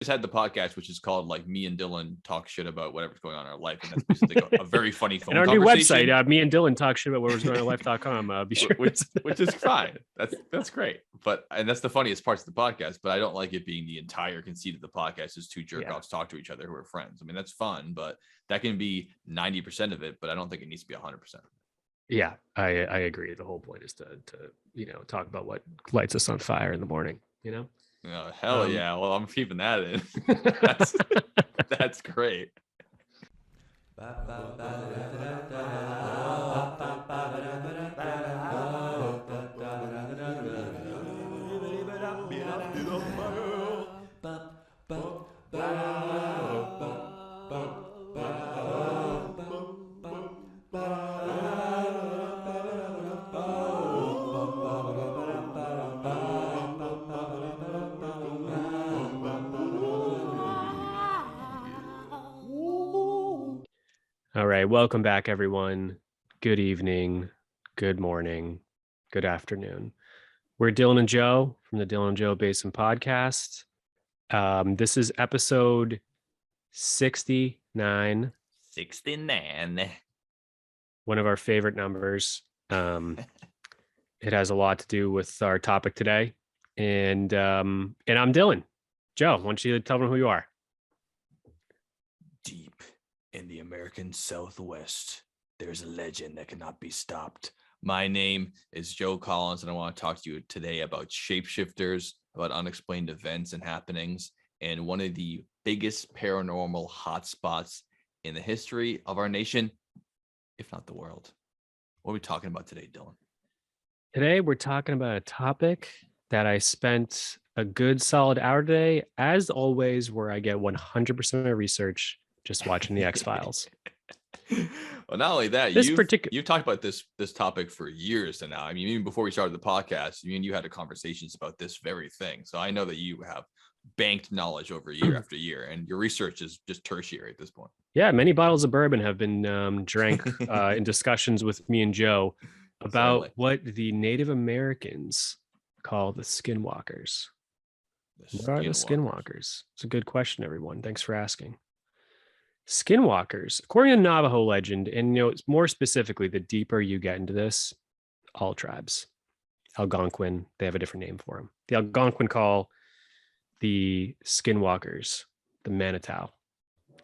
just had the podcast, which is called like Me and Dylan Talk Shit About Whatever's Going On in Our Life. And that's basically a very funny phone and our new conversation. website, Me and Dylan Talk Shit About Whatever's Going On Life.com. Be sure. Which is fine. That's great. And that's the funniest parts of the podcast. But I don't like it being the entire conceit of the podcast is two jerk offs talk to each other who are friends. I mean, that's fun, but that can be 90% of it. But I don't think it needs to be 100%. Yeah, I agree. The whole point is to talk about what lights us on fire in the morning. Oh, hell yeah. Well, I'm keeping that in. That's great. All right, welcome back, everyone. Good evening, good morning, good afternoon. We're Dylan and Joe from the Dylan and Joe Basin podcast. This is episode 69. 69. One of our favorite numbers. It has a lot to do with our topic today. And I'm Dylan. Joe, why don't you tell them who you are? Deep in the American Southwest, there's a legend that cannot be stopped. My name is Joe Collins, and I want to talk to you today about shapeshifters, about unexplained events and happenings, and one of the biggest paranormal hotspots in the history of our nation, if not the world. What are we talking about today, Dylan? Today, we're talking about a topic that I spent a good solid hour today, as always, where I get 100% of my research just watching the X-Files. Well, not only that, you've talked about this topic for years now. I mean, even before we started the podcast, you had conversations about this very thing. So I know that you have banked knowledge over year after year, and your research is just tertiary at this point. Yeah, many bottles of bourbon have been drank in discussions with me and Joe about what the Native Americans call the Skinwalkers. What are the Skinwalkers? It's a good question, everyone. Thanks for asking. Skinwalkers, according to Navajo legend, and it's more specifically, the deeper you get into this, all tribes, Algonquin, they have a different name for them. The Algonquin call the Skinwalkers the Manitou.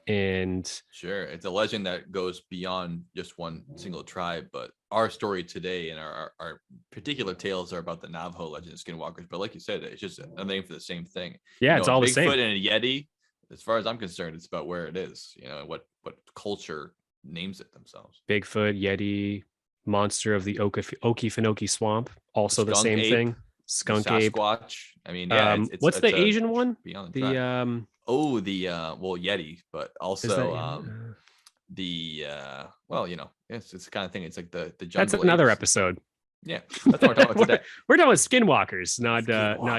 And sure, it's a legend that goes beyond just one single tribe, but our story today and our particular tales are about the Navajo legend of Skinwalkers. But like you said, it's just a name for the same thing. Yeah, it's all the same. Bigfoot and a Yeti, as far as I'm concerned, it's about where it is, what culture names it themselves. Bigfoot, Yeti, monster of the Okefenokee swamp, also the same thing. Skunk ape, Sasquatch. I mean, yeah. What's the Asian one? Beyond the Yeti, but also it's the kind of thing. It's like the jungle. That's another episode. Yeah, that's what we're talking about today. We're talking about Skinwalkers, not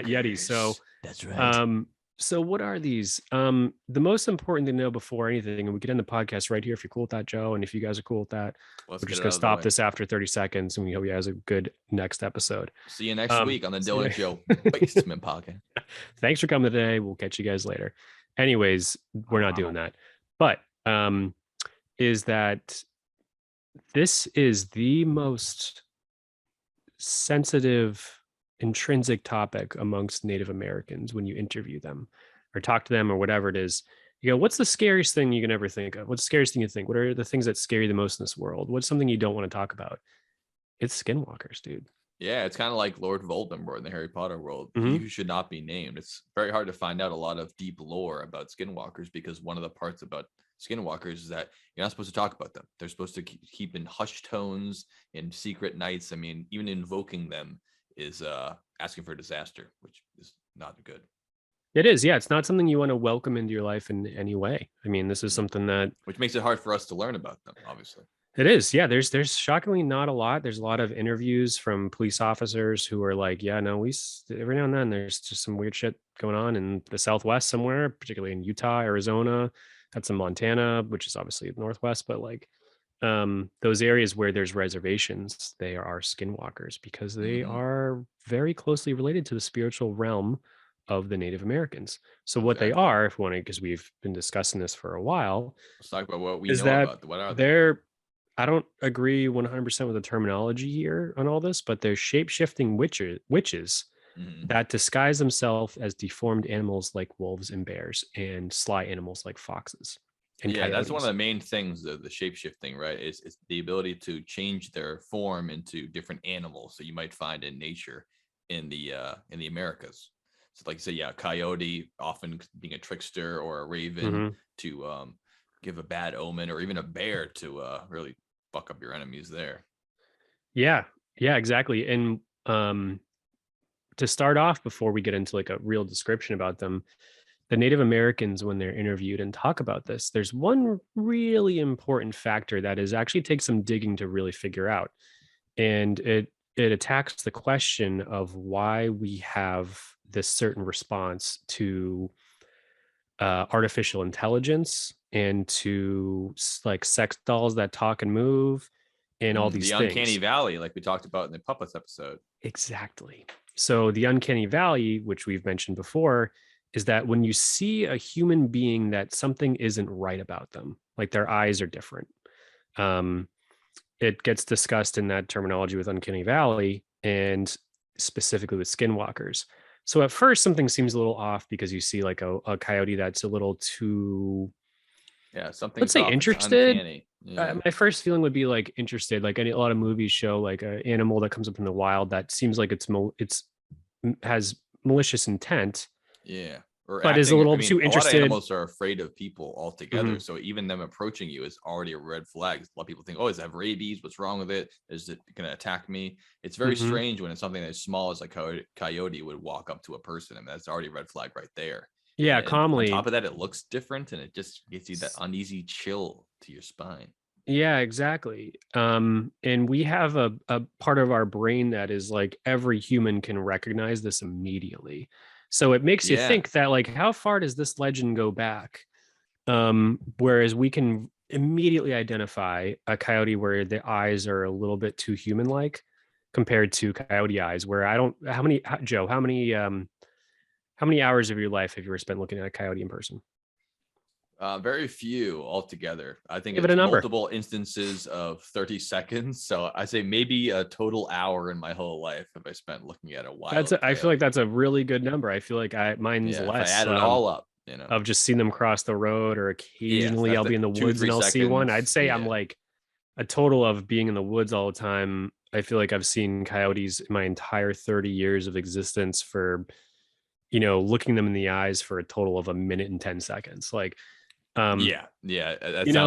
Yetis. So that's right. So what are these? The most important to know before anything, and we could end the podcast right here if you're cool with that, Joe. And if you guys are cool with that, we're just going to stop this after 30 seconds, and we hope you guys a good next episode. See you next week on the Dylan Joe Basement Podcast. Thanks for coming today. We'll catch you guys later. Anyways, we're not doing that. But is that this is the most sensitive intrinsic topic amongst Native Americans when you interview them or talk to them or whatever it is. You go, what's the scariest thing you can ever think of? What's the scariest thing you think? What are the things that scare you the most in this world? What's something you don't want to talk about? It's Skinwalkers, dude. Yeah, it's kind of like Lord Voldemort in the Harry Potter world. Mm-hmm. He who should not be named. It's very hard to find out a lot of deep lore about Skinwalkers because one of the parts about Skinwalkers is that you're not supposed to talk about them. They're supposed to keep in hushed tones in secret nights. I mean, even invoking them is asking for disaster, which is not good. It is. Yeah. It's not something you want to welcome into your life in any way. I mean, this is something that... Which makes it hard for us to learn about them, obviously. It is. Yeah. There's shockingly not a lot. There's a lot of interviews from police officers who are like, yeah, no, every now and then there's just some weird shit going on in the Southwest somewhere, particularly in Utah, Arizona, that's in Montana, which is obviously the Northwest, but like those areas where there's reservations, they are Skinwalkers because they are very closely related to the spiritual realm of the Native Americans. So what they Okay. are, if you want to, because we've been discussing this for a while, Let's talk about what we is know that about them. What are they? they're, I don't agree 100% with the terminology here on all this, but they're shape-shifting witches Mhm. that disguise themselves as deformed animals like wolves and bears and sly animals like foxes and Yeah, that's one of coyotes. the main things of the shape shifting, right? Is the ability to change their form into different animals that you might find in nature in the Americas. So, like you say, yeah, coyote often being a trickster, or a raven Mhm. to give a bad omen, or even a bear to really fuck up your enemies there. Yeah. Yeah, exactly. And to start off, before we get into like a real description about them, the Native Americans, when they're interviewed and talk about this, there's one really important factor that is actually takes some digging to really figure out. And it attacks the question of why we have this certain response to artificial intelligence and to like sex dolls that talk and move and all The these uncanny things. valley, like we talked about in the puppets episode. Exactly. So the uncanny valley, which we've mentioned before, is that when you see a human being that something isn't right about them, like their eyes are different, um, it gets discussed in that terminology with uncanny valley and specifically with skinwalkers. So at first, something seems a little off because you see like a coyote that's a little too, Yeah, let's something's say, off. It's interested. uncanny. Yeah. My first feeling would be like interested. Like a lot of movies show like an animal that comes up in the wild that seems like it's has malicious intent, Yeah. Or but is a acting. I little mean, too a lot of interested. animals are afraid of people altogether. Mhm, So even them approaching you is already a red flag. A lot of people think, oh, does it have rabies? What's wrong with it? Is it going to attack me? It's very mhm. strange when it's something as small as a coyote would walk up to a person. I mean, that's already a red flag right there. Yeah, And on top calmly. of that, it looks different, and it just gives you that uneasy chill to your spine. Yeah, exactly. And we have a part of our brain that is like every human can recognize this immediately. So it makes you Yeah. think that like how far does this legend go back? Whereas we can immediately identify a coyote where the eyes are a little bit too human-like compared to coyote eyes, where I don't Joe, how many hours of your life have you ever spent looking at a coyote in person? Very few altogether. I think Give it a it's number. multiple instances of 30 seconds. So I say maybe a total hour in my whole life if I spent looking at a wild I feel like coyote. that's a really good number. I feel like mine's Yeah, if I less. add it all up, I've just seen them cross the road, or yeah, so occasionally that's I'll be like in the two, woods three and I'll see one. I'd seconds. say I'm Yeah. like a total of being in the woods all the time. I feel like I've seen coyotes in my entire 30 years of existence for, looking them in the eyes for a total of a minute and 10 seconds. Like, um, Yeah. Yeah.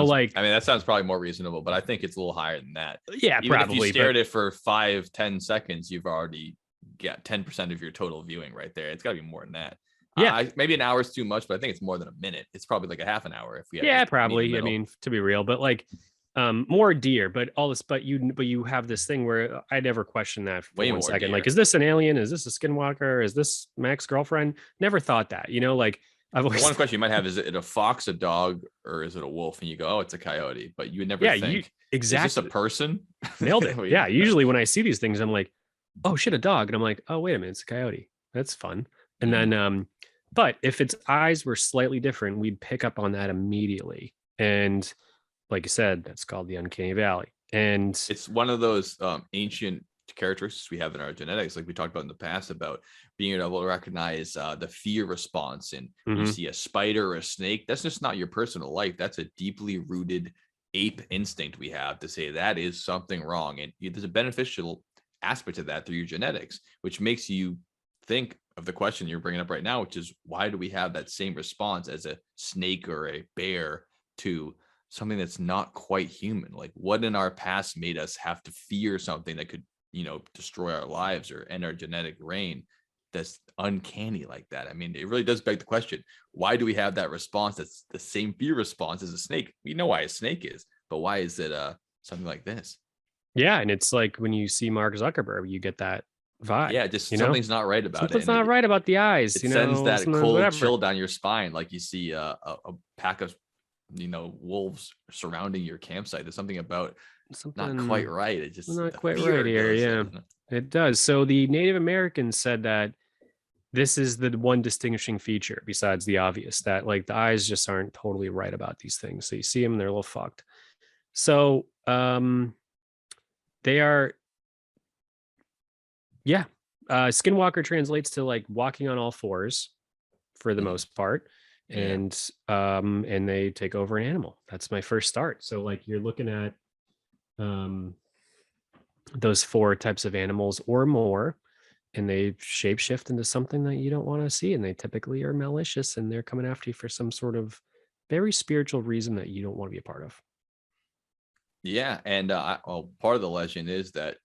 like, I mean, that sounds probably more reasonable, but I think it's a little higher than that. yeah, Even if you probably. stare But at it for 5, 10 seconds, you've already got 10% of your total viewing right there. It's got to be more than that. yeah, Maybe an hour is too much, but I think it's more than a minute. It's probably like a half an hour if we had yeah, to meet in the probably. I middle. mean, to be real, but like, more deer, but all this, but you have this thing where I never question that for Way one more second. Like, deer. is this an alien? Is this a skinwalker? Is this Mac's girlfriend? Never thought that, like I've The always, one question you might have is it a fox, a dog, or is it a wolf? And you go, oh, it's a coyote. But you would never yeah, you think, is this a exactly person? nailed it. Wait, Yeah. Usually when I see these things, I'm like, oh shit, a dog. And I'm like, oh, wait a minute, it's a coyote. That's fun. And then, mm. but if its eyes were slightly different, we'd pick up on that immediately. And like you said, that's called the uncanny valley. And It's one of those ancient characteristics we have in our genetics, like we talked about in the past, about being able to recognize the fear response. And you mhm, see a spider or a snake, that's just not your personal life. That's a deeply rooted ape instinct we have to say that is something wrong. And there's a beneficial aspect of that through your genetics, which makes you think of the question you're bringing up right now, which is why do we have that same response as a snake or a bear to something that's not quite human? Like, what in our past made us have to fear something that could, destroy our lives or end our genetic reign, that's uncanny like that? I mean, it really does beg the question, why do we have that response that's the same fear response as a snake? We know why a snake is, but why is it something like this? yeah. And it's like when you see Mark Zuckerberg, you get that vibe, Yeah, just something's not right about it. something's And not right about the eyes, it sends that sometimes cold whatever. chill down your spine, like you see a pack of wolves surrounding your campsite. There's something about not quite Something right. It just not the quite right fear here. goes Yeah, in. it does. So the Native Americans said that this is the one distinguishing feature besides the obvious that like the eyes just aren't totally right about these things. So you see them, they're a little fucked. So they are, yeah. Skinwalker translates to like walking on all fours for the most part. Yeah. And they take over an animal. That's my first start. So like you're looking at those 4 types of animals or more, and they shapeshift into something that you don't want to see, and they typically are malicious, and they're coming after you for some sort of very spiritual reason that you don't want to be a part of. Yeah, and well, part of the legend is that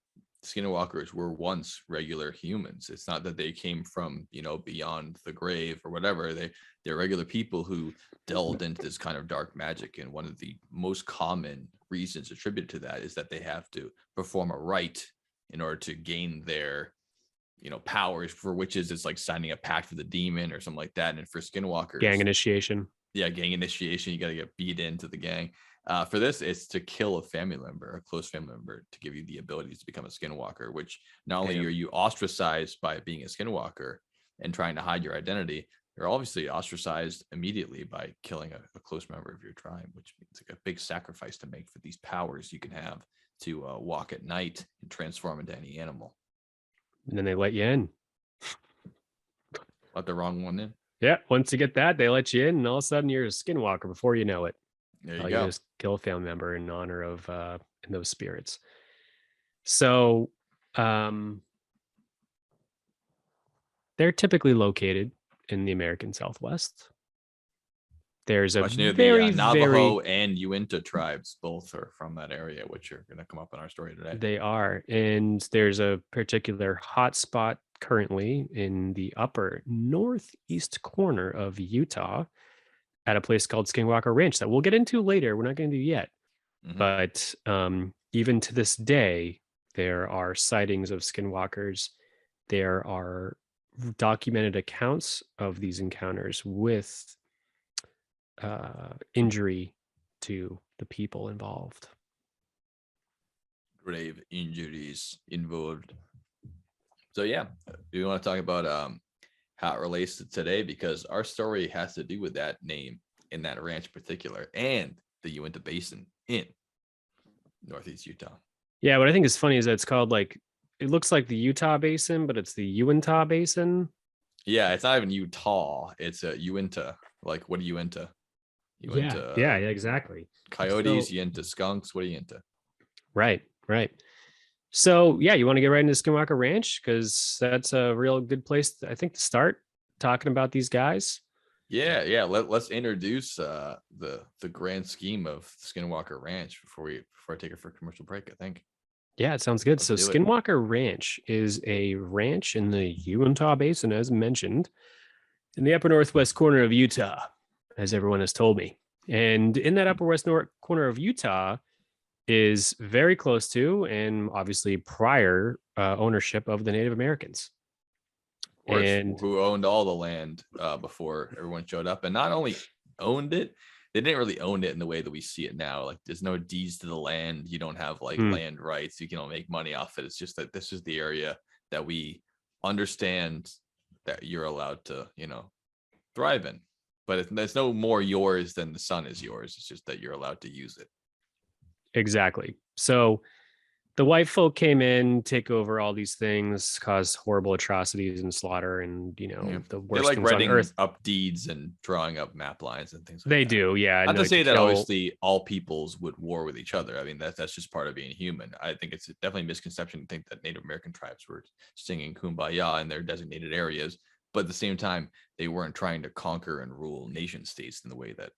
skinwalkers were once regular humans. It's not that they came from, beyond the grave or whatever. They're regular people who delved into this kind of dark magic, and one of the most common reasons attributed to that is that they have to perform a rite in order to gain their powers. For witches, it's like signing a pact with a demon or something like that, and for skinwalkers, Gang initiation. Yeah, gang initiation. You got to get beat into the gang. For this, it's to kill a family member, a close family member, to give you the ability to become a skinwalker, which not only are you ostracized by being a skinwalker and trying to hide your identity, you're obviously ostracized immediately by killing a close member of your tribe, which means like a big sacrifice to make for these powers you can have to walk at night and transform into any animal. And then they let you in. Let the wrong one in. Yeah, once you get that, they let you in, and all of a sudden you're a skinwalker before you know it. There you go. Just kill a family member in honor of those spirits. So they're typically located in the American Southwest. There's much near very, the Navajo and Uinta tribes. Both are from that area, which are going to come up in our story today. They are. And there's a particular hotspot currently in the upper northeast corner of Utah at a place called Skinwalker Ranch that we'll get into later. We're not going to do yet. Mm-hmm. But even to this day, there are sightings of skinwalkers. There are documented accounts of these encounters with injury to the people involved. Grave injuries involved. So yeah, do you want to talk about how it relates to today? Because our story has to do with that name in that ranch in particular and the Uinta Basin in northeast Utah. Yeah, what I think is funny is that it's called like, it looks like the Utah Basin, but it's the Uinta Basin. Yeah, it's not even Utah. It's a Uinta. Like, what are you into? Yeah, exactly. Coyotes, you into skunks? What are you into? Right. So yeah, you want to get right into Skinwalker Ranch because that's a real good place, I think, to start talking about these guys. Yeah. Let's introduce the grand scheme of Skinwalker Ranch before I take it for a commercial break, I think. Yeah, it sounds good. So Skinwalker Ranch is a ranch in the Uinta Basin, as mentioned, in the upper northwest corner of Utah, as everyone has told me. And in that upper west corner of Utah is very close to, and obviously prior ownership of the Native Americans. And who owned all the land before everyone showed up, and not only owned it, they didn't really own it in the way that we see it now. Like, there's no deeds to the land. You don't have like land rights. You can make money off it. It's just that this is the area that we understand that you're allowed to, thrive in. But there's no more yours than the sun is yours. It's just that you're allowed to use it. Exactly. So the white folk came in, take over all these things, cause horrible atrocities and slaughter, and the worst. They like things writing on earth. up deeds and drawing up map lines and things like they that. Do, yeah. Not to say that obviously all peoples would war with each other. I mean, that's just part of being human. I think it's definitely a misconception to think that Native American tribes were singing Kumbaya in their designated areas, but at the same time, they weren't trying to conquer and rule nation states in the way that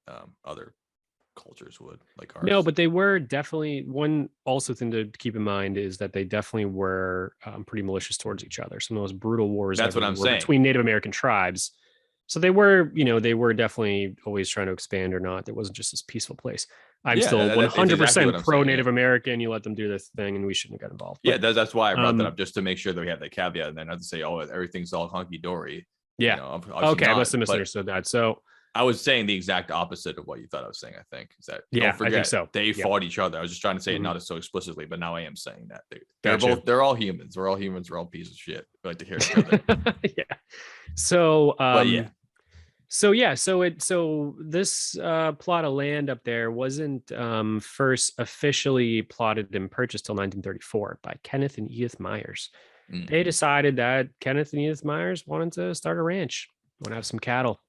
other cultures would, like ours. No, but they were definitely, one also thing to keep in mind is that they definitely were pretty malicious towards each other. Some of those brutal wars that's what I'm saying between Native American tribes. So they were definitely always trying to expand or not. It wasn't just this peaceful place. I'm still 100% exactly pro Native American. You let them do this thing, and we shouldn't get involved. But, yeah, that's why I brought that up, just to make sure that we have that caveat, and then not to say, oh, everything's all hunky dory. Yeah. Okay, I must have misunderstood that. So I was saying the exact opposite of what you thought I was saying. I think is that Yeah, don't I think forget so. they Yep. fought each other. I was just trying to say it Mhm. not so explicitly, but now I am saying that Gotcha. they're all humans. We're all humans. We're all pieces of shit. We like to hear each other. Yeah. So But yeah, so this plot of land up there wasn't first officially plotted and purchased till 1934 by Kenneth and Edith Myers. mm, They decided that Kenneth and Edith Myers wanted to start a ranch, want to have some cattle,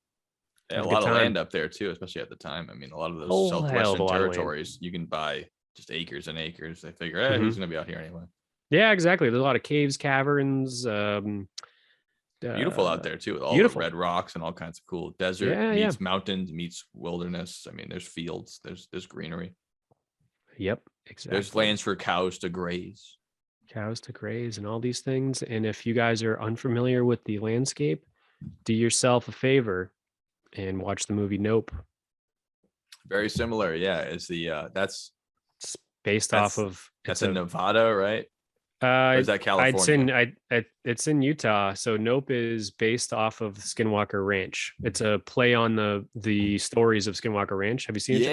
they had have a a good lot of time. land up there too, especially at the time. I mean, a lot of those Whole hell of a southwestern lot of land. territories, you can buy just acres and acres. They figure, hey, Mhm. who's gonna be out here anyway? Yeah, exactly. There's a lot of caves, caverns. Beautiful out there too, with all the Beautiful. red rocks and all kinds of cool desert Yeah, meets mountains meets wilderness. I mean, there's fields, there's greenery, Yep, there's exactly. lands for cows to graze. Cows to graze and all these things. And if you guys are unfamiliar with the landscape, do yourself a favor and watch the movie Nope. Very similar, yeah. Is the It's based off of that's it's in a Nevada, right? Or is that California? It's in Utah. So Nope is based off of Skinwalker Ranch. It's a play on the stories of Skinwalker Ranch. Have you seen it,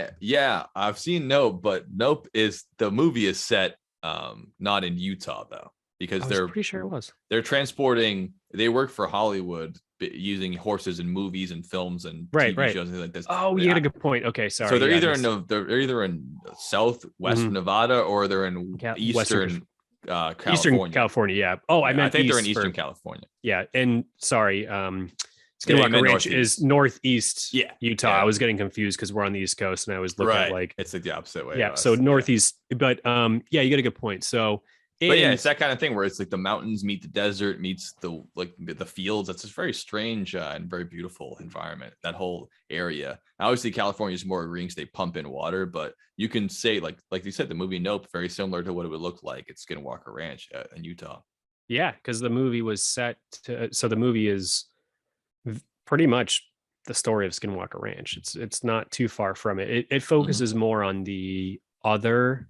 Joe? Yeah. I've seen Nope, but Nope is the movie is set not in Utah though, because I was pretty sure it was. they're transporting. They work for Hollywood using horses in movies and films and Right, TV right. shows and things like this. Oh, you got a good point. Okay, sorry. So they're Yeah, they're either in southwest Mhm. Nevada or they're in eastern California. Eastern California. Yeah. Oh, I Yeah, meant think they're in east eastern for California. yeah. And sorry, Yeah, you Skinwalker meant Ranch is northeast. northeast Yeah, Utah. yeah. I was getting confused because we're on the East Coast and I was looking at Right. like It's like the opposite way. yeah. of So us. Yeah. northeast, but yeah, you got a good point. So But yeah, it's that kind of thing where it's like the mountains meet the desert meets the fields. That's just very strange and very beautiful environment. That whole area. Obviously, California is more green because they pump in water, but you can say like you said, the movie Nope, very similar to what it would look like at Skinwalker Ranch in Utah. yeah, because the movie was set to. So the movie is pretty much the story of Skinwalker Ranch. It's not too far from it. It focuses more on the other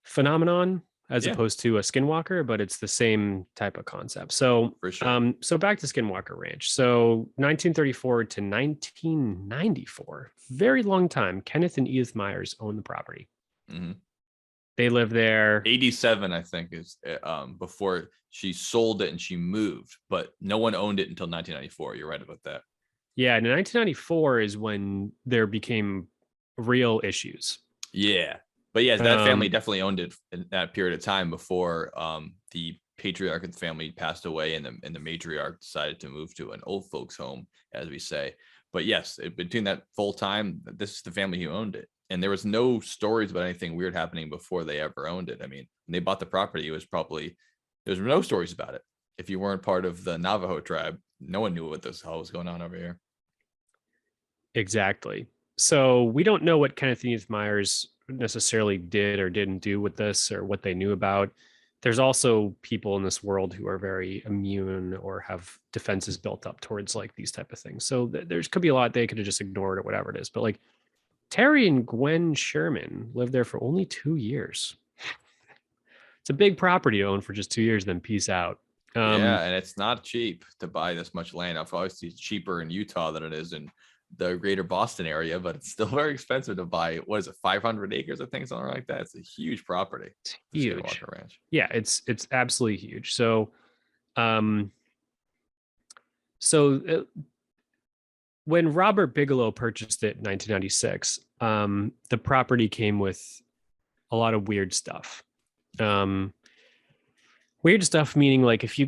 phenomenon as Yeah. opposed to a Skinwalker, but it's the same type of concept. So, For sure. So back to Skinwalker Ranch. So 1934 to 1994, very long time. Kenneth and Edith Myers owned the property. Mm-hmm. They live there. 87, I think, is before she sold it and she moved, but no one owned it until 1994. You're right about that. Yeah, and 1994 is when there became real issues. Yeah. But yeah, that family definitely owned it in that period of time before the patriarch of the family passed away and the matriarch decided to move to an old folks home, as we say. But yes, between that full time, this is the family who owned it. And there was no stories about anything weird happening before they ever owned it. I mean, when they bought the property, there's no stories about it. If you weren't part of the Navajo tribe, no one knew what this hell was going on over here. Exactly. So we don't know what Kenneth and Edith Myers necessarily did or didn't do with this or what they knew about. There's also people in this world who are very immune or have defenses built up towards like these type of things. So there's could be a lot they could have just ignored or whatever it is. But like Terry and Gwen Sherman lived there for only 2 years. It's a big property to own for just 2 years, then peace out. Yeah, and it's not cheap to buy this much land. Obviously, it's cheaper in Utah than it is in the greater Boston area, but it's still very expensive to buy. What is it, 500 acres? I think something like that. It's a huge property. It's huge. Skinwalker Ranch. Yeah, it's absolutely huge. So, so when Robert Bigelow purchased it in 1996, the property came with a lot of weird stuff. Weird stuff meaning like if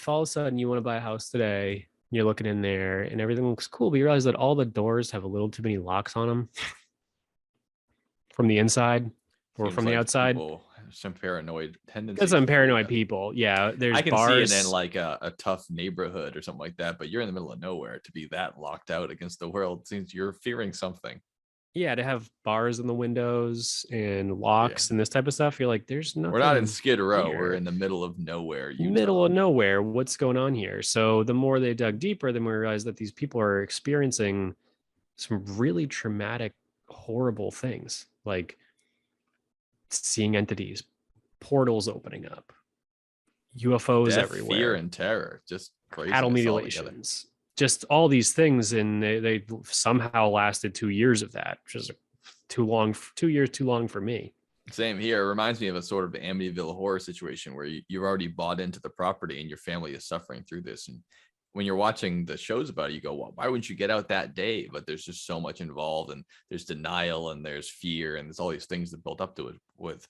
all of a sudden you want to buy a house today, you're looking in there and everything looks cool, but you realize that all the doors have a little too many locks on them from the inside or Seems from the like outside. Some paranoid tendencies. Because some paranoid people. Yeah. There's I can bars. see it in like a tough neighborhood or something like that, but you're in the middle of nowhere to be that locked out against the world. It seems you're fearing something. Yeah, to have bars in the windows and locks and this type of stuff. You're like, there's nothing. We're not in Skid Row. here. We're in the middle of nowhere. Utah. Middle of nowhere. What's going on here? So the more they dug deeper, the more they realized that these people are experiencing some really traumatic, horrible things, like seeing entities, portals opening up, UFOs Death, everywhere, fear and terror, just crazy. cattle mutilations, just all these things, and they somehow lasted 2 years of that, which is too long. 2 years too long for me. Same here. It reminds me of a sort of Amityville horror situation where you've already bought into the property and your family is suffering through this. And when you're watching the shows about it, you go, well, why wouldn't you get out that day? But there's just so much involved, and there's denial and there's fear, and there's all these things that built up to it with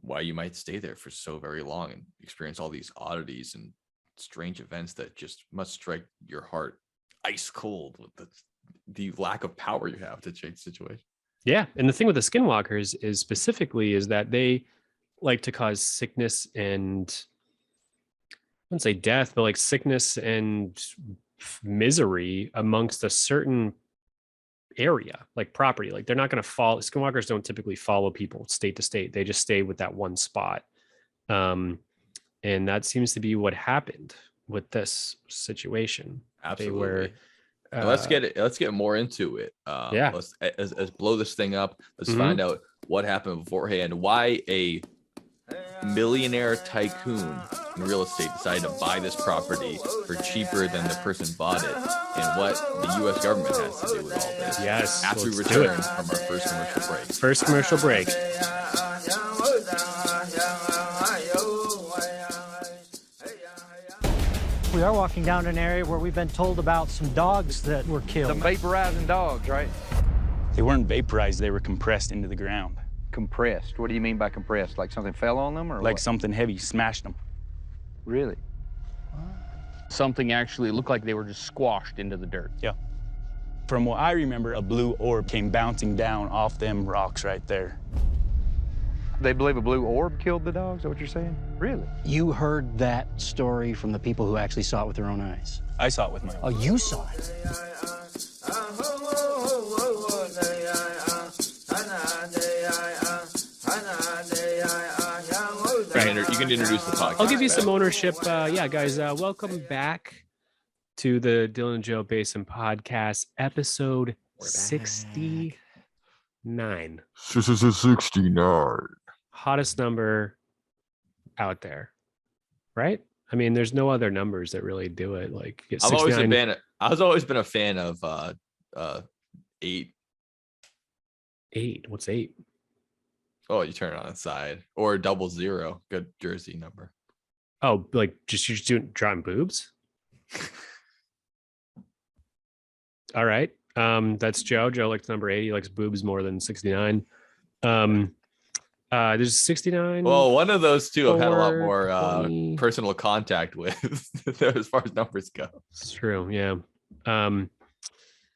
why you might stay there for so very long and experience all these oddities and strange events that just must strike your heart ice cold with the lack of power you have to change the situation. Yeah. And the thing with the skinwalkers is specifically is that they like to cause sickness and I wouldn't say death, but like sickness and misery amongst a certain area, like property. Like they're not going to follow. Skinwalkers don't typically follow people state to state. They just stay with that one spot. And that seems to be what happened with this situation. Absolutely. They were, let's get more into it. Yeah. Let's blow this thing up. Let's find out what happened beforehand. Why a millionaire tycoon in real estate decided to buy this property for cheaper than the person bought it, and what the U.S. government has to do with all this. Yes. After we return from our first commercial break. First commercial break. We are walking down an area where we've been told about some dogs that were killed. Some vaporizing dogs, right? They weren't vaporized, they were compressed into the ground. Compressed. What do you mean by compressed? Like something fell on them, or Like what? something heavy smashed them. Really? Something actually looked like they were just squashed into the dirt. Yeah. From what I remember, a blue orb came bouncing down off them rocks right there. They believe a blue orb killed the dogs? Is that what you're saying? Really? You heard that story from the people who actually saw it with their own eyes. I saw it with my Oh, own. you saw it? You can introduce the podcast. I'll give you some ownership. Yeah, guys, welcome back to the Dylan and Joe Basin podcast, episode 69. 69. Hottest number out there, right? I mean, there's no other numbers that really do it. Like I've always been a fan of 8. 8. What's 8? Oh, you turn it on its side, or 00. Good jersey number. Oh, like just you're just doing drawing boobs. All right. That's Joe. Joe likes number 8. He likes boobs more than 69. There's 69. Well, one of those two I've had a lot more 20. personal contact with as far as numbers go. It's true. Yeah.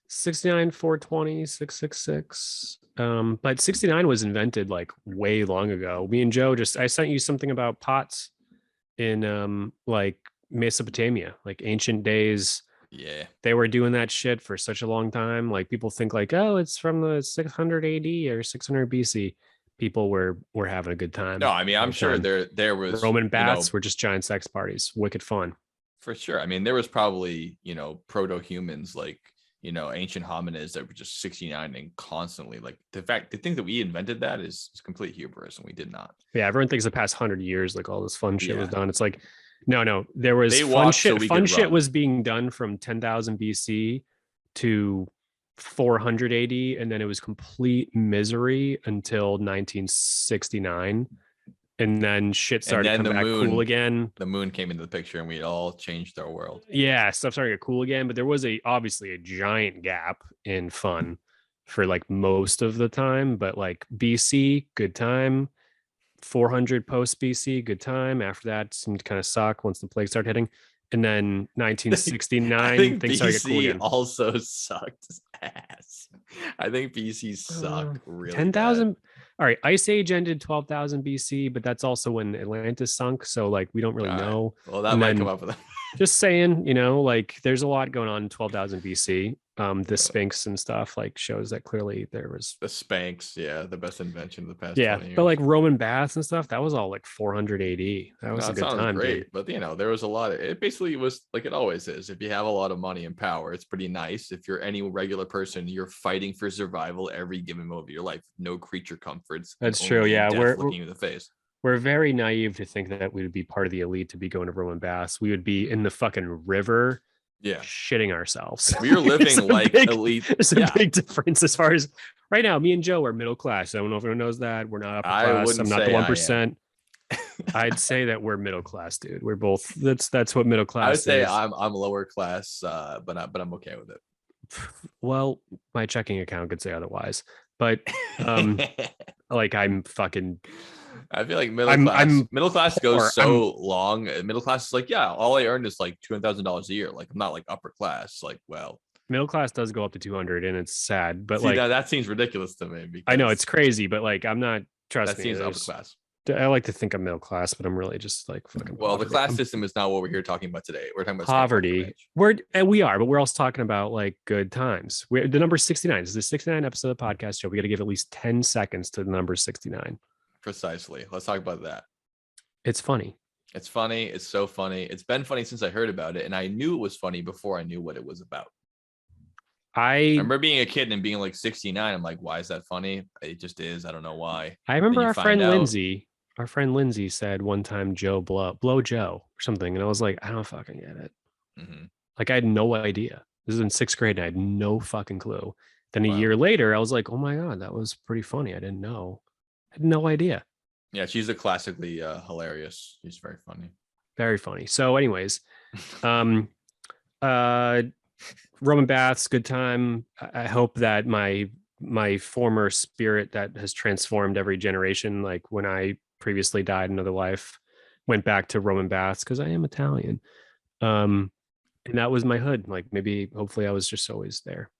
69, 420, 666. But 69 was invented like way long ago. Me and Joe I sent you something about pots in like Mesopotamia, like ancient days. Yeah. They were doing that shit for such a long time. Like people think like, oh, it's from the 600 AD or 600 BC. People were having a good time. No, I mean, I'm sure there was Roman baths were just giant sex parties. Wicked fun. For sure. I mean, there was probably, proto-humans like, ancient hominids that were just 69 and constantly like the thing that we invented that is complete hubris, and we did not. Yeah, everyone thinks the past 100 years, like all this fun shit was done. It's like, no, there was They fun walked so shit. we Fun could shit run. was being done from 10,000 BC to 400 AD, and then it was complete misery until 1969, and then shit started then coming back cool again. The moon came into the picture, and we all changed our world. Yeah, stuff started to get cool again, but there was obviously a giant gap in fun for like most of the time. But like BC, good time. 400 post BC, good time. After that, it seemed to kind of suck once the plague started hitting. And then 1969, I think things started to get cool BC again. also sucked ass. I think BC sucked really 10,000. All right, Ice Age ended 12,000 BC, but that's also when Atlantis sunk. So like we don't really All right. know. Well, that And might then- come up with Just saying, like there's a lot going on in 12,000 BC. The Sphinx and stuff like shows that clearly there was. the Spanx. Yeah, the best invention of the past. Yeah, 20 years. but like Roman baths and stuff, that was all like 400 AD. That was No, a it good sounds time, great, dude. but there was a lot of it. Basically was like it always is. If you have a lot of money and power, it's pretty nice. If you're any regular person, you're fighting for survival every given moment of your life. No creature comforts. That's only true, yeah, death we're- looking you in the face. We're very naive to think that we would be part of the elite to be going to Roman baths. We would be in the fucking river Yeah. shitting ourselves. We were living It's a like big- elite. There's a Yeah. big difference as far as right now. Me and Joe are middle class. I don't know if anyone knows that. We're not upper I class. wouldn't I'm not say the I am. 1%. I'd say that we're middle class, dude. We're both. That's what middle class I would say is. I'm lower class, but I'm okay with it. Well, my checking account could say otherwise, but like I'm fucking. I feel like I'm middle class poor. goes so long. Middle class is like, yeah, all I earned is like $200,000 a year. Like I'm not like upper class. Like, well, Middle class does go up to 200, and it's sad, but see, like now that seems ridiculous to me. I know because it's crazy, but like I'm not. Trust that me, seems upper there's- class. I like to think I'm middle class, but I'm really just like fucking. Well, the poverty. class I'm system is not what we're here talking about today. We're talking about Skinwalker poverty. Ranch. We are, but we're also talking about like good times. We're the number 69. This is the 69 episode of the podcast show. We got to give at least 10 seconds to the number 69. Precisely. Let's talk about that. It's funny. It's funny. It's so funny. It's been funny since I heard about it, and I knew it was funny before I knew what it was about. I I remember being a kid and being like 69. I'm like, why is that funny? It just is. I don't know why. remember you our find friend out- Lindsay. Our friend Lindsay said one time, "Joe blow Joe" or something, and I was like, I don't fucking get it. Mhm. Like I had no idea. This is in 6th grade, and I had no fucking clue. Then a Wow. year later, I was like, oh my god, that was pretty funny. I didn't know. I had no idea. Yeah, she's a classically hilarious. She's very funny. Very funny. So, anyways, Roman baths, good time. I hope that my former spirit that has transformed every generation, like when I previously died in another life, went back to Roman baths because I am Italian. And that was my hood. Like maybe, hopefully, I was just always there.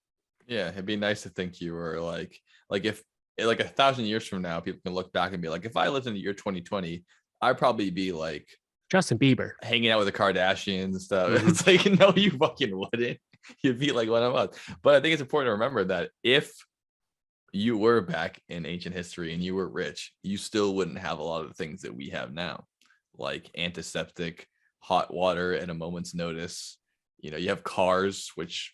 Yeah, it'd be nice to think you were like if like 1,000 years from now, people can look back and be like, if I lived in the year 2020, I'd probably be like Justin Bieber. hanging out with the Kardashians and stuff. Mhm. It's like, no, you fucking wouldn't. You'd be like one of us. But I think it's important to remember that if you were back in ancient history and you were rich, you still wouldn't have a lot of the things that we have now, like antiseptic, hot water at a moment's notice. You know, you have cars, which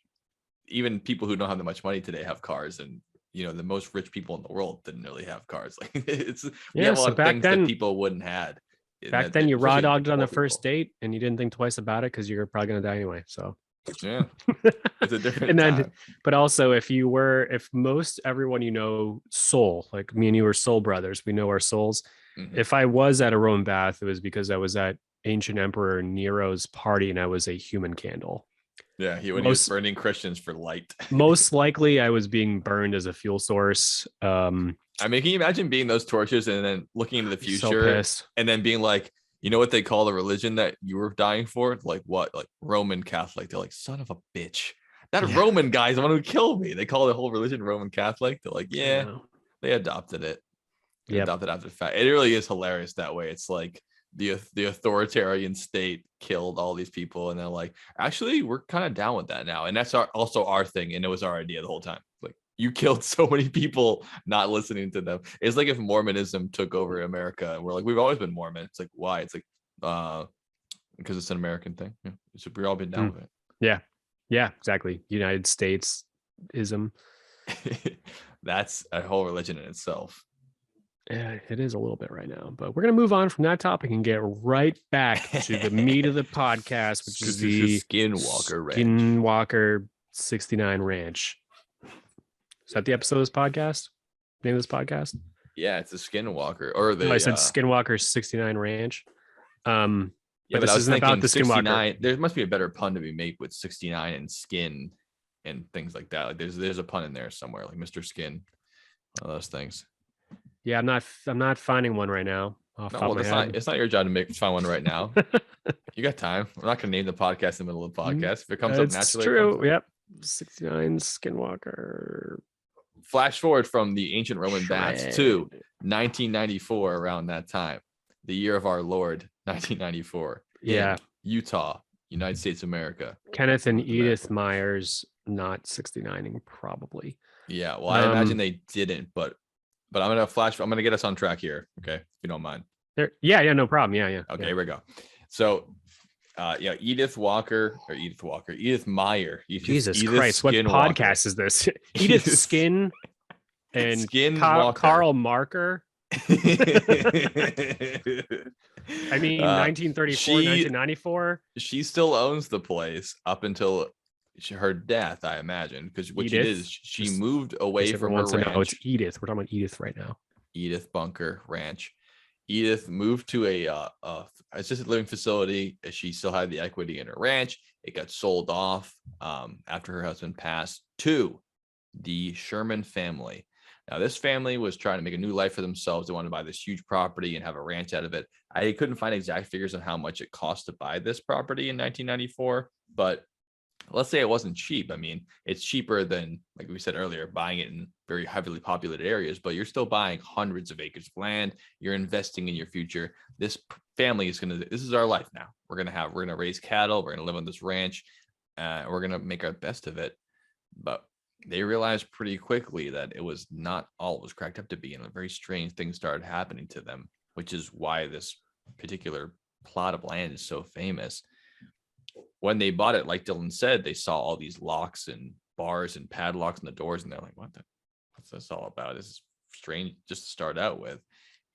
even people who don't have that much money today have cars, and you know, the most rich people in the world didn't really have cars. Like it's we Yeah, have a so lot of back things then- that people wouldn't had. Back then, you raw especially dogged it on the poor first people. date, and you didn't think twice about it because you're probably gonna die anyway. So. Yeah, it's a different And then time. but also if most everyone you know soul, like me and you are soul brothers, we know our souls. Mhm. If I was at a Roman bath, it was because I was at ancient emperor Nero's party and I was a human candle. Yeah, he when he was most- burning Christians for light. Most likely I was being burned as a fuel source. I mean, can you imagine being those torches and then looking into the So future pissed. and then being like, you know what they call the religion that you were dying for? Like what? Like Roman Catholic. They're like, son of a bitch. That Yeah. Roman guy is the one who killed me. They call the whole religion Roman Catholic. They're like, yeah, know. they adopted it. They Yep. adopted after the fact. It really is hilarious that way. It's like the authoritarian state killed all these people, and they're like, actually, we're kind of down with that now. And that's also our thing. And it was our idea the whole time. Like, you killed so many people not listening to them. It's like if Mormonism took over America and we're like, we've always been Mormon. It's like, why? It's like, because it's an American thing. Yeah. So we've all been down with Yeah, exactly. United States ism. it. That's a whole religion in itself. Yeah, it is a little bit right now, but we're gonna move on from that topic and get right back to the meat of the podcast, which is the Skinwalker Ranch. Skinwalker 69 Ranch. Is that the episode of this podcast? Name of this podcast? Yeah, it's a Skinwalker. Or the No, I said Skinwalker 69 Ranch. yeah, but but this I was isn't about thinking the Skinwalker. 69. There must be a better pun to be made with 69 and skin and things like that. Like there's a pun in there somewhere, like Mr. Skin, one of those things. Yeah, I'm not finding one right now. Off the No, top well, of my head. it's not your job to find one right now. You got time. We're not gonna name the podcast in the middle of the podcast. If it comes up It's naturally, it true. comes up. Yep. 69 Skinwalker. Flash forward from the ancient Roman baths to Shred. 1994, around that time, the year of our Lord, 1994. in Yeah. Utah, United States of America. Kenneth and North America. Edith Myers not 69ing probably. Yeah, well, I imagine they didn't, but I'm gonna get us on track here, okay? If you don't mind. Yeah, no problem. Yeah. Okay, yeah. here we go. So, Edith Meyer. Jesus Edith Christ, what Skinwalker. podcast is this? Edith Skin and Skinwalker. Carl Marker. I mean, 1934, she 1994. she still owns the place up until her death, I imagine, because what she did is Edith, she just moved in away case from everyone her wants to know, it's ranch. Edith. We're talking about Edith right now. Edith Bunker Ranch. Edith moved to a assisted living facility. She still had the equity in her ranch. It got sold off after her husband passed to the Sherman family. Now, this family was trying to make a new life for themselves. They wanted to buy this huge property and have a ranch out of it. I couldn't find exact figures on how much it cost to buy this property in 1994, but let's say it wasn't cheap. I mean, it's cheaper than, like we said earlier, buying it in very heavily populated areas, but you're still buying hundreds of acres of land. You're investing in your future. This family is this is our life now. We're going to raise cattle. We're going to live on this ranch. We're going to make our best of it. But they realized pretty quickly that it was not all it was cracked up to be. And very strange things started happening to them, which is why this particular plot of land is so famous. When they bought it, like Dylan said, they saw all these locks and bars and padlocks on the doors, and they're like, what's this all about? This is strange just to start out with.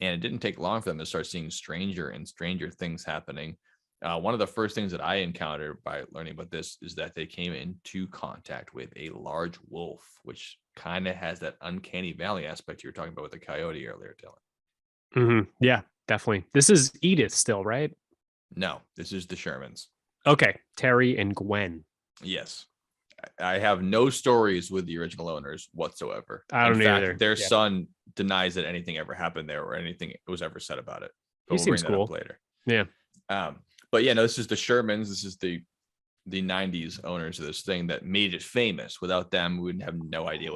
And it didn't take long for them to start seeing stranger and stranger things happening. One of the first things that I encountered by learning about this is that they came into contact with a large wolf, which kind of has that uncanny valley aspect you were talking about with the coyote earlier, Dylan. Mm-hmm. Yeah, definitely. This is Edith still, right? No, this is the Shermans. Okay, Terry and Gwen. Yes. I have no stories with the original owners whatsoever. I don't either. Their son denies that anything ever happened there or anything was ever said about it. But He seems cool. Later. Yeah. But yeah, no, this is the Shermans. This is the 90s owners of this thing that made it famous. Without them, we wouldn't have no idea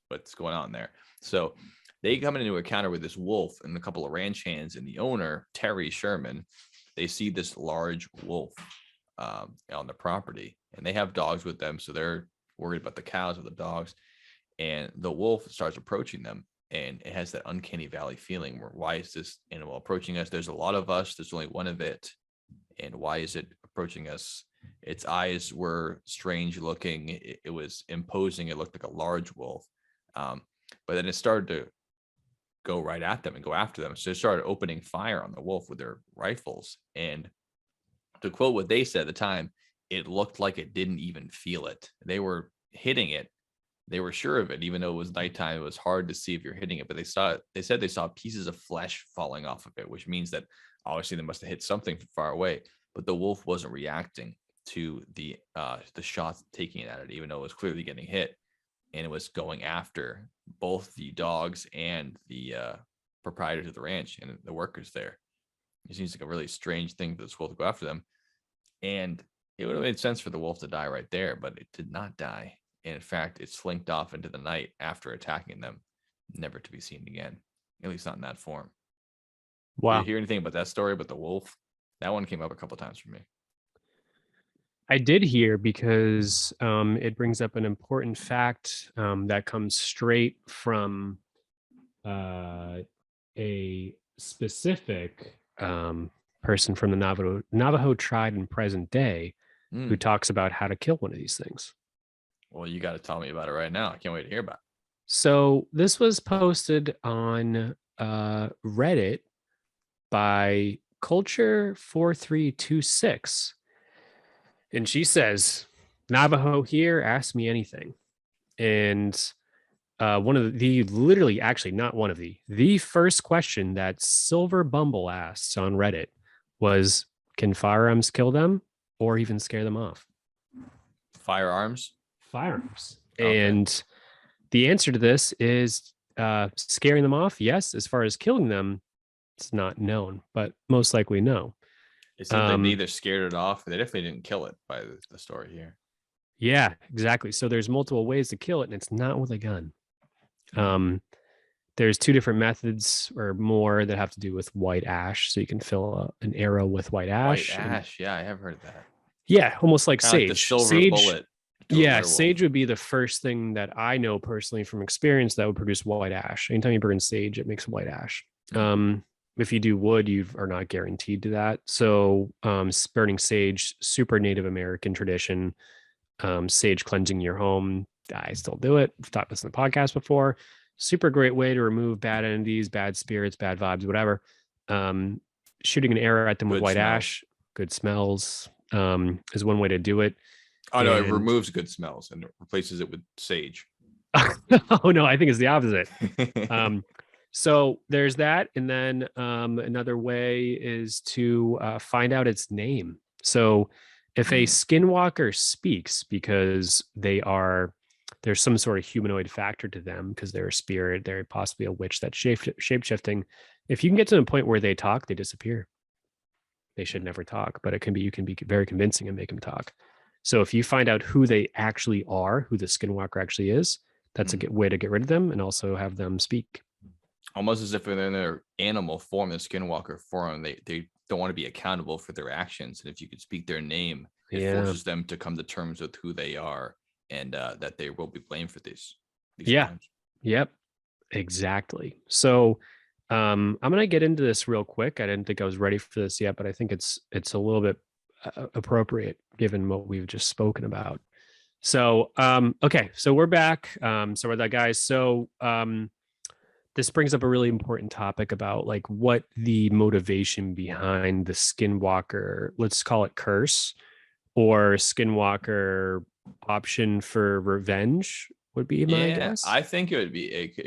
what's going on there. So they come into a encounter with this wolf and a couple of ranch hands, and the owner, Terry Sherman, they see this large wolf on the property, and they have dogs with them, so they're worried about the cows or the dogs. And the wolf starts approaching them, and it has that uncanny valley feeling where, why is this animal approaching us? There's a lot of us, there's only one of it, and why is it approaching us? Its eyes were strange looking. It was imposing. It looked like a large wolf, but then it started to go right at them and go after them. So they started opening fire on the wolf with their rifles. And to quote what they said at the time, it looked like it didn't even feel it. They were hitting it. They were sure of it, even though it was nighttime. It was hard to see if you're hitting it, but they saw it. They said they saw pieces of flesh falling off of it, which means that obviously they must have hit something from far away. But the wolf wasn't reacting to the shots taking it at it, even though it was clearly getting hit, and it was going after both the dogs and the proprietors of the ranch and the workers there. It seems like a really strange thing for this wolf to go after them. And it would have made sense for the wolf to die right there, but it did not die. And in fact, it slinked off into the night after attacking them, never to be seen again, at least not in that form. Wow. Did you hear anything about that story about the wolf? That one came up a couple times for me. I did hear, because it brings up an important fact that comes straight from a specific person from the Navajo tribe in present day who talks about how to kill one of these things. Well, you got to tell me about it right now. I can't wait to hear about it. So this was posted on Reddit by Culture4326. And she says, Navajo here, ask me anything. And one of the first question that Silver Bumble asked on Reddit was, can firearms kill them or even scare them off? Firearms? Okay. And the answer to this is scaring them off. Yes. As far as killing them, it's not known, but most likely no. It seems they neither scared it off. They definitely didn't kill it by the story here. Yeah, exactly. So there's multiple ways to kill it, and it's not with a gun. There's two different methods or more that have to do with white ash. So you can fill an arrow with white ash. Yeah, I have heard that. Yeah, almost like Kinda sage. like the silver bullet. Yeah, sage would be the first thing that I know personally from experience that would produce white ash. Anytime you burn sage, it makes white ash. If you do wood, you are not guaranteed to that. So burning sage, super Native American tradition. Sage cleansing your home. I still do it. I've talked this in the podcast before. Super great way to remove bad entities, bad spirits, bad vibes, whatever. shooting an arrow at them with Good white smells. ash, good smells, is one way to do it. Oh no, it And- removes good smells and replaces it with sage. Oh no, I think it's the opposite. So there's that, and then another way is to find out its name. So if a skinwalker speaks, because there's some sort of humanoid factor to them, because they're a spirit, they're possibly a witch that's shape-shifting. If you can get to the point where they talk, they disappear. They should never talk, but you can be very convincing and make them talk. So if you find out who they actually are, who the skinwalker actually is, that's a good way to get rid of them and also have them speak. Almost as if they're in their animal form, the skinwalker form, they don't want to be accountable for their actions. And if you could speak their name, it forces them to come to terms with who they are, and that they will be blamed for these crimes. Yep, exactly. So I'm gonna get into this real quick. I didn't think I was ready for this yet, but I think it's a little bit appropriate given what we've just spoken about. So okay, so we're back. So we're that, guys. So this brings up a really important topic about like what the motivation behind the skinwalker, let's call it curse, or skinwalker option for revenge would be my guess. I think it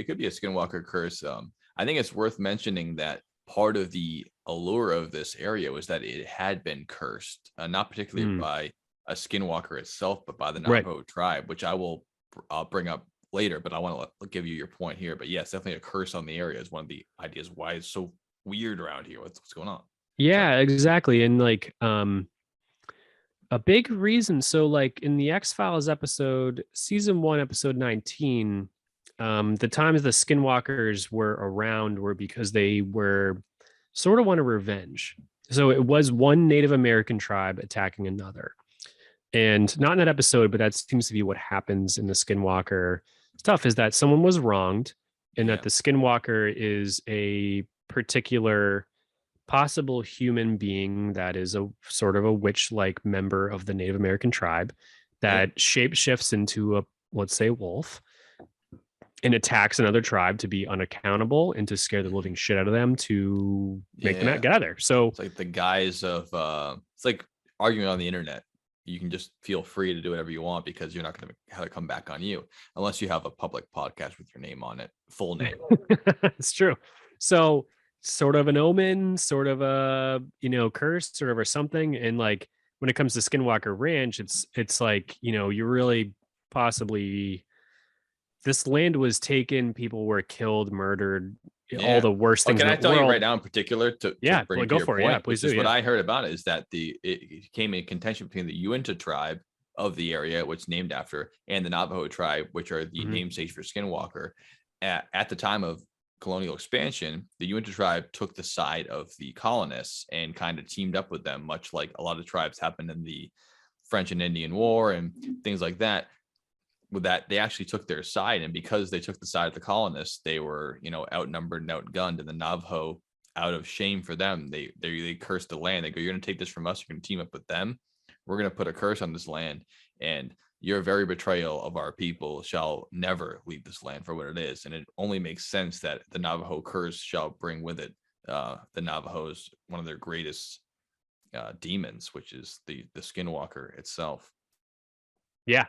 could be a skinwalker curse. I think it's worth mentioning that part of the allure of this area was that it had been cursed, not particularly by a skinwalker itself, but by the Navajo tribe, which I'll bring up later, but I want to give you your point here. But yes, definitely a curse on the area is one of the ideas why it's so weird around here. What's going on? Yeah, exactly. And like a big reason. So like in the X-Files episode, season 1, episode 19, the times the skinwalkers were around were because they were sort of wanted revenge. So it was one Native American tribe attacking another. And not in that episode, but that seems to be what happens in the skinwalker stuff, is that someone was wronged, and that the skinwalker is a particular possible human being that is a sort of a witch-like member of the Native American tribe that shapeshifts into a, let's say, wolf, and attacks another tribe to be unaccountable and to scare the living shit out of them to make them get out of there. So it's like the guise of it's like arguing on the internet. You can just feel free to do whatever you want because you're not going to have it come back on you unless you have a public podcast with your name on it, full name. It's true. So sort of an omen, sort of a, curse, sort of, or something. And like when it comes to Skinwalker Ranch, it's like, you really possibly, this land was taken, people were killed, murdered, all the worst things. Can I tell you right now in particular to bring go to for your it. point, Yeah, please which do. What I heard about it is that it came in contention between the Uinta tribe of the area, which is named after, and the Navajo tribe, which are the namesakes for Skinwalker. At the time of colonial expansion, the Uinta tribe took the side of the colonists and kind of teamed up with them, much like a lot of tribes happened in the French and Indian War and things like that. With that, they actually took their side, and because they took the side of the colonists, they were, outnumbered and outgunned. And the Navajo, out of shame for them, they cursed the land. They go, "You're going to take this from us. You're going to team up with them. We're going to put a curse on this land, and your very betrayal of our people shall never leave this land for what it is." And it only makes sense that the Navajo curse shall bring with it the Navajos, one of their greatest demons, which is the Skinwalker itself. Yeah.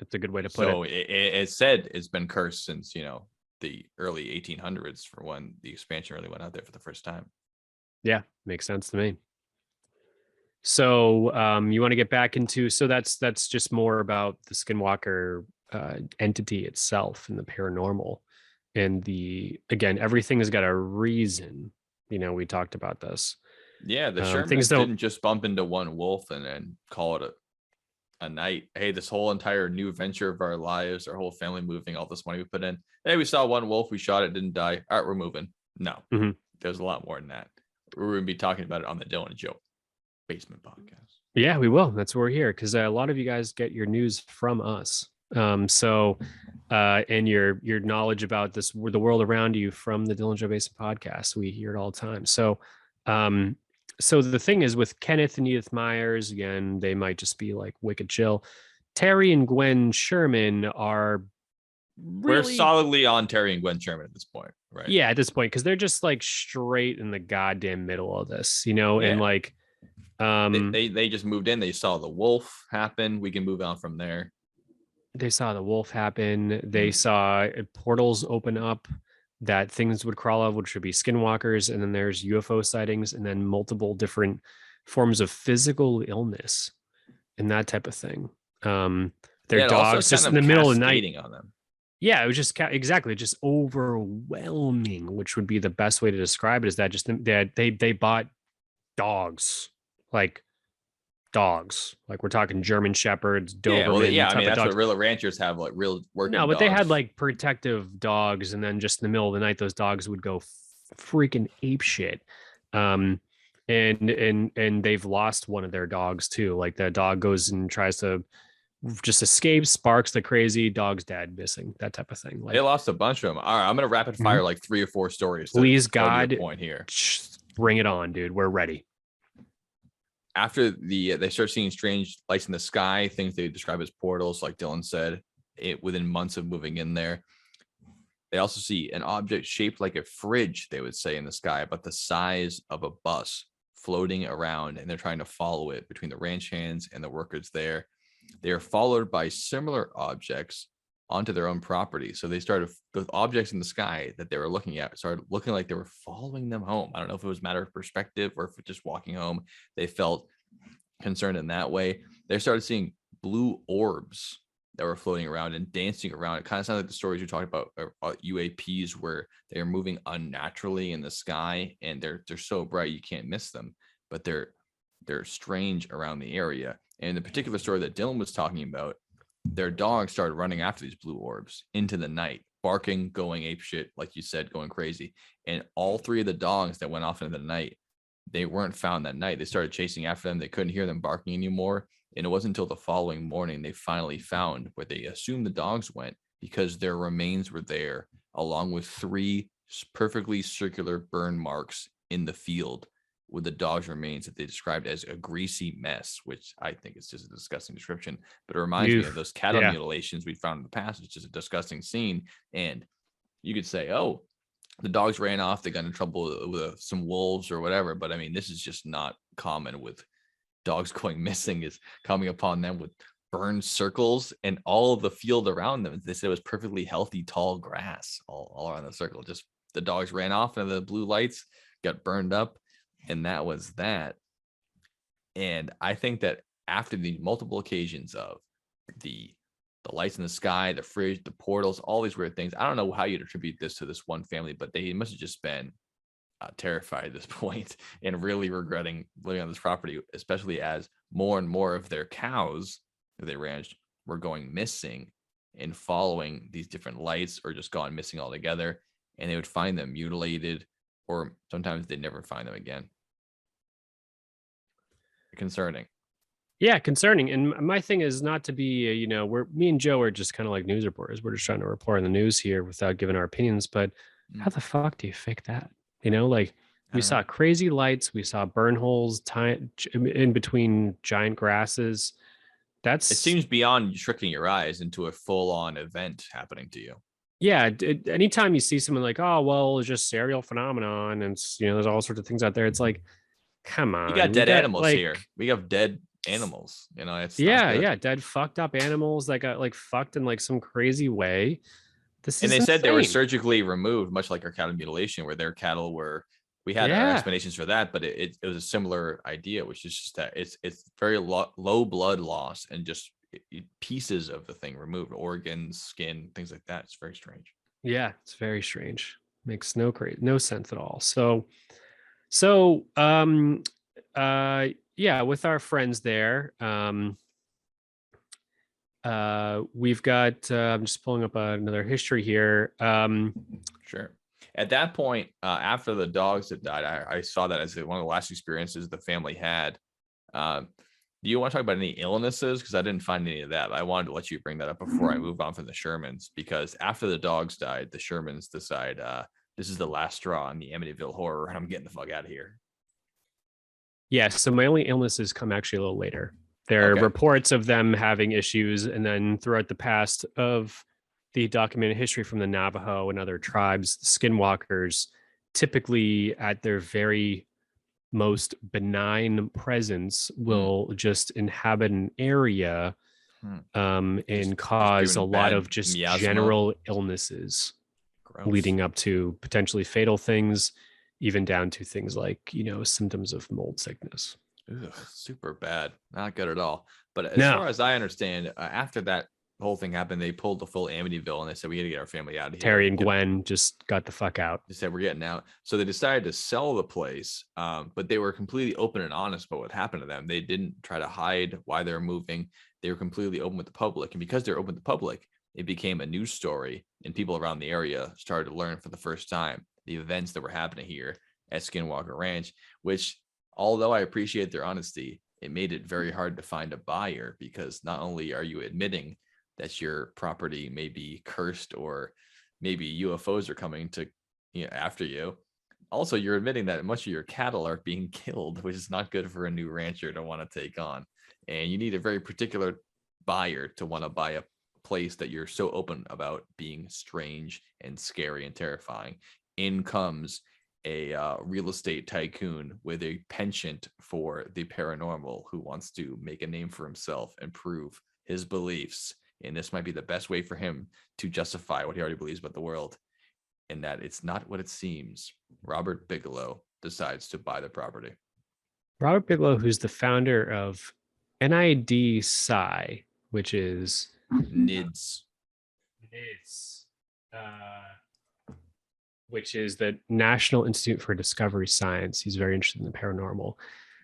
That's a good way to put it. So it said it's been cursed since, the early 1800s for when the expansion really went out there for the first time. Yeah, makes sense to me. So you want to get back into, so that's just more about the Skinwalker entity itself and the paranormal. And again, everything has got a reason. We talked about this. Yeah, the Shermans didn't just bump into one wolf and then call it a night. Hey, this whole entire new venture of our lives, our whole family moving, all this money we put in. Hey, we saw one wolf, we shot it, didn't die. All right, we're moving. No, there's a lot more than that. We're going to be talking about it on the Dylan and Joe Basement Podcast. Yeah, we will. That's why we're here, because a lot of you guys get your news from us. And your knowledge about the world around you from the Dylan and Joe Basement Podcast. We hear it all the time. So the thing is, with Kenneth and Edith Myers, again, they might just be like wicked chill. Terry and Gwen Sherman are We're really solidly on Terry and Gwen Sherman at this point, right? yeah, at this point, because they're just like straight in the goddamn middle of this, you know, and Yeah. like They just moved in. They saw the wolf happen. We can move on from there. they saw the wolf happen. They Mhm. saw portals open up that things would crawl out, which would be skinwalkers, and then there's UFO sightings, and then multiple different forms of physical illness and that type of thing. Their Yeah, it also dogs just kind in of the middle of the night. cascading on them. Yeah, it was just exactly just overwhelming, which would be the best way to describe it. Is that just they bought dogs, like we're talking German Shepherds, Doberman. Yeah, well, yeah. I type mean, of that's dogs. what real ranchers have, like real working. No, but they had dogs. like protective dogs, and then just in the middle of the night, those dogs would go freaking ape shit. And they've lost one of their dogs too. Like the dog goes and tries to just escape, sparks the crazy, dog's dead, missing, that type of thing. Like They lost a bunch of them. All right, I'm gonna rapid fire like 3 or 4 stories. to Please, go to your God. point here. Bring it on, dude. We're ready. After they start seeing strange lights in the sky, things they describe as portals, like Dylan said, within months of moving in there. They also see an object shaped like a fridge, they would say, in the sky, but the size of a bus floating around, and they're trying to follow it between the ranch hands and the workers there. They are followed by similar objects onto their own property. So they started, the objects in the sky that they were looking at started looking like they were following them home. I don't know if it was a matter of perspective or if it's just walking home. They felt concerned in that way. They started seeing blue orbs that were floating around and dancing around. It kind of sounded like the stories you talked about UAPs, where they are moving unnaturally in the sky, and they're so bright you can't miss them, but they're strange around the area. And the particular story that Dylan was talking about, their dogs started running after these blue orbs into the night, barking, going ape shit, like you said, going crazy. And all 3 of the dogs that went off into the night, they weren't found that night. They started chasing after them. They couldn't hear them barking anymore. And it wasn't until the following morning they finally found where they assumed the dogs went, because their remains were there, along with 3 perfectly circular burn marks in the field with the dog's remains that they described as a greasy mess, which I think is just a disgusting description. But it reminds me of those cattle mutilations we found in the past. It's just a disgusting scene. And you could say, oh, the dogs ran off, they got in trouble with some wolves or whatever. But I mean, this is just not common with dogs going missing, is coming upon them with burned circles and all of the field around them. They said it was perfectly healthy, tall grass all around the circle. Just the dogs ran off and the blue lights got burned up. And that was that. And I think that after the multiple occasions of the lights in the sky, the fridge, the portals, all these weird things, I don't know how you'd attribute this to this one family, but they must have just been terrified at this point and really regretting living on this property, especially as more and more of their cows that they ranched were going missing and following these different lights, or just gone missing altogether. And they would find them mutilated, or sometimes they'd never find them again. Concerning. Yeah, concerning. And my thing is not to be, me and Joe are just kind of like news reporters. We're just trying to report on the news here without giving our opinions. But how the fuck do you fake that? Like we saw crazy lights, we saw burn holes in between giant grasses. It seems beyond tricking your eyes into a full-on event happening to you. Yeah, anytime you see someone like, oh, well, it's just serial phenomenon, and there's all sorts of things out there. It's like, come on, you got dead animals here. We have dead animals. It's dead fucked up animals that got like fucked in like some crazy way. And they said they were surgically removed, much like our cattle mutilation, where their cattle were. We had our explanations for that, but it was a similar idea, which is just that it's very low blood loss and just pieces of the thing removed, organs, skin, things like that. It's very strange. Yeah, it's very strange. Makes no sense at all. So with our friends there, we've got I'm just pulling up another history here. Sure. At that point, after the dogs had died, I saw that as one of the last experiences the family had. Do you want to talk about any illnesses? Because I didn't find any of that. I wanted to let you bring that up before I move on from the Shermans, because after the dogs died, the Shermans decide this is the last straw on the Amityville horror, and I'm getting the fuck out of here. Yeah, so my only illnesses come actually a little later. There are reports of them having issues, and then throughout the past of the documented history from the Navajo and other tribes, the Skinwalkers typically at their very most benign presence will just inhabit an area and cause a giving lot bad of just miasma. general illnesses leading up to potentially fatal things, even down to things like, symptoms of mold sickness. Ugh, super bad. Not good at all. But as far as I understand, after that whole thing happened, they pulled the full Amityville and they said, we got to get our family out of here. Terry and Gwen just got the fuck out. They said, we're getting out. So they decided to sell the place, but they were completely open and honest about what happened to them. They didn't try to hide why they were moving. They were completely open with the public. And because they're open with the public, it became a news story. And people around the area started to learn for the first time the events that were happening here at Skinwalker Ranch, which, although I appreciate their honesty, it made it very hard to find a buyer, because not only are you admitting that your property may be cursed or maybe UFOs are coming to after you, also you're admitting that much of your cattle are being killed, which is not good for a new rancher to want to take on. And you need a very particular buyer to want to buy a place that you're so open about being strange and scary and terrifying. In comes a real estate tycoon with a penchant for the paranormal who wants to make a name for himself and prove his beliefs. And this might be the best way for him to justify what he already believes about the world, and that it's not what it seems. Robert Bigelow decides to buy the property. Robert Bigelow, who's the founder of NID Psi, which is NIDS. Which is the National Institute for Discovery Science. He's very interested in the paranormal.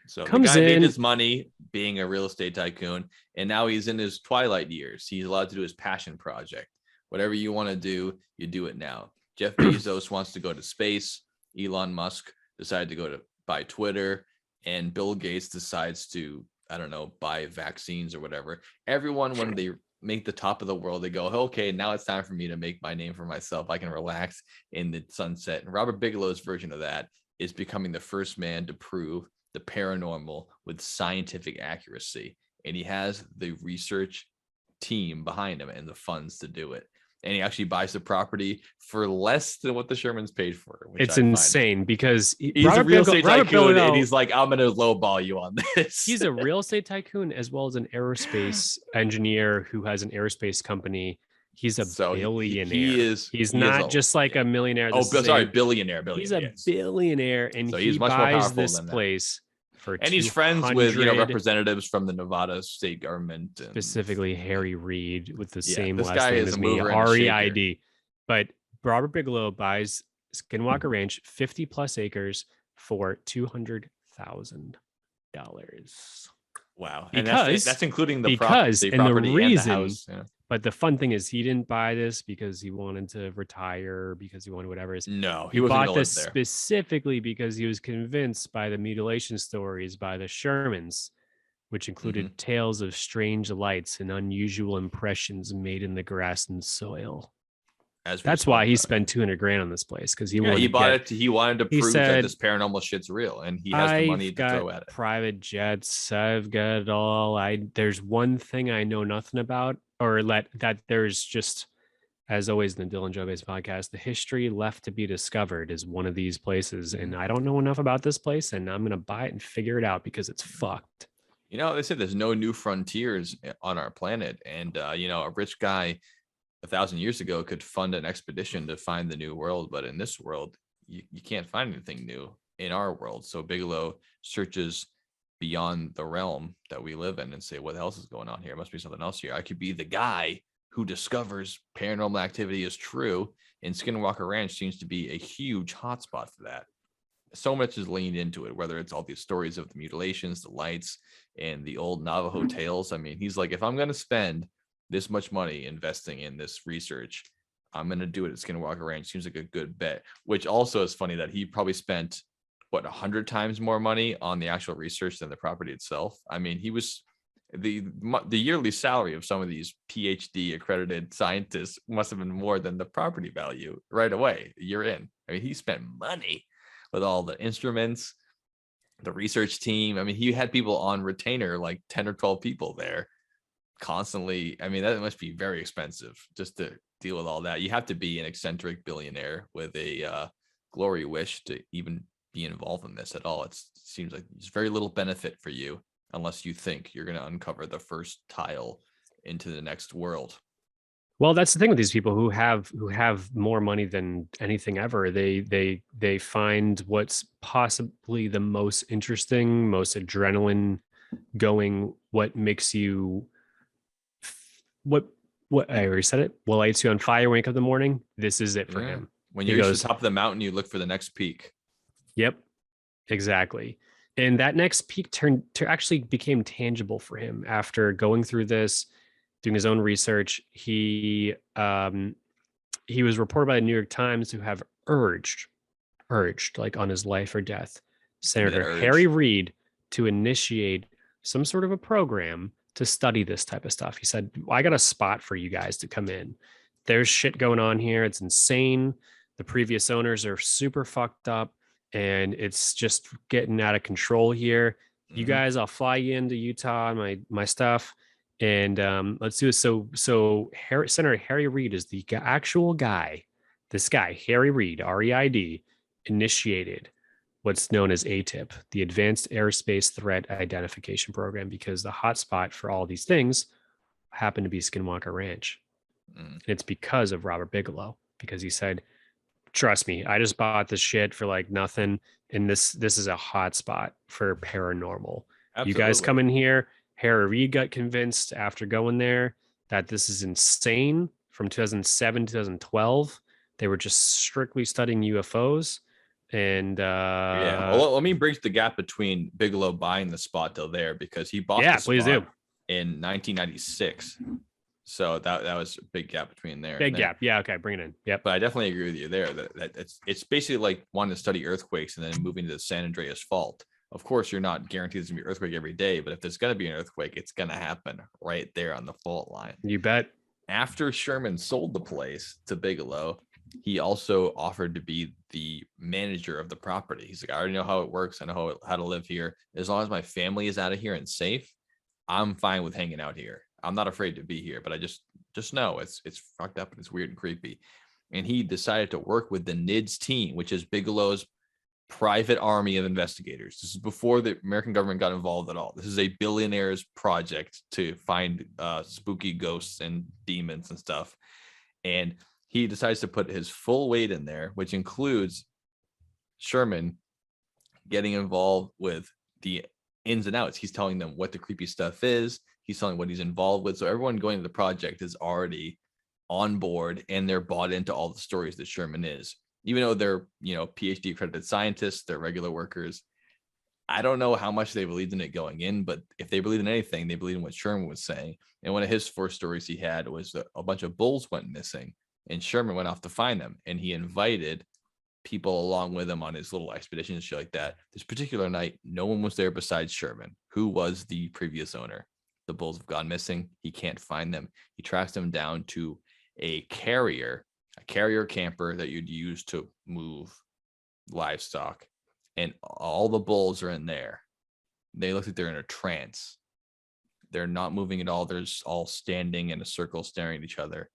So Comes the guy in, made his money being a real estate tycoon, and now he's in his twilight years. He's allowed to do his passion project. Whatever you want to do, you do it now. Jeff Bezos wants to go to space. Elon Musk decided to go to buy Twitter, and Bill Gates decides to, I don't know, buy vaccines or whatever. Everyone, when they make the top of the world, they go, okay, now it's time for me to make my name for myself. I can relax in the sunset. And Robert Bigelow's version of that is becoming the first man to prove the paranormal with scientific accuracy. And he has the research team behind him and the funds to do it. And he actually buys the property for less than what the Shermans paid for. It's insane because he's a real estate tycoon, and he's like, I'm going to lowball you on this. He's a real estate tycoon as well as an aerospace engineer who has an aerospace company. He's a billionaire. He's not just like a millionaire. Billionaire. He's a billionaire, and so he buys this place. And he's friends with representatives from the Nevada state government, and specifically Harry Reid with the same last name as me, REID. But Robert Bigelow buys Skinwalker Ranch, 50 plus acres, for $200,000. Wow! And that's including the property and the house. Yeah. But the fun thing is, he didn't buy this because he wanted to retire, because he wanted whatever. No, he bought this specifically because he was convinced by the mutilation stories by the Shermans, which included tales of strange lights and unusual impressions made in the grass and soil. That's why he spent $200,000 on this place, because he wanted to prove that this paranormal shit's real, and he has the money to throw at it. Private jets, I've got it all. There's one thing I know nothing about, or that there's just, as always in the Dylan Joe Based podcast, the history left to be discovered is one of these places, and I don't know enough about this place, and I'm gonna buy it and figure it out because it's fucked. They said there's no new frontiers on our planet, and a rich guy 1,000 years ago could fund an expedition to find the new world, but in this world you can't find anything new in our world. So Bigelow searches beyond the realm that we live in and say, what else is going on here? It must be something else here. I could be the guy who discovers paranormal activity is true, and Skinwalker Ranch seems to be a huge hotspot for that. So much is leaned into it, whether it's all these stories of the mutilations, the lights, and the old Navajo tales. I mean, he's like, if I'm going to spend this much money investing in this research, I'm going to do it at Skinwalker Ranch. Seems like a good bet, which also is funny that he probably spent 100 times more money on the actual research than the property itself. I mean, he was the yearly salary of some of these PhD accredited scientists must have been more than the property value right away. You're in. I mean, he spent money with all the instruments, the research team. I mean, he had people on retainer, like 10 or 12 people there, constantly, I mean, that must be very expensive just to deal with all that. You have to be an eccentric billionaire with a glory wish to even be involved in this at all. It seems like there's very little benefit for you unless you think you're going to uncover the first tile into the next world. Well, that's the thing with these people who have more money than anything ever. They find what's possibly the most interesting, most adrenaline going, what makes you what I already said it. What lights you on fire, wake up in the morning. This is it for Yeah. him. When He you're goes, at the top of the mountain, you look for the next peak. Yep, exactly. And that next peak actually became tangible for him after going through this, doing his own research. He was reported by the New York Times to have urged like on his life or death, Senator Harry Reid to initiate some sort of a program to study this type of stuff. He said, I got a spot for you guys to come in. There's shit going on here. It's insane. The previous owners are super fucked up and it's just getting out of control here. You guys, I'll fly you into Utah and my stuff. And let's do it. So Senator Harry Reid is the actual guy. This guy, Harry Reid, REID, initiated what's known as ATIP, the Advanced Aerospace Threat Identification Program, because the hotspot for all these things happened to be Skinwalker Ranch. And it's because of Robert Bigelow, because he said, trust me, I just bought this shit for like nothing. And this is a hotspot for paranormal. Absolutely. You guys come in here. Harry Reid got convinced after going there that this is insane. From 2007 2012, they were just strictly studying UFOs. And well, let me bridge the gap between Bigelow buying the spot till there, because he bought the spot in 1996. So that was a big gap between there. Big gap. Yeah. Okay. Bring it in. Yep. But I definitely agree with you there that it's basically like wanting to study earthquakes and then moving to the San Andreas Fault. Of course, you're not guaranteed there's gonna be an earthquake every day, but if there's gonna be an earthquake, it's gonna happen right there on the fault line. You bet. After Sherman sold the place to Bigelow, he also offered to be the manager of the property. He's like, I already know how it works. I know how to live here. As long as my family is out of here and safe, I'm fine with hanging out here. I'm not afraid to be here, but I just know it's fucked up and it's weird and creepy. And he decided to work with the NIDS team, which is Bigelow's private army of investigators. This is before the American government got involved at all. This is a billionaire's project to find spooky ghosts and demons and stuff. And he decides to put his full weight in there, which includes Sherman getting involved with the ins and outs. He's telling them what the creepy stuff is. He's telling what he's involved with. So everyone going to the project is already on board and they're bought into all the stories that Sherman is. Even though they're, PhD accredited scientists, they're regular workers. I don't know how much they believed in it going in, but if they believed in anything, they believed in what Sherman was saying. And one of his first stories he had was that a bunch of bulls went missing and Sherman went off to find them. And he invited people along with him on his little expedition and shit like that. This particular night, no one was there besides Sherman, who was the previous owner. The bulls have gone missing. He can't find them. He tracks them down to a carrier camper that you'd use to move livestock. And all the bulls are in there. They look like they're in a trance. They're not moving at all. They're just all standing in a circle staring at each other.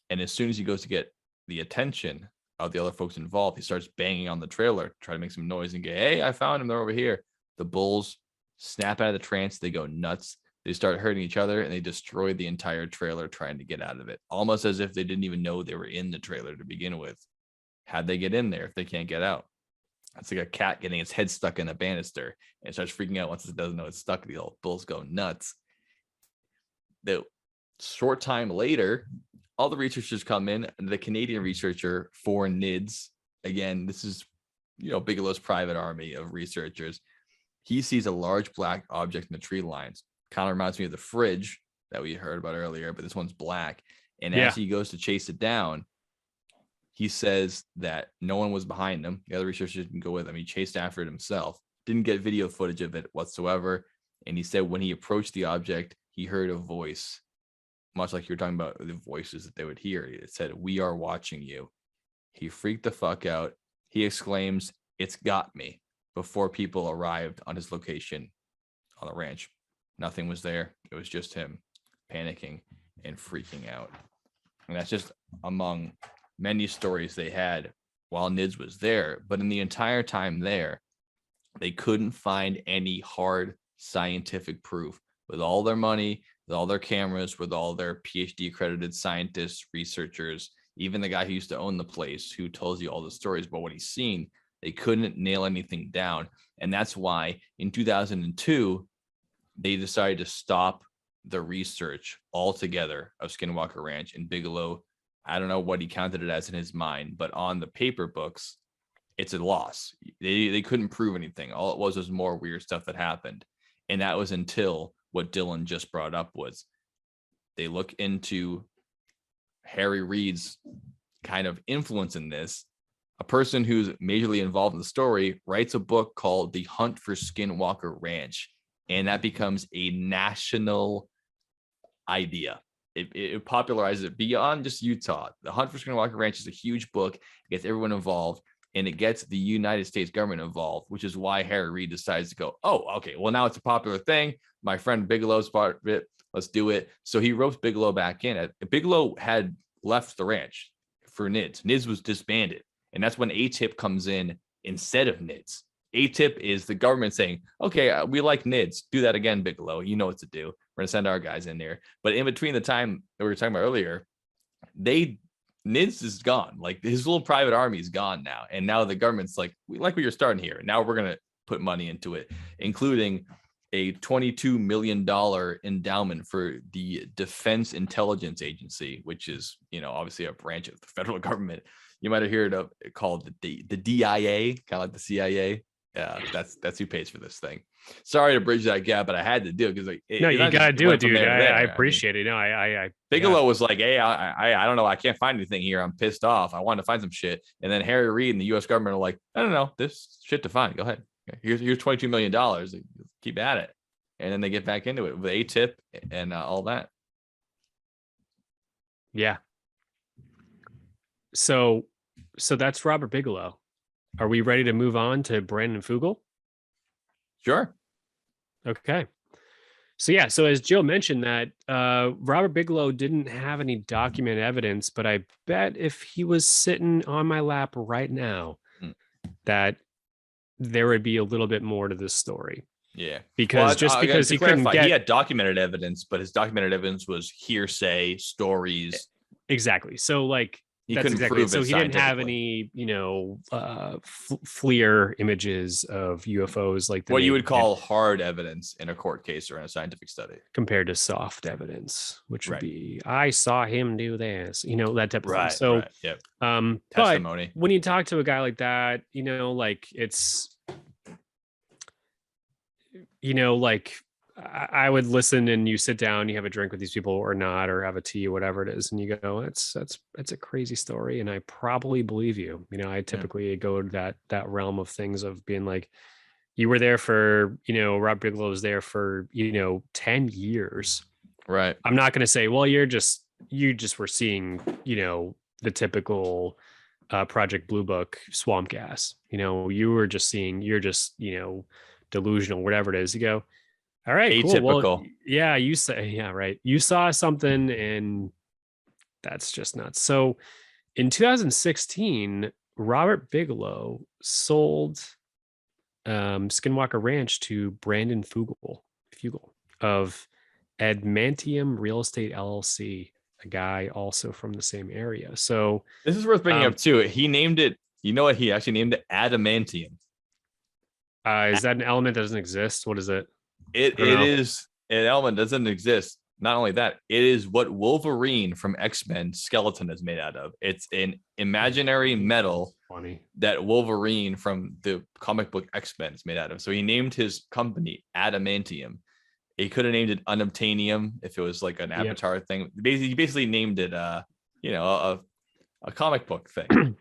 And as soon as he goes to get the attention of the other folks involved, he starts banging on the trailer, try to make some noise and go, hey, I found him. They're over here. The bulls snap out of the trance. They go nuts. They start hurting each other and they destroy the entire trailer trying to get out of it, almost as if they didn't even know they were in the trailer to begin with. How'd they get in there if they can't get out? It's like a cat getting its head stuck in a banister and it starts freaking out once it doesn't know it's stuck. The old bulls go nuts. The short time later, all the researchers come in. And the Canadian researcher for NIDS, again, this is Bigelow's private army of researchers. He sees a large black object in the tree lines. Kind of reminds me of the fridge that we heard about earlier, but this one's black. And as he goes to chase it down, he says that no one was behind him. The other researchers didn't go with him. He chased after it himself. Didn't get video footage of it whatsoever. And he said when he approached the object, he heard a voice, much like you're talking about the voices that they would hear. It said, "We are watching you." He freaked the fuck out. He exclaims, "It's got me," before people arrived on his location on the ranch. Nothing was there. It was just him. panicking and freaking out. And that's just among many stories they had while NIDS was there. But in the entire time there, they couldn't find any hard scientific proof. With all their money, with all their cameras, with all their PhD accredited scientists, researchers, even the guy who used to own the place, who tells you all the stories about what he's seen, they couldn't nail anything down. And that's why in 2002, they decided to stop the research altogether of Skinwalker Ranch. And Bigelow, I don't know what he counted it as in his mind, but on the paper books, it's a loss. They couldn't prove anything. All it was more weird stuff that happened. And that was until what Dylan just brought up was they look into Harry Reid's kind of influence in this. A person who's majorly involved in the story writes a book called The Hunt for Skinwalker Ranch. And that becomes a national idea. It popularizes it beyond just Utah. The Hunt for Skinwalker Ranch is a huge book. It gets everyone involved, and it gets the United States government involved, which is why Harry Reid decides to go, oh, okay, well, now it's a popular thing. My friend Bigelow's part of it. Let's do it. So he ropes Bigelow back in. Bigelow had left the ranch for NIDS. NIDS was disbanded. And that's when ATIP comes in instead of NIDS. ATIP is the government saying, okay, we like NIDS. Do that again, Bigelow. You know what to do. We're going to send our guys in there. But in between the time that we were talking about earlier, NIDS is gone. Like his little private army is gone now. And now the government's like, we like what you're starting here. Now we're going to put money into it, including a $22 million endowment for the Defense Intelligence Agency, which is, obviously a branch of the federal government. You might have heard of it called the DIA, kind of like the CIA. Yeah, that's who pays for this thing. Sorry to bridge that gap, but I had to do it because no, you gotta do it, dude. I appreciate it. No, I Bigelow was like, hey, I don't know, I can't find anything here. I'm pissed off. I wanted to find some shit, and then Harry Reid and the U.S. government are like, I don't know, this shit to find. Go ahead. Here's $22 million. Keep at it, and then they get back into it with ATIP and all that. Yeah. So that's Robert Bigelow. Are we ready to move on to Brandon Fugel? Sure. Okay. So as Joe mentioned that Robert Bigelow didn't have any documented evidence, but I bet if he was sitting on my lap right now, that there would be a little bit more to this story. Yeah. Because because he couldn't get... He had documented evidence, but his documented evidence was hearsay, stories. Exactly. So he couldn't prove it. So he didn't have any, FLIR images of UFOs like what you would call hard evidence in a court case or in a scientific study, compared to soft evidence, which would be, I saw him do this, that type of thing. So, yep. Testimony. But when you talk to a guy like that, it's, I would listen, and you sit down, you have a drink with these people or not, or have a tea or whatever it is, and you go, it's a crazy story, and I probably believe you. I typically go to that realm of things of being like, you were there for, Rob Bigelow was there for 10 years, right? I'm not going to say, well, you just were seeing the typical Project Blue Book swamp gas. You were just seeing, you're just delusional, whatever it is. You go, all right, atypical. Cool. Well, yeah, you say, yeah, right. You saw something, and that's just nuts. So in 2016, Robert Bigelow sold Skinwalker Ranch to Brandon Fugel of Admantium Real Estate LLC, a guy also from the same area. So this is worth bringing up too. He named it, he actually named it adamantium. Is that an element that doesn't exist? What is it? It is an element that doesn't exist. Not only that, it is what Wolverine from X-Men skeleton is made out of. It's an imaginary metal that Wolverine from the comic book X-Men is made out of. So he named his company Adamantium. He could have named it Unobtainium if it was like an Avatar thing. He basically named it a comic book thing.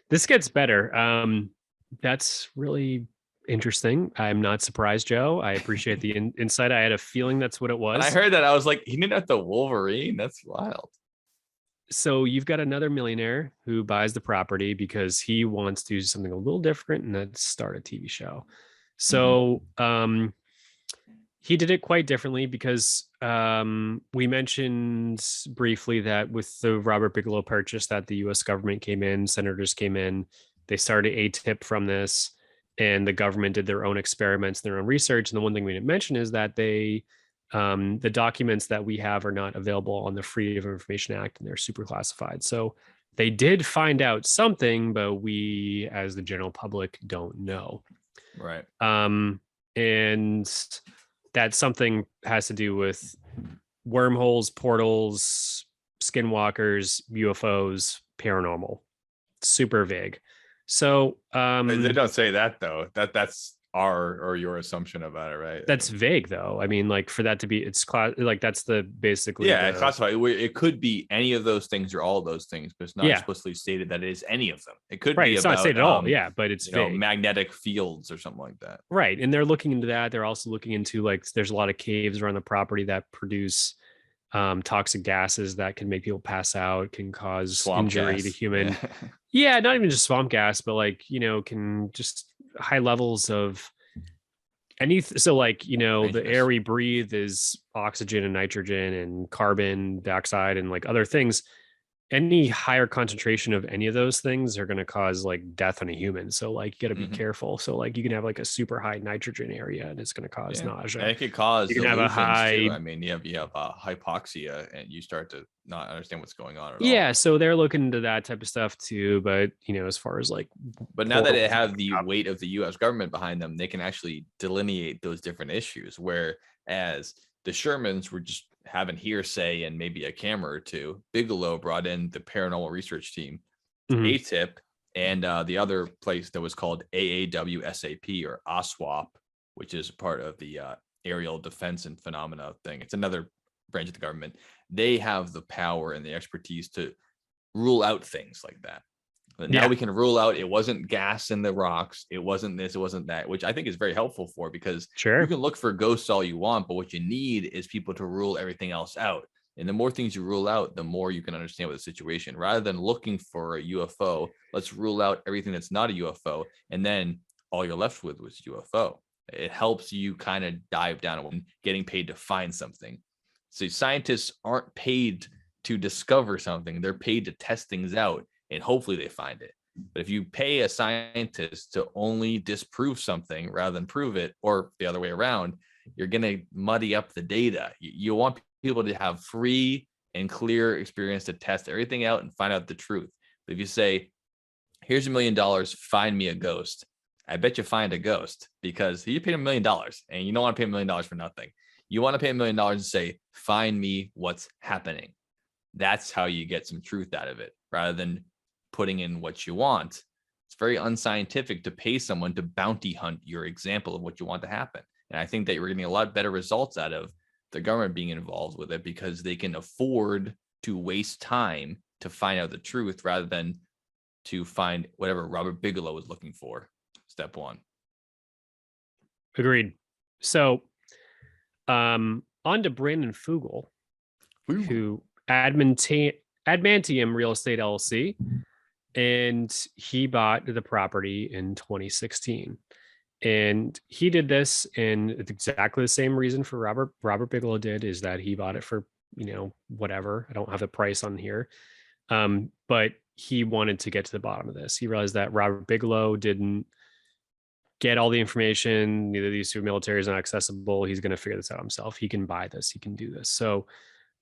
This gets better. That's really interesting. I'm not surprised, Joe. I appreciate the insight. I had a feeling that's what it was. When I heard that, I was like, he named that the Wolverine? That's wild. So you've got another millionaire who buys the property because he wants to do something a little different, and that's start a TV show. So he did it quite differently because we mentioned briefly that with the Robert Bigelow purchase that the U.S. government came in, senators came in, they started a tip from this, and the government did their own experiments, their own research. And the one thing we didn't mention is that the documents that we have are not available on the Freedom of Information Act, and they're super classified. So they did find out something, but we, as the general public, don't know. Right. And that something has to do with wormholes, portals, skinwalkers, UFOs, paranormal. Super vague. So They don't say that though. That's our or your assumption about it, right? That's vague though. I mean, like for that to be, it's like that's the basically. Yeah, classified. It could be any of those things or all of those things, but it's not explicitly stated that it is any of them. It could be it's about, not stated at all. Yeah, but it's vague. Magnetic fields or something like that. Right, and they're looking into that. They're also looking into like there's a lot of caves around the property that produce toxic gases that can make people pass out, can cause swamp injury gas to human. Yeah, not even just swamp gas, but like can just high levels of so like the air we breathe is oxygen and nitrogen and carbon dioxide and like other things. Any higher concentration of any of those things are going to cause like death on a human. So like you got to be careful. So like you can have like a super high nitrogen area and it's going to cause nausea. And it could cause, you can have a high too. I mean, you have hypoxia and you start to not understand what's going on at all. Yeah, so they're looking into that type of stuff too. But as far as like, but now that it have the weight of the U.S. government behind them, they can actually delineate those different issues. Whereas the Shermans were just having hearsay and maybe a camera or two. Bigelow brought in the paranormal research team, ATIP, and the other place that was called AAWSAP or OSWAP, which is part of the aerial defense and phenomena thing. It's another branch of the government. They have the power and the expertise to rule out things like that. But now we can rule out it wasn't gas in the rocks, it wasn't this, it wasn't that, which I think is very helpful for, because you can look for ghosts all you want, but what you need is people to rule everything else out. And the more things you rule out, the more you can understand what the situation. Rather than looking for a UFO, let's rule out everything that's not a UFO, and then all you're left with was UFO. It helps you kind of dive down and getting paid to find something. So scientists aren't paid to discover something, they're paid to test things out. And hopefully they find it. But if you pay a scientist to only disprove something rather than prove it, or the other way around, you're going to muddy up the data. You want people to have free and clear experience to test everything out and find out the truth. But if you say, here's $1 million, find me a ghost, I bet you find a ghost, because you paid $1 million and you don't want to pay $1 million for nothing. You want to pay $1 million and say, find me what's happening. That's how you get some truth out of it, rather than putting in what you want. It's very unscientific to pay someone to bounty hunt your example of what you want to happen. And I think that you're getting a lot better results out of the government being involved with it, because they can afford to waste time to find out the truth rather than to find whatever Robert Bigelow was looking for. Step one. Agreed. So on to Brandon Fugel, who Admantium Real Estate LLC, and he bought the property in 2016. And he did this in exactly the same reason for Robert Bigelow did, is that he bought it for, whatever. I don't have the price on here. But he wanted to get to the bottom of this. He realized that Robert Bigelow didn't get all the information. Neither of these two militaries are not accessible. He's going to figure this out himself. He can buy this. He can do this. So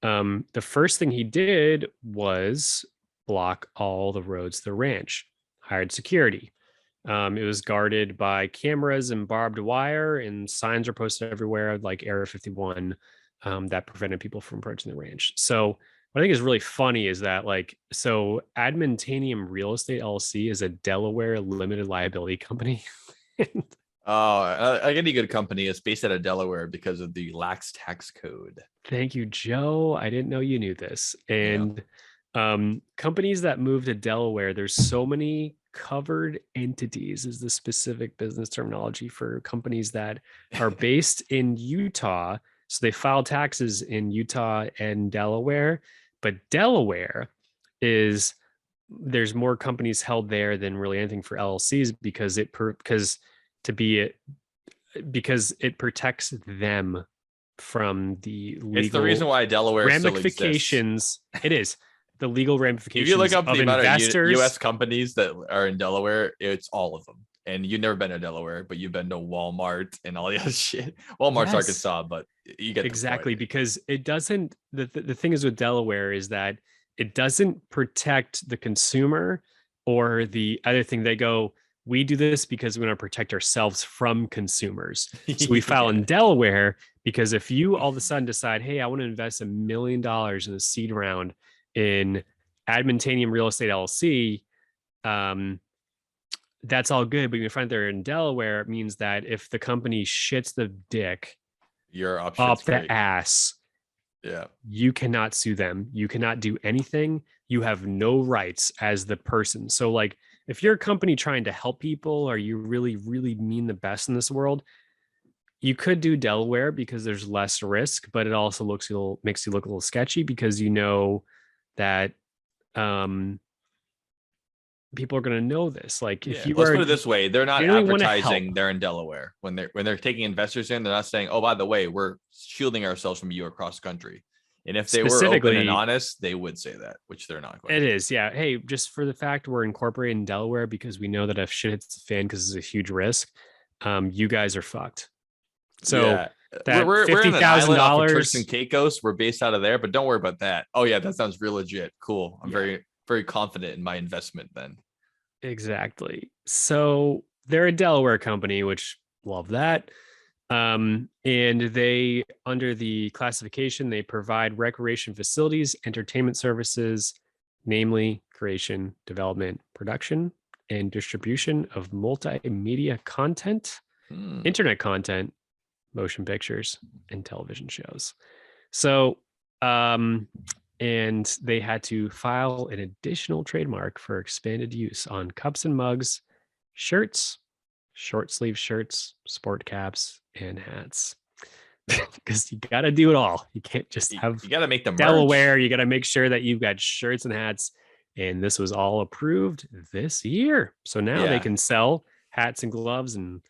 the first thing he did was block all the roads to the ranch, hired security. It was guarded by cameras and barbed wire, and signs are posted everywhere, like Area 51, that prevented people from approaching the ranch. So what I think is really funny is that, Admantanium Real Estate LLC is a Delaware limited liability company. Any good company is based out of Delaware because of the lax tax code. Thank you, Joe. I didn't know you knew this. And companies that move to Delaware, there's so many covered entities is the specific business terminology for companies that are based in Utah. So they file taxes in Utah and Delaware, but Delaware there's more companies held there than really anything for LLCs, because to be because it protects them from the legal It's the reason why Delaware still exists. ramifications. It is the legal If ramifications you look up of the amount of investors. U.S. companies that are in Delaware, it's all of them. And you've never been to Delaware, but you've been to Walmart and all the other shit. Walmart's Yes. Arkansas, but you get exactly the point. because it doesn't. The thing is with Delaware is that it doesn't protect the consumer or the other thing. They go, we do this because we want to protect ourselves from consumers. So we file in Delaware because if you all of a sudden decide, hey, I want to invest $1 million in a seed round in Admintanium Real Estate LLC, that's all good. But you find they're in Delaware, it means that if the company shits the dick Your up options the ass, you cannot sue them. You cannot do anything. You have no rights as the person. So like if you're a company trying to help people or you really, really mean the best in this world, you could do Delaware because there's less risk, but it also makes you look a little sketchy because you know that people are going to know this. Like if you let's put it this way, they're not advertising they're in Delaware when they're taking investors in. They're not saying, oh, by the way, we're shielding ourselves from you across country. And if they were open and honest, they would say that, which they're not going to. It is, yeah. Hey, just for the fact we're incorporated in Delaware because we know that if shit hits the fan because it's a huge risk, you guys are fucked. So that we're in an island off of Turks and $50,000 Caicos. We're based out of there, but don't worry about that. Oh yeah, that sounds real legit. Cool. I'm very, very confident in my investment then. Exactly. So they're a Delaware company, which love that. And they, under the classification, they provide recreation facilities, entertainment services, namely creation, development, production, and distribution of multimedia content, internet content, motion pictures, and television shows. So, and they had to file an additional trademark for expanded use on cups and mugs, shirts, short sleeve shirts, sport caps, and hats. Because you got to do it all. You can't just have you got to make them Delaware. merch. You got to make sure that you've got shirts and hats. And this was all approved this year. So now they can sell hats and gloves and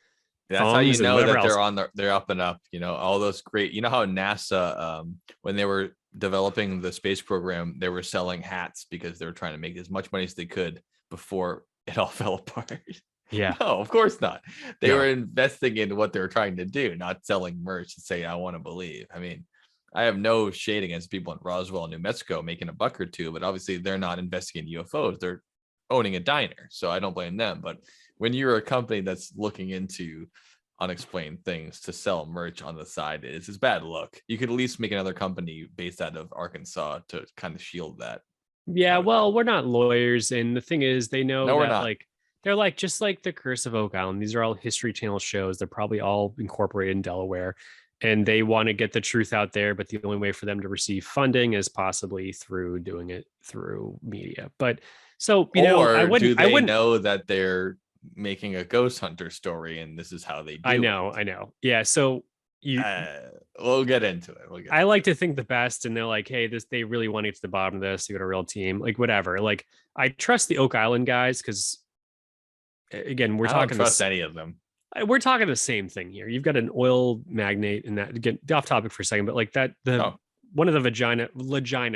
that's how you know that they're up and up. You know, all those great, you know how NASA, when they were developing the space program, they were selling hats because they were trying to make as much money as they could before it all fell apart. Yeah. No, of course not. They were investing in what they were trying to do, not selling merch and say, I want to believe. I mean, I have no shade against people in Roswell, New Mexico making a buck or two, but obviously they're not investing in UFOs. They're owning a diner. So I don't blame them. But when you're a company that's looking into unexplained things to sell merch on the side, it's bad luck. You could at least make another company based out of Arkansas to kind of shield that. Yeah, well, we're not lawyers. And the thing is, they know we're that not. like they're like just like the Curse of Oak Island. These are all History Channel shows. They're probably all incorporated in Delaware. And they want to get the truth out there, but the only way for them to receive funding is possibly through doing it through media. But so, you know, I wouldn't know that they're making a ghost hunter story and this is how they do I know. Yeah. So we'll get into it. I like to think the best, and they're like, hey, they really want to get to the bottom of this. You got a real team, like whatever. Like I trust the Oak Island guys because again, I don't trust any of them. We're talking the same thing here. You've got an oil magnate, and that get off topic for a second, but like that one of the Vagina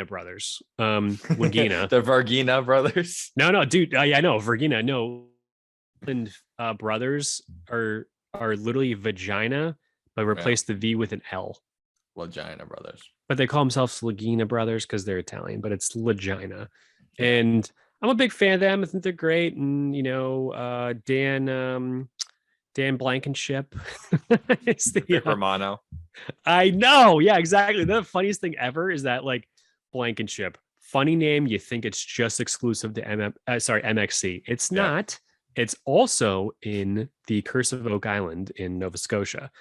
brothers, Wagina, the Vargina brothers. No, dude, I know Vargina. No, and brothers are literally vagina, but replace the V with an L. Vagina brothers, but they call themselves Lagina brothers because they're Italian, but it's Lagina, and I'm a big fan of them. I think they're great, and you know, Dan Blankenship is the Romano. I know. Yeah, exactly. The funniest thing ever is that like Blankenship, funny name. You think it's just exclusive to MXC. It's not. It's also in the Curse of Oak Island in Nova Scotia.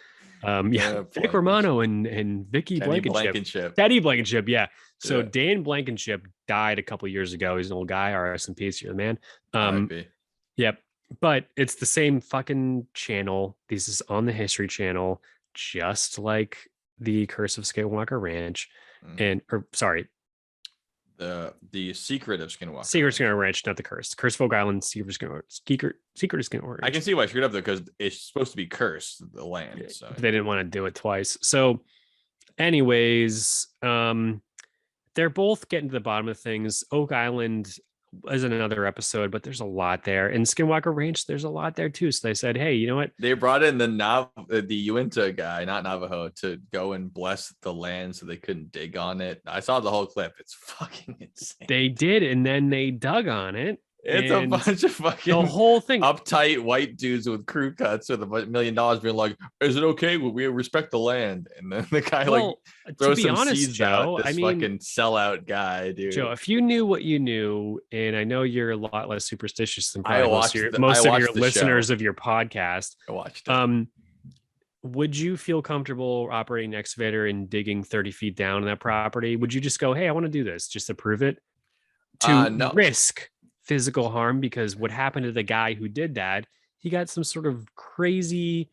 Vic Romano and Vicky Blankenship. Teddy Blankenship. Yeah. So Dan Blankenship died a couple years ago. He's an old guy. RS in peace. You're the man. Yep. But it's the same fucking channel. This is on the History Channel, just like the Curse of Skinwalker Ranch, The secret of Skinwalker. Secret Skinwalker Ranch, not the curse. Curse of Oak Island, Secret Skinwalker Ranch. I can see why I screwed up though, because it's supposed to be cursed, the land. So They didn't want to do it twice. So, anyways, they're both getting to the bottom of things. Oak Island is another episode, but there's a lot there. And Skinwalker Ranch, there's a lot there too. So they said, hey, you know what? they brought in the Uinta guy, not Navajo, to go and bless the land so they couldn't dig on it. I saw the whole clip. It's fucking insane. They did, and then they dug on it. It's a bunch of fucking The whole thing. uptight white dudes with crew cuts with $1 million being like, is it okay? We respect the land. And then the guy Well, like to throws be some honest, seeds Joe, out. This I mean, fucking sellout guy, dude. Joe, if you knew what you knew, and I know you're a lot less superstitious than I probably watched most of the your listeners show. of your podcast, I watched it. would you feel comfortable operating an excavator and digging 30 feet down on that property? Would you just go, hey, I want to do this just to prove it? To No. risk physical harm, because what happened to the guy who did that, he got some sort of crazy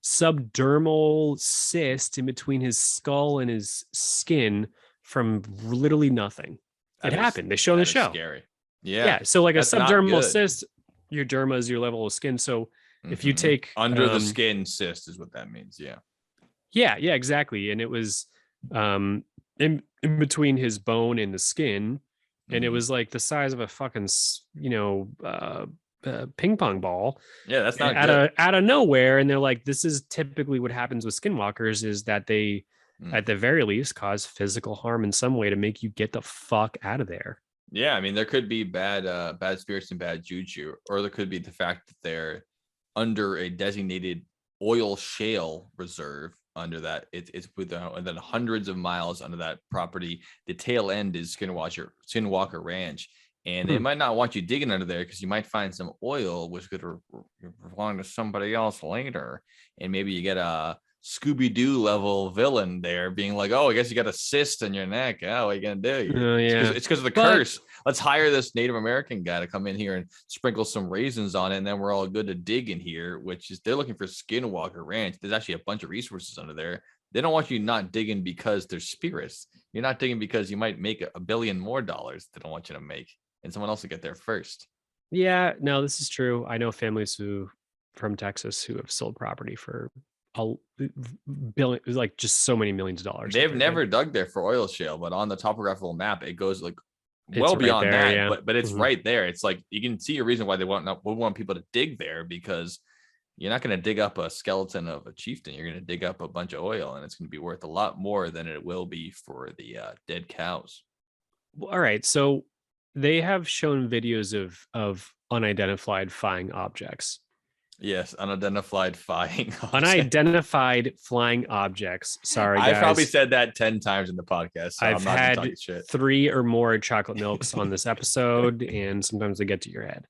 subdermal cyst in between his skull and his skin from literally nothing. That It is- happened. They show in the that is show. Scary. Yeah. Yeah. So like a That's not subdermal good. cyst, your derma is your level of skin. So if you Mhm. take under the skin cyst is what that means. Yeah. yeah, exactly. And it was in between his bone and the skin. And it Mhm. was like the size of a fucking, ping pong ball Yeah, that's not out good. of nowhere. And they're like, this is typically what happens with skinwalkers, is that they, Mm. at the very least, cause physical harm in some way to make you get the fuck out of there. Yeah, I mean, there could be bad spirits and bad juju, or there could be the fact that they're under a designated oil shale reserve. Under that, it's and then hundreds of miles under that property. The tail end is Skinwalker Ranch, and they might not want you digging under there because you might find some oil which could belong to somebody else later, and maybe you get a Scooby-Doo level villain there being like, oh, I guess you got a cyst in your neck. Oh, what are you gonna do? Oh, yeah. It's because of the But- curse. Let's hire this Native American guy to come in here and sprinkle some raisins on it, and then we're all good to dig in here. Which is, they're looking for Skinwalker Ranch. There's actually a bunch of resources under there. They don't want you not digging because there's spirits. You're not digging because you might make $1 billion more dollars. They don't want you to make, and someone else will get there first. Yeah, no, this is true. I know families from Texas who have sold property for a billion, like just so many millions of dollars. They've never dug there for oil shale, but on the topographical map, it goes like It's well right beyond there, that. yeah. But it's Mhm. right there. It's like you can see a reason why they want people to dig there, because you're not going to dig up a skeleton of a chieftain. You're going to dig up a bunch of oil, and it's going to be worth a lot more than it will be for the dead cows. Well, all right, so they have shown videos of unidentified flying objects. Yes, unidentified flying. object. Unidentified flying objects. Sorry, guys. I probably said that 10 times in the podcast. So I've I'm not even had talking shit. 3 or more chocolate milks on this episode, and sometimes they get to your head.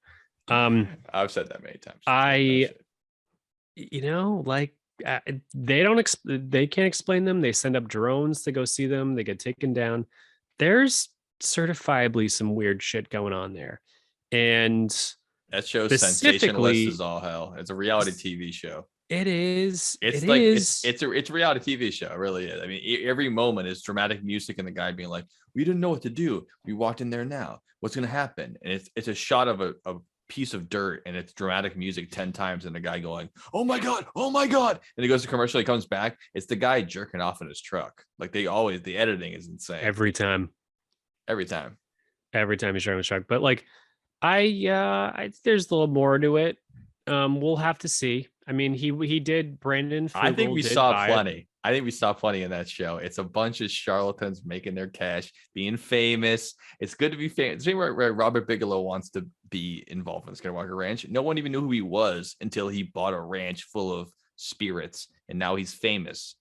I've said that many times. They can't explain them. They send up drones to go see them. They get taken down. There's certifiably some weird shit going on there, and That show's specifically- sensationalist as all hell. It's a reality TV show. it is. It's it like is- it's a reality TV show. It really is. I mean, every moment is dramatic music and the guy being like, "We didn't know what to do. We walked in there now. What's gonna happen?" And it's a shot of a piece of dirt, and it's dramatic music 10 times, and the guy going, "Oh my god, oh my god!" And he goes to commercial. He comes back. It's the guy jerking off in his truck. Like the editing is insane every time. every time. Every time he's driving the truck. But like, I there's a little more to it. We'll have to see. I mean, he did. Brandon I think Fugel we did saw buy it. plenty. I think we saw plenty in that show. It's a bunch of charlatans making their cash, being famous. It's good to be famous. Same where Robert Bigelow wants to be involved in Skinwalker Ranch. No one even knew who he was until he bought a ranch full of spirits, and now he's famous.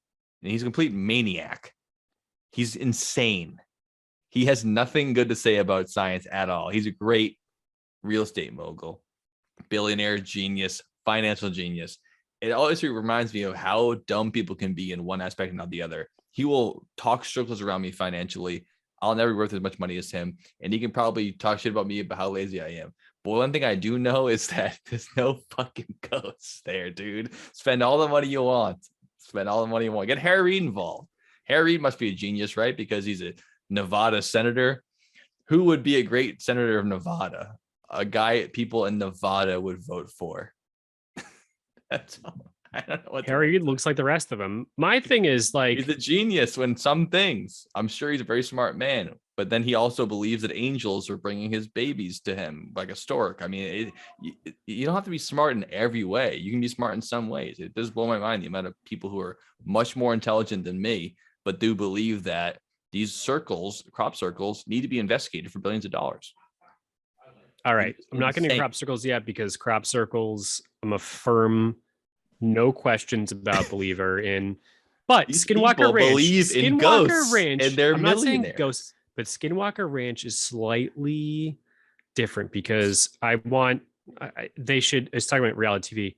And he's a complete maniac. He's insane. He has nothing good to say about science at all. He's a great real estate mogul, billionaire genius, financial genius. It always reminds me of how dumb people can be in one aspect and not the other. He will talk circles around me financially. I'll never be worth as much money as him. And he can probably talk shit about me about how lazy I am. But one thing I do know is that there's no fucking ghosts there, dude. Spend all the money you want. Spend all the money you want. Get Harry Reid involved. Harry Reid must be a genius, right? Because he's a Nevada senator. Who would be a great senator of Nevada? A guy people in Nevada would vote for. That's all. I don't know what Harry looks like the rest of them. My thing is like, he's a genius when some things. I'm sure he's a very smart man, but then he also believes that angels are bringing his babies to him like a stork. I mean, you don't have to be smart in every way. You can be smart in some ways. It does blow my mind the amount of people who are much more intelligent than me, but do believe that these circles, crop circles, need to be investigated for billions of dollars. all right, I'm not getting crop circles yet because crop circles, I'm a firm, no questions about believer in. But These Skinwalker people Ranch, believe in Skinwalker ghosts, Ranch, and they're I'm not saying millionaires. ghosts, but Skinwalker Ranch is slightly different because they should, it's talking about reality TV.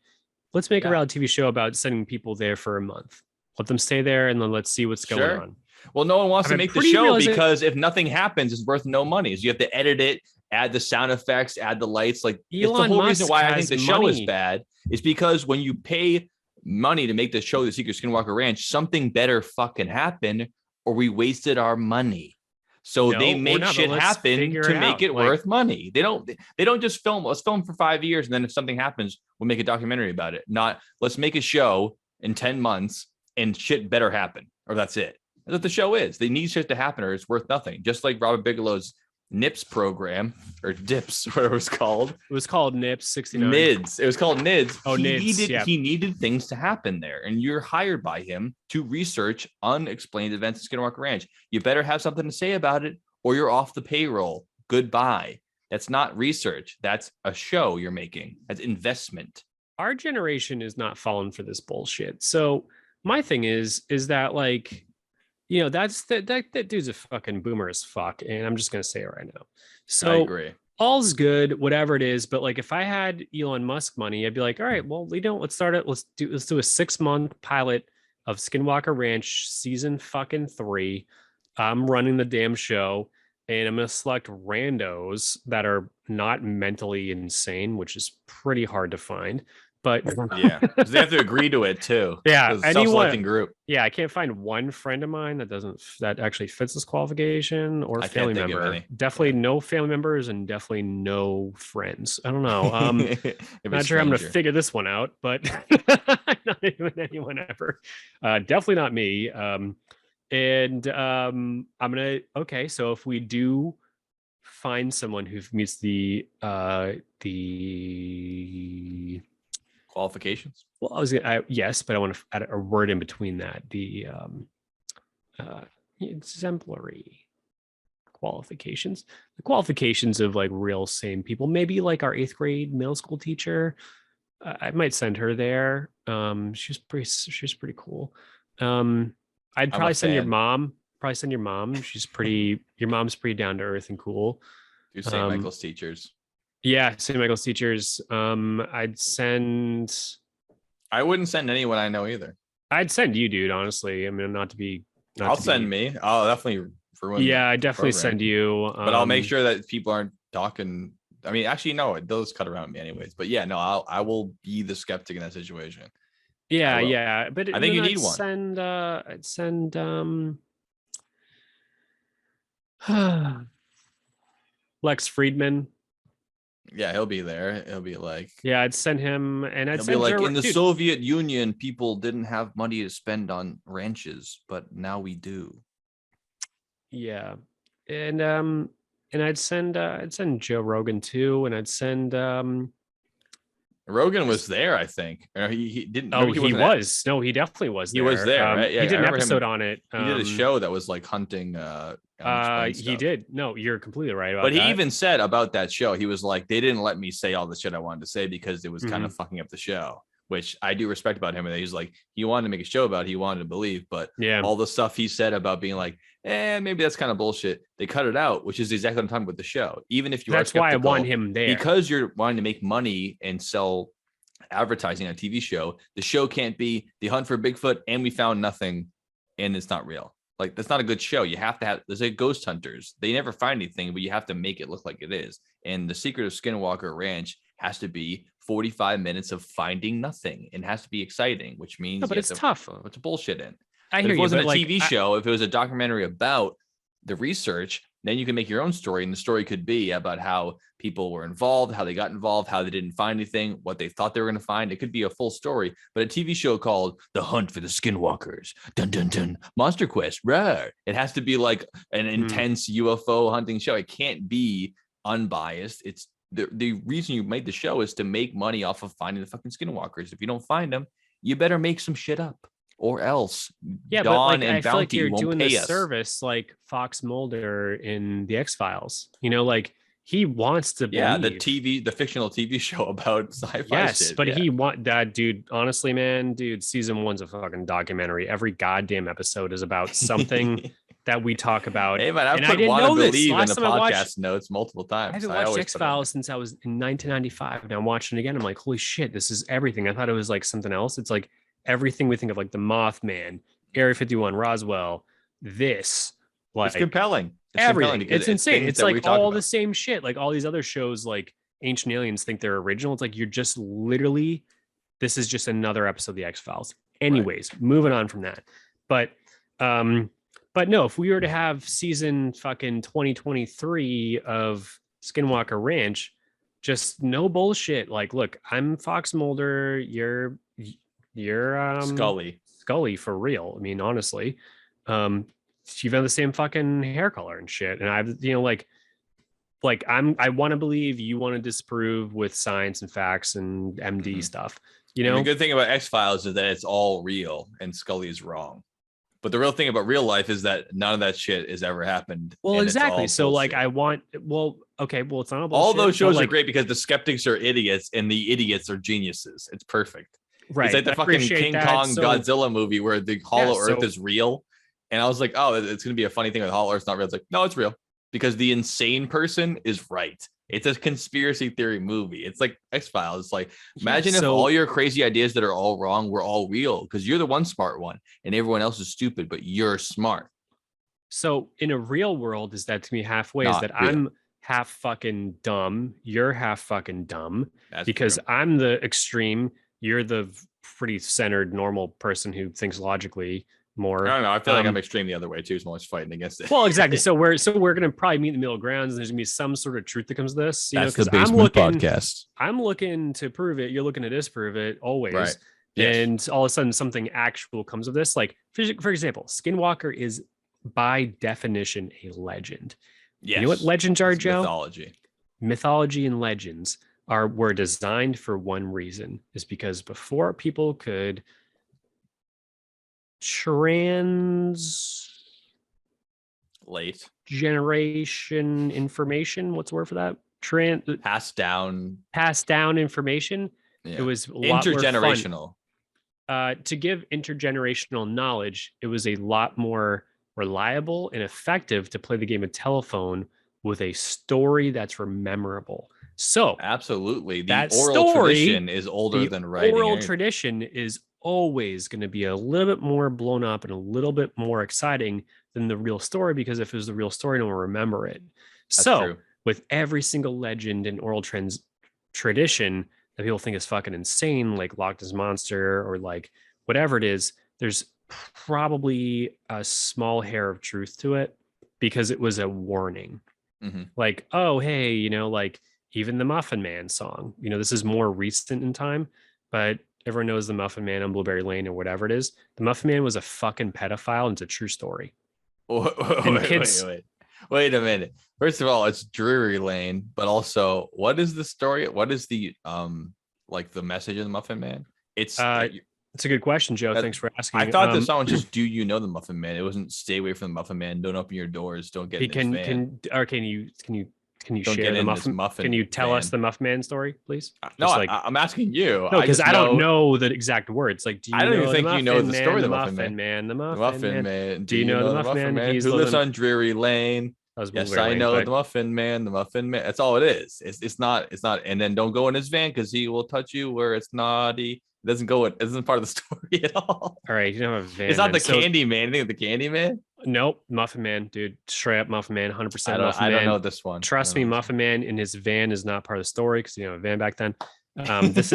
Let's make a reality TV show about sending people there for a month. Let them stay there and then let's see what's going on. Well, no one wants to make the pretty show realistic- because if nothing happens, it's worth no money. So you have to edit it, add the sound effects, add the lights. Like it's the Elon whole reason Musk why I think has the show is money. bad is because when you pay money to make the show The Secret Skinwalker Ranch, something better fucking happened or we wasted our money. So No, they we're make not, but shit let's happen figure to it make out. it Like- worth money. They don't just film. Let's film for 5 years and then if something happens, we'll make a documentary about it. Not let's make a show in 10 months and shit better happen or that's it. That's what the show is. They need shit to happen or it's worth nothing. Just like Robert Bigelow's NIPS program or DIPS, whatever it's called. It was called NIPS 69. NIDS. It was called NIDS. Oh, NIDS, He needed things to happen there. And you're hired by him to research unexplained events at Skinwalker Ranch. You better have something to say about it or you're off the payroll. Goodbye. That's not research. That's a show you're making. That's investment. Our generation is not falling for this bullshit. So my thing is that like, you know, that dude's a fucking boomer as fuck. And I'm just going to say it right now. I So agree. all's good, whatever it is. But like, if I had Elon Musk money, I'd be like, all right, well, let's start it. Let's do a 6-month pilot of Skinwalker Ranch season fucking 3. I'm running the damn show and I'm going to select randos that are not mentally insane, which is pretty hard to find. But Yeah. 'Cause they have to agree to it too. Yeah, It's a anyone- self-selecting group. yeah, I can't find one friend of mine that actually fits this qualification or I can't family think of member. any. Definitely no family members and definitely no friends. I don't know. If Not it's sure I'm going to stranger. figure this one out, but not even anyone ever. Definitely not me. I'm gonna so if we do find someone who meets the Qualifications. well, yes, but I want to add a word in between that, the exemplary qualifications, the qualifications of like real sane people, maybe like our 8th grade middle school teacher. I might send her there. She's pretty cool. I'd probably send your fan. mom. Your mom's pretty down to earth and cool. Your St. Michael's teachers. Yeah, St. Michael's teachers. I wouldn't send anyone I know either. I'd send you, dude. Honestly, I mean, I'll send me. I'll definitely ruin. Yeah, I definitely program. send you. But I'll make sure that people aren't talking. I mean, actually, no, those cut around me anyways. But yeah, no, I will be the skeptic in that situation. Yeah, I will. yeah. But I think you then need one. I'd send Lex Friedman. Yeah, he'll be there. He'll be like, Yeah, I'd send him, and I'd he'll be send like, Joe- in the dude, Soviet Union, people didn't have money to spend on ranches, but now we do. Yeah, and I'd send Joe Rogan too, and I'd send Rogan was there, I think. Or he didn't. Oh, maybe he wasn't there. was. No, he definitely was He there. was there, right? Yeah, he I did an remember him. episode on it. He did a show that was like hunting. Unexplained He stuff. did. No, you're completely right about But that. he even said about that show, he was like, they didn't let me say all the shit I wanted to say because it was kind Mm-hmm. of fucking up the show, which I do respect about him. And he's like, he wanted to make a show about it, he wanted to believe, but Yeah. all the stuff he said about being like, maybe that's kind of bullshit, they cut it out, which is exactly what I'm talking about with the show. Even if you That's are why I skeptical, want him there. because you're wanting to make money and sell advertising on a TV show, the show can't be the hunt for Bigfoot and we found nothing and it's not real. Like, that's not a good show. You have to have, there's like ghost hunters. They never find anything, but you have to make it look like it is. And the secret of Skinwalker Ranch has to be 45 minutes of finding nothing. It has to be exciting, which means No, but you it's have to tough. put your bullshit in. I If hear it you. wasn't But a like, TV show, if it was a documentary about the research, Then you can make your own story, and the story could be about how people were involved, how they got involved, how they didn't find anything, what they thought they were going to find. It could be a full story, but a TV show called The Hunt for the Skinwalkers, dun dun dun, Monster Quest, rare. It has to be like an intense UFO hunting show. It can't be unbiased. It's the reason you made the show is to make money off of finding the fucking Skinwalkers. If you don't find them, you better make some shit up, or else Yeah, Dawn but like, and I feel like Bounty you're won't doing pay the us. service like Fox Mulder in the X-Files. You know, like he wants to believe. The fictional TV show about sci-fi Yes, shit. but yeah. he want that dude. Honestly, man, dude, season 1's a fucking documentary. Every goddamn episode is about something that we talk about. Hey man, I've And I put didn't Want to know this. Believe in Last the time I watched- podcast notes multiple times. I haven't always watched put it X-Files since I was in 1995. Now I'm watching it again. I'm like, holy shit, this is everything. I thought it was like something else. It's like everything we think of, like the Mothman, Area 51, Roswell. This, like, it's compelling. It's everything. compelling because It's insane. things It's that we like talk all about. the same shit. Like all these other shows, like Ancient Aliens, think they're original. It's like you're just literally, this is just another episode of the X-Files. Anyways, moving on from that. But no, if we were to have season fucking 2023 of Skinwalker Ranch, just no bullshit. Like, look, I'm Fox Mulder. You're Scully for real. I mean, honestly, you've had the same fucking hair color and shit. And I've, you know, like I want to believe, you want to disprove with science and facts and MD stuff. You know, the good thing about X-Files is that it's all real and Scully is wrong. But the real thing about real life is that none of that shit has ever happened. well, and it's exactly. all So like, bullshit. it's not a bullshit, all those but, shows are like, great because the skeptics are idiots and the idiots are geniuses. It's perfect. right. It's like the I fucking appreciate King that. Kong So- Godzilla movie where the Hollow Earth so- is real. And I was like, oh, it's going to be a funny thing with Hollow Earth's not real. It's like, no, it's real because the insane person is right. It's a conspiracy theory movie. It's like X-Files. It's like, imagine if so- all your crazy ideas that are all wrong were all real because you're the one smart one and everyone else is stupid, but you're smart. So in a real world, is that to me halfway is Not that real. I'm half fucking dumb, you're half fucking dumb, That's because true. I'm the extreme, you're the pretty centered normal person who thinks logically more. I don't know. I feel like um, I'm extreme the other way too. So I'm always fighting against it. Well, exactly. So we're gonna probably meet in the middle grounds, and there's gonna be some sort of truth that comes to this. You know, because podcast. I'm looking to prove it, you're looking to disprove it always. Right. Yes. And all of a sudden something actual comes of this. Like for example, Skinwalker is by definition a legend. Yes. You know what legends are, It's Joe? mythology. Mythology and legends were designed for one reason, is because before people could Late. generation information, what's the word for that? Passed down. Pass down information. Yeah. It was a lot more fun. Intergenerational. To give intergenerational knowledge, it was a lot more reliable and effective to play the game of telephone with a story that's memorable. So Absolutely. The that oral story- tradition is older the than writing. oral right? tradition is always going to be a little bit more blown up and a little bit more exciting than the real story, because if it was the real story, no one will remember it. That's So true. with every single legend and oral tradition that people think is fucking insane, like Loch Ness Monster or like whatever it is, there's probably a small hair of truth to it because it was a warning. Mhm. Like, oh, hey, you know, like even the Muffin Man song, you know, this is more recent in time, but everyone knows the Muffin Man on Blueberry Lane or whatever it is. The Muffin Man was a fucking pedophile, and it's a true story. Wait a minute. First of all, it's Drury Lane, but also, what is the story? What is the like the message of the Muffin Man? It's It's a good question, Joe. That- Thanks for asking. I thought the song was just "Do you know the Muffin Man?" It wasn't "Stay away from the Muffin Man." Don't open your doors. Don't get in his van. Can you Don't share get the in Muffin? this Muffin Can you tell us van. the Muffin Man story, please? No, Just like- I'm asking you. No, because just I don't know the exact words. Like, do you I don't even know think the you know Muffin the Man, story of the the Muffin Muffin Man, the The Muffin, Muffin Man. Man. Do you know the Muffin Man? He's Who lives living- on Drury Lane? That was Yes, Blueberry I Lane, know but- the Muffin Man. The Muffin Man. That's all it is. It's not. And then don't go in his van because he will touch you where it's naughty. It doesn't go. It isn't part of the story at all. All right, you don't have a van. It's not then. the So- Candy Man. Anything with the Candy Man? Nope, Muffin Man, dude. Straight up Muffin Man, 100% Muffin I Man. don't know this one. Trust I me, don't know Muffin Man in his van is not part of the story because you know a van back then. This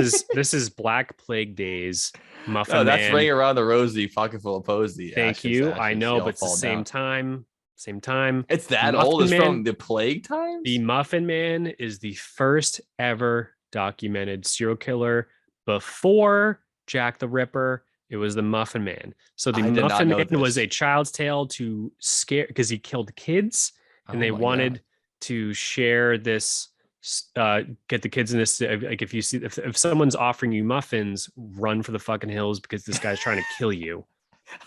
is Black Plague Days. Muffin No, that's Man. Ring Around the Rosie, Pocket Full of Posy. Thank Ashes, you. ashes I know, shall but it's the fall same down. time. same time. It's that Muffin old. It's Man- from the plague times. The Muffin Man is the first ever documented serial killer. Before Jack the Ripper, it was the Muffin Man. So the I did not Muffin know Man was this. a child's tale to scare, because he killed kids, and Oh they my wanted God. to share this, get the kids in this. Like, if you see, if someone's offering you muffins, run for the fucking hills, because this guy's trying to kill you.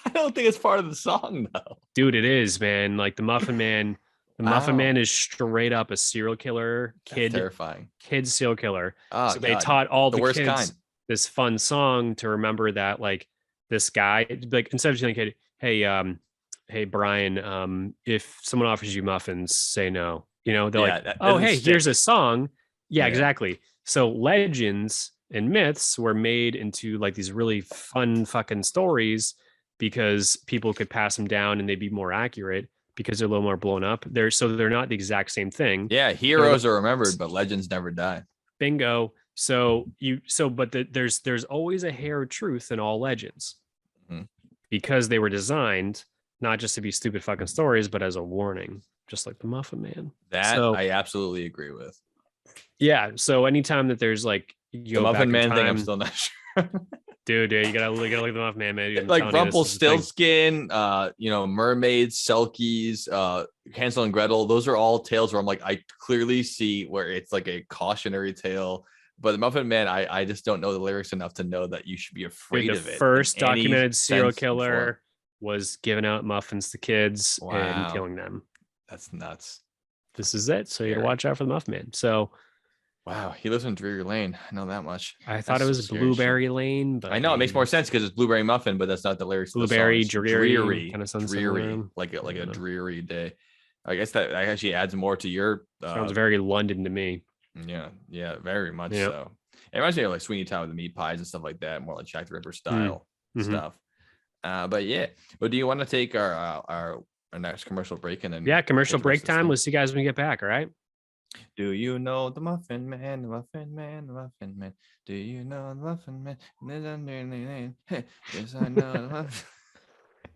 I don't think it's part of the song though. Dude, it is, man. Like the Muffin Man. The Muffin Wow. Man is straight up a serial killer, That's terrifying. kid serial killer. Oh, So they God. taught all The the worst kids kind. this fun song to remember that, like, this guy, like, instead of telling a kid, hey Brian, if someone offers you muffins, say no. You know, they're Yeah, like, that oh, doesn't hey, here's stick. a song. Yeah, Yeah. exactly. So legends and myths were made into like these really fun fucking stories because people could pass them down and they'd be more accurate because they're a little more blown up. They're not the exact same thing. Yeah, heroes are remembered, but legends never die. Bingo. But there's always a hair of truth in all legends, Mhm. because they were designed not just to be stupid fucking stories, but as a warning, just like the Muffin Man. That So I absolutely agree with. yeah. So anytime that there's like, you The go back Muffin in Man thing, I'm time- still not sure. dude, you gotta look at the Muffin Man, man. I'm Like telling you, this is the thing. Rumpelstiltskin, mermaids, Selkies, Hansel and Gretel. Those are all tales where I'm like, I clearly see where it's like a cautionary tale. But the Muffin Man, I just don't know the lyrics enough to know that you should be afraid Dude, of it. the in first any documented serial sense and form. killer was giving out muffins to kids and Wow. killing them. That's nuts. This is it. So you gotta Scary. watch out for the Muffin Man. So Wow, he lives in Drury Lane. I know that much. I thought it That's was scary Blueberry Lane, but I know it makes more sense because it's Blueberry Muffin, but that's not the lyrics. Of the song. Blueberry, It's dreary, kinda sounds dreary, similar. like a Yeah. dreary day. I guess that actually adds more to your. Sounds very London to me. Yeah, very much Yep. so. It reminds me of like Sweeney Todd with the meat pies and stuff like that, more like Jack the Ripper style Mhm. stuff. But yeah, but do you want to take our next commercial break and then Yeah, commercial take the rest break of the time. stuff? We'll see you guys when we get back. All right. Do you know the Muffin Man, the Muffin Man, the Muffin Man? Do you know the Muffin Man? Yes, I know the Muffin.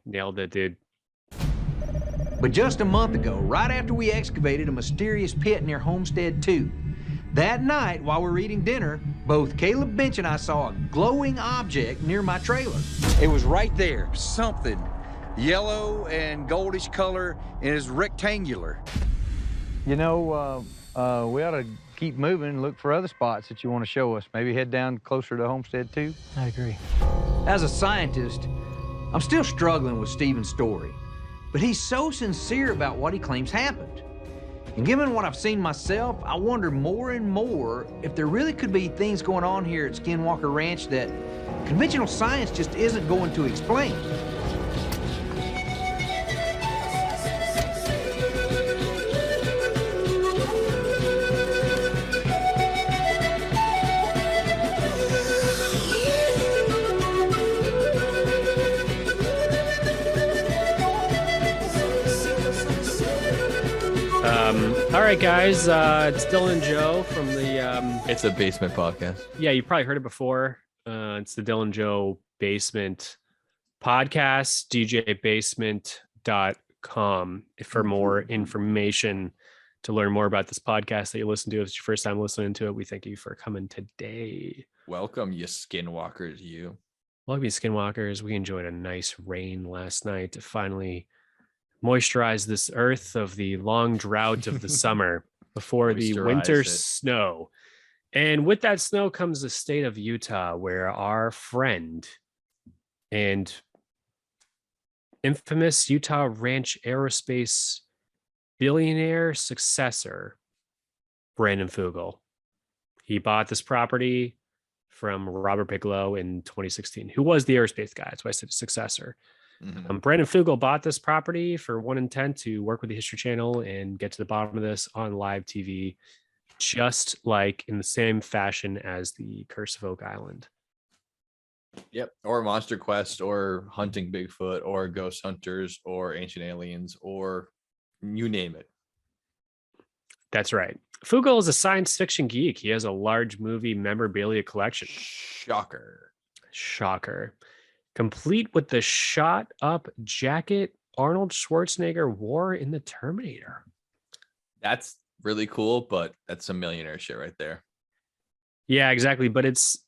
Nailed it, dude. But just a month ago, right after we excavated a mysterious pit near Homestead 2, that night while we were eating dinner, both Caleb Bench and I saw a glowing object near my trailer. It was right there, something yellow and goldish color, and it's rectangular. You know, we ought to keep moving and look for other spots that you want to show us. Maybe head down closer to Homestead too. I agree. As a scientist, I'm still struggling with Stephen's story, but he's so sincere about what he claims happened. And given what I've seen myself, I wonder more and more if there really could be things going on here at Skinwalker Ranch that conventional science just isn't going to explain. All right, guys. It's Dylan and Joe from the It's a basement podcast. yeah, you probably heard it before. It's the Dylan Joe Basement Podcast, djbasement.com for more information, to learn more about this podcast that you listen to. If it's your first time listening to it, we thank you for coming today. Welcome, you skinwalkers, you. Welcome, you Skinwalkers. We enjoyed a nice rain last night to finally moisturize this earth of the long drought of the summer before the Moisturize winter it. snow. And with that snow comes the state of Utah, where our friend and infamous Utah Ranch Aerospace billionaire successor, Brandon Fugel. He bought this property from Robert Bigelow in 2016, who was the aerospace guy. That's why I said successor. Mhm. Brandon Fugel bought this property for one intent: to work with the History Channel and get to the bottom of this on live TV, just like in the same fashion as the Curse of Oak Island. Yep. Or Monster Quest, or Hunting Bigfoot, or Ghost Hunters, or Ancient Aliens, or you name it. That's right. Fugel is a science fiction geek. He has a large movie memorabilia collection. Shocker. Shocker. Complete with the shot up jacket Arnold Schwarzenegger wore in the Terminator. That's really cool, but that's some millionaire shit right there. Yeah, exactly. But it's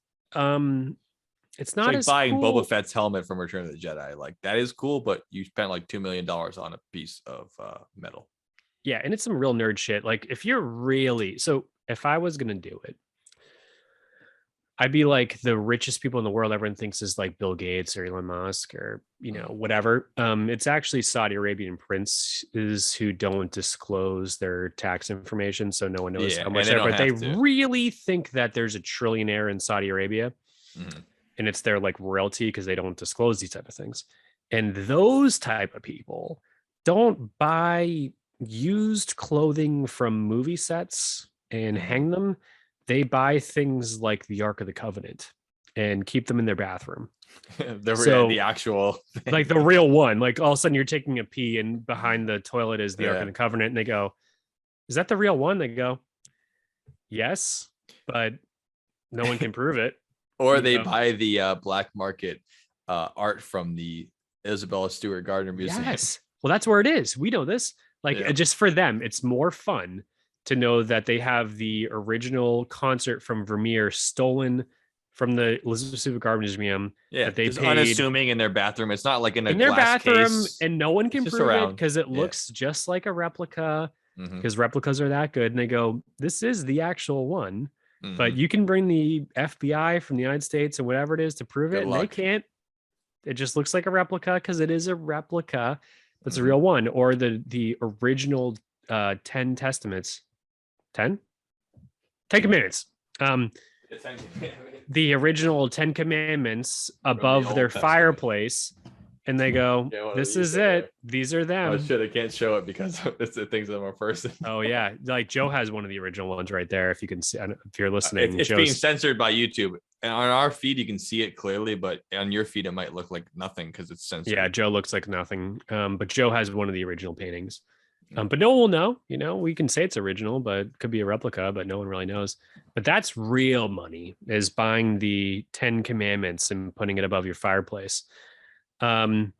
It's not like as buying cool. Boba Fett's helmet from Return of the Jedi. Like that is cool, but you spent like $2 million on a piece of metal. Yeah, and it's some real nerd shit. Like if I was gonna do it, I'd be like the richest people in the world everyone thinks is like Bill Gates or Elon Musk or whatever. It's actually Saudi Arabian princes who don't disclose their tax information, so no one knows how much but they really think that there's a trillionaire in Saudi Arabia. And it's their like royalty because they don't disclose these type of things. And those type of people don't buy used clothing from movie sets and hang them. They buy things like the Ark of the Covenant and keep them in their bathroom. The actual thing. Like the real one. Like all of a sudden you're taking a pee and behind the toilet is the Ark of the Covenant. And they go, is that the real one? They go, yes, but no one can prove it. Or they buy the black market art from the Isabella Stewart Gardner Museum. Yes. Well, that's where it is. We know this. Like just for them, it's more fun to know that they have the original concert from Vermeer stolen from the Elizabeth Stewart Gardner Museum. Yeah, that they paid, unassuming in their bathroom. It's not like in their bathroom, case. And no one can prove it because it looks just like a replica. Because replicas are that good, and they go, "This is the actual one." But you can bring the FBI from the United States or whatever it is to prove it, and they can't. It just looks like a replica because it is a replica. But it's a real one, or the original 10 Testaments. 10 Commandments. The original 10 Commandments above their fireplace, and they go, "This is it. These are them." Oh shit! I can't show it because it's the things of a person. Oh yeah, like Joe has one of the original ones right there. If you can see, if you're listening, it's being censored by YouTube, and on our feed you can see it clearly, but on your feed it might look like nothing because it's censored. Yeah, Joe looks like nothing. But Joe has one of the original paintings. But no one will know. We can say it's original, but it could be a replica, but no one really knows. But that's real money, is buying the 10 Commandments and putting it above your fireplace. And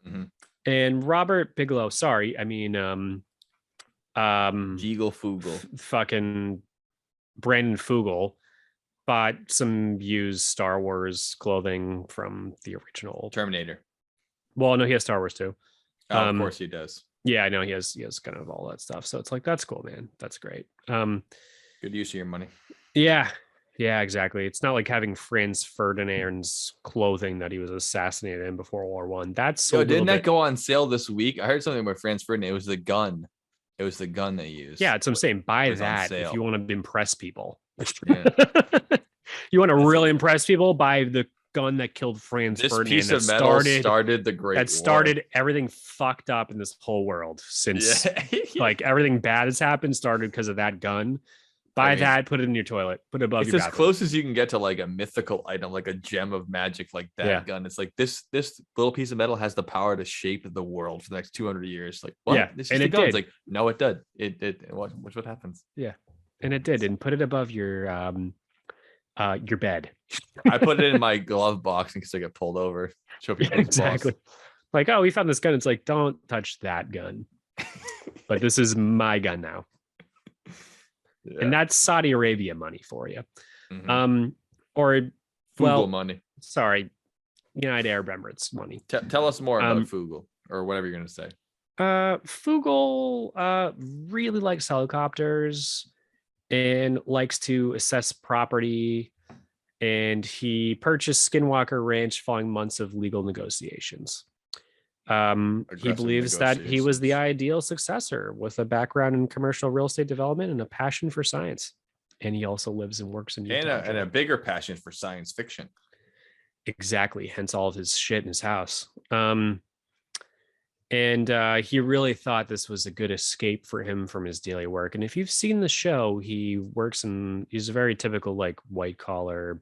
Robert Bigelow, sorry, I mean Fugel. Fucking Brandon Fugel bought some used Star Wars clothing from the original Terminator. Well, no, he has Star Wars too. Of course he does. Yeah, I know he has kind of all that stuff. So it's like, that's cool, man. That's great. Good use of your money. Yeah, exactly. It's not like having Franz Ferdinand's clothing that he was assassinated in before World War I. That's didn't that go on sale this week? I heard something about Franz Ferdinand. It was the gun. It was the gun they used. Yeah, it's what I'm saying. Buy that if you want to impress people. Yeah. You want to really impress people? Buy the gun that killed Franz Ferdinand. This piece of metal started the Great War. That started everything fucked up in this whole world since like everything bad has happened started because of that gun. Buy that, put it in your toilet, put it above your bathroom. It's as close as you can get to like a mythical item, like a gem of magic, like that gun. It's like this little piece of metal has the power to shape the world for the next 200 years. Like, what? Yeah, This is and the gun. It's like, no, it did. It what happens? Yeah, and it did, and put it above your bed. I put it in my glove box in case I get pulled over. Show people exactly. Like, oh, we found this gun. It's like, don't touch that gun. But this is my gun now. Yeah. And that's Saudi Arabia money for you. Or Fugel money. Sorry, United Arab Emirates money. Tell us more about Fugel or whatever you're gonna say. Fugel really likes helicopters and likes to assess property. And he purchased Skinwalker Ranch following months of legal negotiations. He believes that he was the ideal successor with a background in commercial real estate development and a passion for science. And he also lives and works in Utah. And a bigger passion for science fiction. Exactly. Hence all of his shit in his house. And he really thought this was a good escape for him from his daily work. And if you've seen the show, he's a very typical like white collar,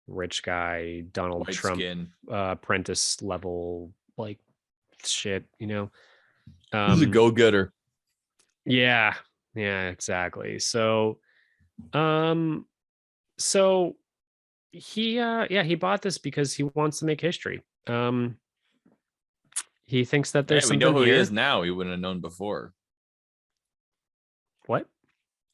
rich guy, Donald White Trump, apprentice level, like shit, He's a go-getter. Yeah, exactly. So he bought this because he wants to make history. He thinks that there's we know something who here. he is now. We wouldn't have known before. What?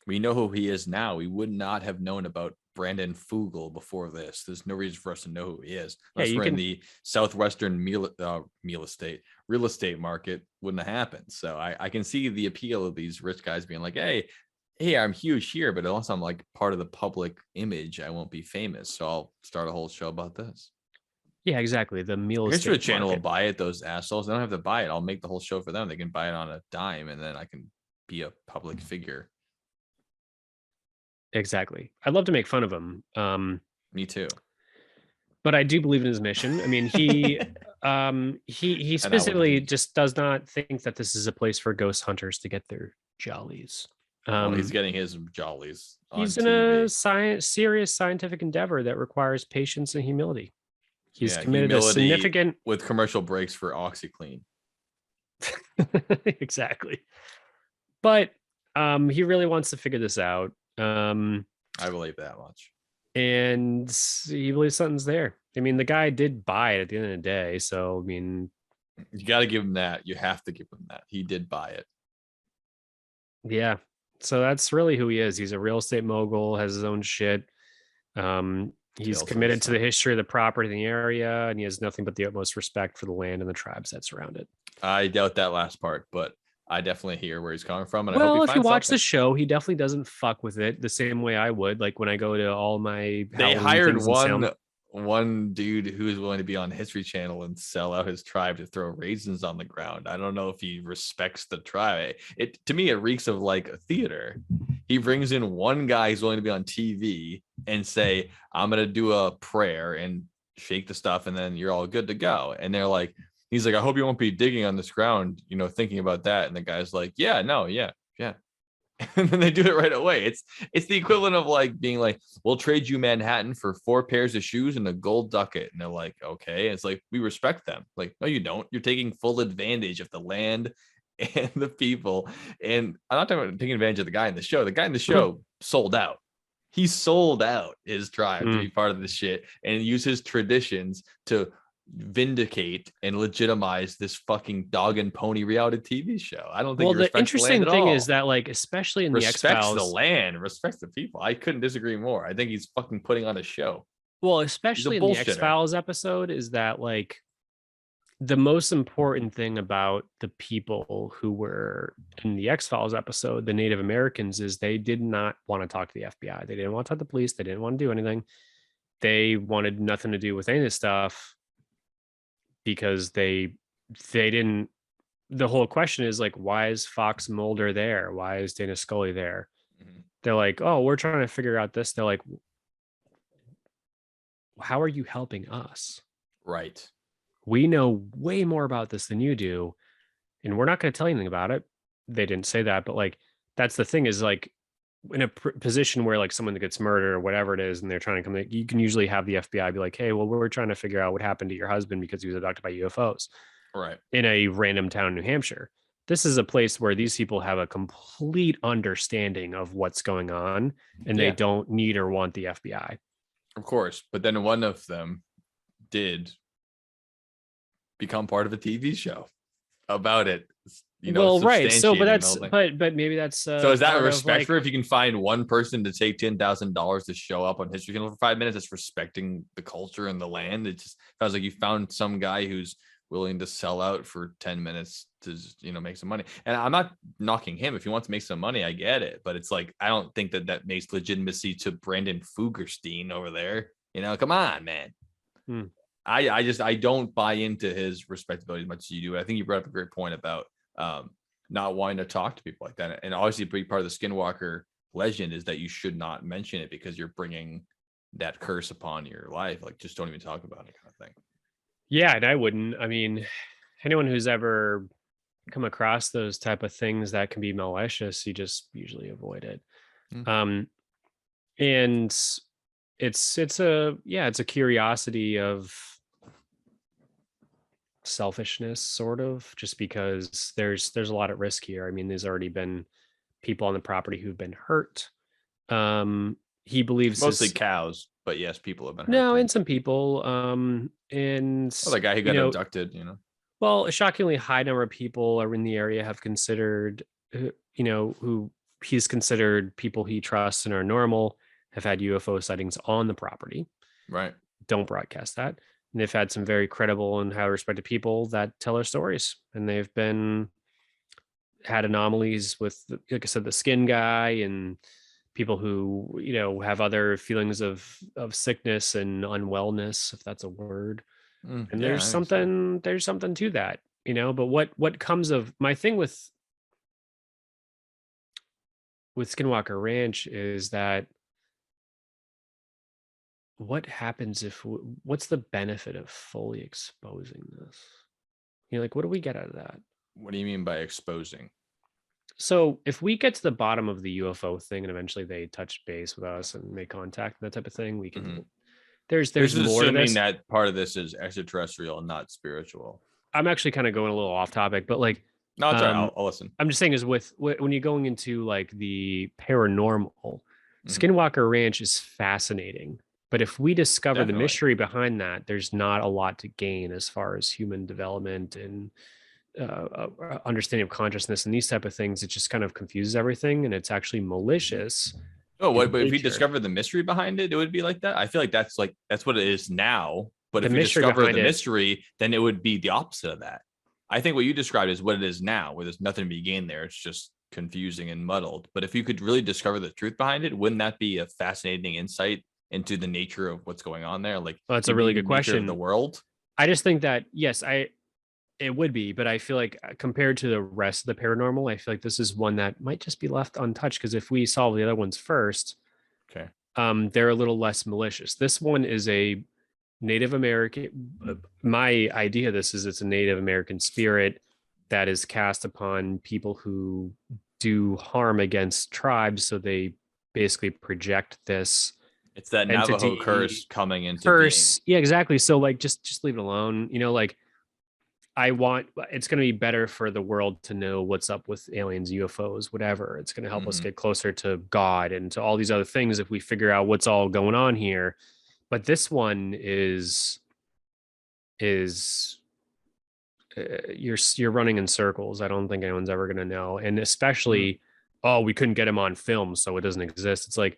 We know who he is now. We would not have known about Brandon Fugel before this. There's no reason for us to know who he is. Unless you we're in can- the southwestern real estate market, wouldn't have happened. So I can see the appeal of these rich guys being like, hey, I'm huge here, but unless I'm like part of the public image, I won't be famous. So I'll start a whole show about this. Yeah, exactly. The meal History estate Channel will market. buy it. Those assholes. They don't have to buy it. I'll make the whole show for them. They can buy it on a dime, and then I can be a public figure. Exactly. I'd love to make fun of him. Me too. But I do believe in his mission. I mean, he specifically just does not think that this is a place for ghost hunters to get their jollies. Well, he's getting his jollies. He's on in TV. a serious scientific endeavor that requires patience and humility. He's Yeah, committed a humility significant with commercial breaks for OxyClean. exactly. But he really wants to figure this out. I believe that much. And he believes something's there. I mean, the guy did buy it at the end of the day. So, I mean, You got to give him that. You have to give him that. He did buy it. yeah. So that's really who he is. He's a real estate mogul, has his own shit. He's Tales from committed to the some. history of the property in the area, and he has nothing but the utmost respect for the land and the tribes that surround it. I doubt that last part, but I definitely hear where he's coming from. And I Well, hope if he you finds watch the something. show, he definitely doesn't fuck with it the same way I would. Like when I go to all my They Halloween hired things in Salem. one dude who is willing to be on History Channel and sell out his tribe to throw raisins on the ground. I don't know if he respects the tribe. To me, it reeks of like a theater. He brings in one guy who's willing to be on TV and say, I'm gonna do a prayer and shake the stuff, and then you're all good to go. And they're like, he's like, I hope you won't be digging on this ground, thinking about that. And the guy's like, yeah, no, yeah. And then they do it right away. It's the equivalent of like being like, we'll trade you Manhattan for 4 pairs of shoes and a gold ducat. And they're like, okay. It's like, we respect them. Like, no, you don't. You're taking full advantage of the land and the people. And I'm not talking about taking advantage of the guy in the show. The guy in the show sold out. He sold out his tribe to be part of this shit and use his traditions to vindicate and legitimize this fucking dog and pony reality TV show. I don't think. Well, the interesting thing is that, like, especially in the respects X-Files, the land, respects the people. I couldn't disagree more. I think he's fucking putting on a show. well, especially in the bullshitter. X-Files episode, is that like the most important thing about the people who were in the X-Files episode, the Native Americans, is they did not want to talk to the FBI. They didn't want to talk to the police. They didn't want to do anything. They wanted nothing to do with any of this stuff because they didn't. The whole question is like, why is Fox Mulder there? Why is Dana Scully there? Mhm. They're like, oh, we're trying to figure out this. They're like, how are you helping us? Right. We know way more about this than you do, and we're not going to tell you anything about it. They didn't say that, but like, that's the thing is like in a position where like someone that gets murdered or whatever it is, and they're trying to come, you can usually have the FBI be like, hey, well, we're trying to figure out what happened to your husband because he was abducted by UFOs Right. in a random town in New Hampshire. This is a place where these people have a complete understanding of what's going on, and they Yeah. don't need or want the FBI. Of course. But then one of them did become part of a TV show about it. Well, right. So, but substantiating the that's, whole thing. but maybe that's. So is that part of, respect like- for if you can find one person to take $10,000 to show up on History Channel for 5 minutes? That's respecting the culture and the land. It just sounds like you found some guy who's willing to sell out for 10 minutes to just, make some money. And I'm not knocking him. If he wants to make some money, I get it. But it's like, I don't think that makes legitimacy to Brandon Fugerstein over there. Come on, man. I don't buy into his respectability as much as you do. I think you brought up a great point about not wanting to talk to people like that. And obviously a big part of the Skinwalker legend is that you should not mention it because you're bringing that curse upon your life. Like, just don't even talk about it, kind of thing. Yeah, and I wouldn't. I mean, anyone who's ever come across those type of things that can be malicious, you just usually avoid it. And it's a curiosity of selfishness, sort of, just because there's a lot at risk here. I mean, there's already been people on the property who've been hurt. He believes Mostly cows, but yes, people have been hurt. no, too. and some people. And the guy who got abducted, Well, a shockingly high number of people are in the area have considered, who he's considered people he trusts and are normal, have had UFO sightings on the property. Right. Don't broadcast that. And they've had some very credible and highly respected people that tell their stories. And they've had anomalies with, like I said, the skin guy and people who, have other feelings of sickness and unwellness, if that's a word. And Yeah, there's something to that, but what comes of my thing with Skinwalker Ranch is that what happens what's the benefit of fully exposing this? Like, what do we get out of that? What do you mean by exposing? So if we get to the bottom of the UFO thing and eventually they touch base with us and make contact and that type of thing, we can there's This is more to assuming this. that part of this is extraterrestrial and not spiritual. I'm actually kind of going a little off topic, but like, No, it's all right. I'll listen. I'm just saying is when you're going into like the paranormal, Skinwalker Ranch is fascinating. But if we discover the mystery behind that, there's not a lot to gain as far as human development and understanding of consciousness and these type of things. It just kind of confuses everything, and it's actually malicious. Oh, but if we discover the mystery behind it, it would be like that. I feel like that's what it is now. But if we discover the mystery, then it would be the opposite of that. I think what you described is what it is now, where there's nothing to be gained there. It's just confusing and muddled. But if you could really discover the truth behind it, wouldn't that be a fascinating insight into the nature of what's going on there? Like, well, that's a really good question. Of the world. I just think that yes, it would be, but I feel like compared to the rest of the paranormal, I feel like this is one that might just be left untouched because if we solve the other ones first, okay, they're a little less malicious. This one is a Native American. My idea of this is it's a Native American spirit that is cast upon people who do harm against tribes, so they basically project this. It's that Navajo curse coming into curse. Being. Yeah, exactly. So like, just leave it alone. Like it's going to be better for the world to know what's up with aliens, UFOs, whatever. It's going to help us get closer to God and to all these other things if we figure out what's all going on here. But this one is you're running in circles. I don't think anyone's ever going to know. And especially, we couldn't get him on film, so it doesn't exist. It's like,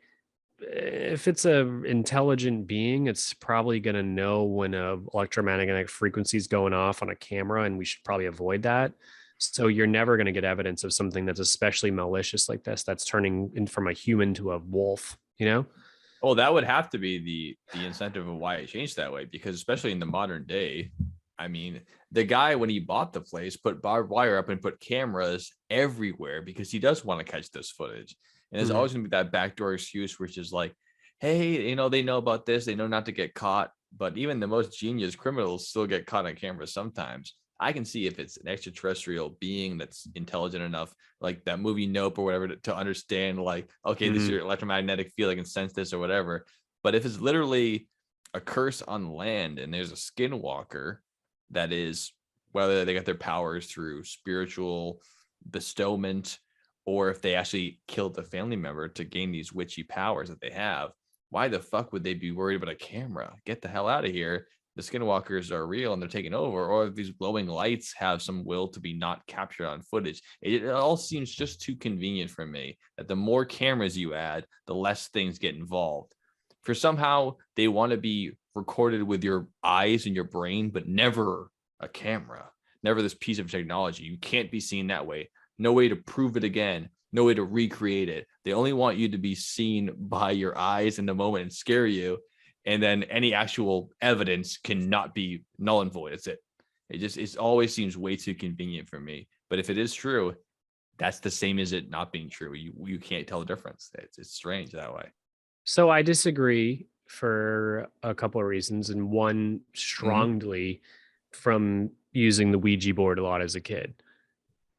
if it's a intelligent being, it's probably going to know when a electromagnetic frequency is going off on a camera, and we should probably avoid that. So you're never going to get evidence of something that's especially malicious like this, that's turning in from a human to a wolf, Well, that would have to be the incentive of why it changed that way, because especially in the modern day, I mean, the guy, when he bought the place, put barbed wire up and put cameras everywhere because he does want to catch this footage. And there's always going to be that backdoor excuse, which is like, hey, they know about this. They know not to get caught. But even the most genius criminals still get caught on camera sometimes. I can see if it's an extraterrestrial being that's intelligent enough, like that movie Nope or whatever, to understand, like, okay, this is your electromagnetic field, I can sense this or whatever. But if it's literally a curse on land and there's a skinwalker that is, whether they got their powers through spiritual bestowment or if they actually killed a family member to gain these witchy powers that they have, why the fuck would they be worried about a camera? Get the hell out of here. The skinwalkers are real and they're taking over, or if these glowing lights have some will to be not captured on footage. It all seems just too convenient for me that the more cameras you add, the less things get involved. For somehow they want to be recorded with your eyes and your brain, but never a camera, never this piece of technology. You can't be seen that way. No way to prove it again. No way to recreate it. They only want you to be seen by your eyes in the moment and scare you. And then any actual evidence cannot be null and void. It's it. It always seems way too convenient for me. But if it is true, that's the same as it not being true. You can't tell the difference. It's strange that way. So I disagree for a couple of reasons. And one, strongly from using the Ouija board a lot as a kid.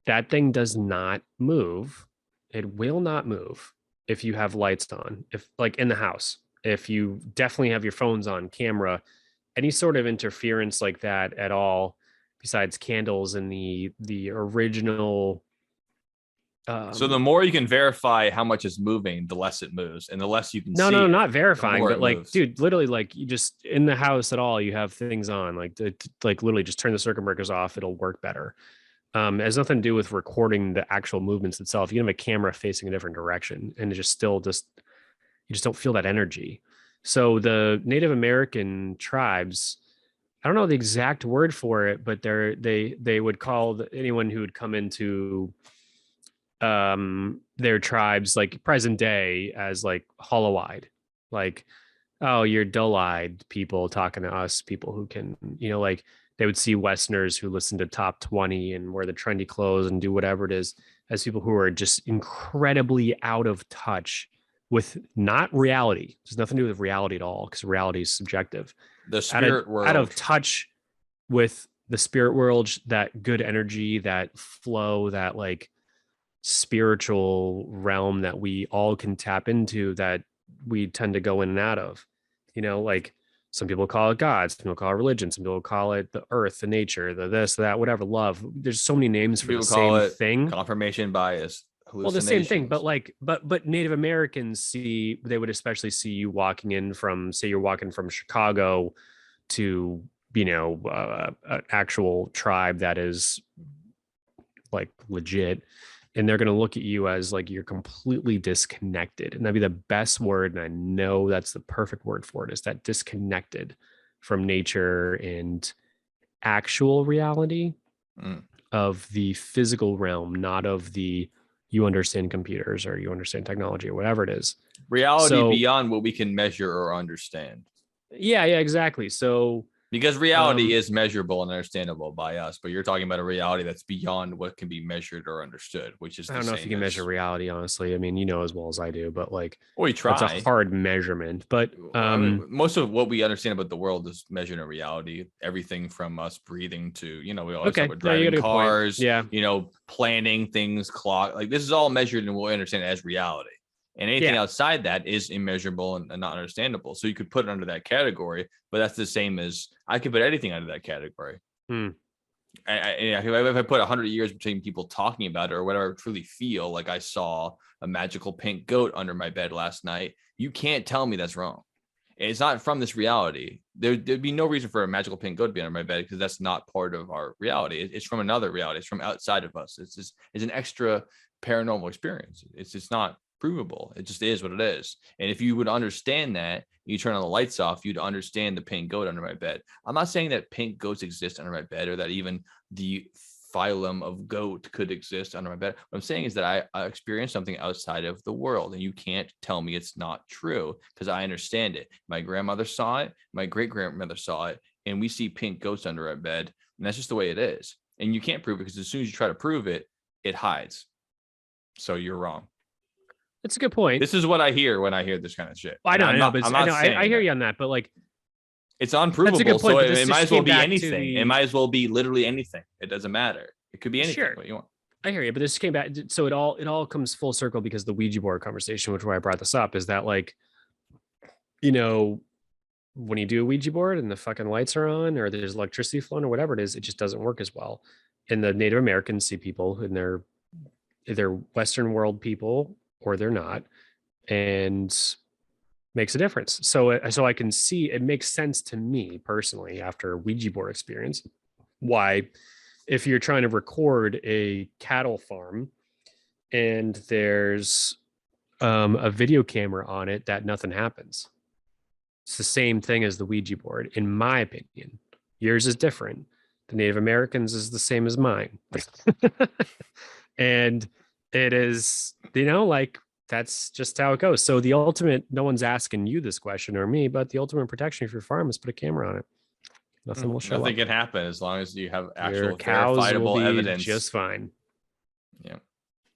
That thing does not move. It will not move if you have lights on, if like in the house, if you definitely have your phones on camera, any sort of interference like that at all, besides candles and the original So the more you can verify how much is moving, the less it moves, and the less you can see. No, it, not the verifying, more but it like, moves. dude, literally, like you just in the house at all, you have things on, like literally just turn the circuit breakers off. It'll work better. It has nothing to do with recording the actual movements itself. You can have a camera facing a different direction, and it just you just don't feel that energy. So the Native American tribes, I don't know the exact word for it, but they would call anyone who would come into their tribes like present day as like hollow-eyed, like, oh, you're dull-eyed people talking to us people who can, like they would see Westerners who listen to top 20 and wear the trendy clothes and do whatever it is as people who are just incredibly out of touch with not reality. There's nothing to do with reality at all, because reality is subjective. The spirit world. Out of touch with the spirit world, that good energy, that flow, that like spiritual realm that we all can tap into, that we tend to go in and out of. Like some people call it God, some people call it religion, some people call it the earth, the nature, the this, that, whatever, love. There's so many names for the same thing. Confirmation bias. Well, the same thing, but like, but Native Americans they would especially see you walking in from, say you're walking from Chicago to, an actual tribe that is like legit, and they're going to look at you as like you're completely disconnected. And that'd be the best word. And I know that's the perfect word for it, is that disconnected from nature and actual reality of the physical realm, not of the, you understand computers or you understand technology or whatever it is. Reality beyond what we can measure or understand. Yeah, exactly. So because reality is measurable and understandable by us, but you're talking about a reality that's beyond what can be measured or understood, which is I don't know if you can measure reality, honestly. I mean, as well as I do, but like, we try. It's a hard measurement. But most of what we understand about the world is measured in reality. Everything from us breathing to, we always talk about driving cars, planning things, clock. Like this is all measured and we'll understand it as reality. And anything outside that is immeasurable and not understandable. So you could put it under that category, but that's the same as I could put anything under that category. If I put 100 years between people talking about it or whatever I truly feel, like I saw a magical pink goat under my bed last night, you can't tell me that's wrong. It's not from this reality. There'd be no reason for a magical pink goat to be under my bed, because that's not part of our reality. It's from another reality. It's from outside of us. It's an extra paranormal experience. It's just not provable. It just is what it is. And if you would understand that, you turn on the lights off, you'd understand the pink goat under my bed. I'm not saying that pink goats exist under my bed or that even the phylum of goat could exist under my bed. What I'm saying is that I experienced something outside of the world, and you can't tell me it's not true, because I understand it. My grandmother saw it, my great grandmother saw it, and we see pink goats under our bed, and that's just the way it is. And you can't prove it, because as soon as you try to prove it, it hides. So you're wrong. That's a good point. This is what I hear when I hear this kind of shit. I hear you on that, but like, it's unprovable. So it might as well be anything. It might as well be literally anything. It doesn't matter. It could be anything. Sure. What you want. I hear you, but this came back. So it all comes full circle, because the Ouija board conversation, which is why I brought this up, is that like, when you do a Ouija board and the fucking lights are on or there's electricity flowing or whatever it is, it just doesn't work as well. And the Native Americans see people and they're Western world people, or they're not, and makes a difference. So I can see, it makes sense to me personally after a Ouija board experience, why if you're trying to record a cattle farm and there's a video camera on it, that nothing happens. It's the same thing as the Ouija board, in my opinion. Yours is different. The Native Americans is the same as mine. And it is, like, that's just how it goes. So the ultimate, no one's asking you this question or me, but the ultimate protection of your farm is put a camera on it. Nothing will show up. Nothing can happen as long as you have actual your cows verifiable will be evidence. Just fine. Yeah.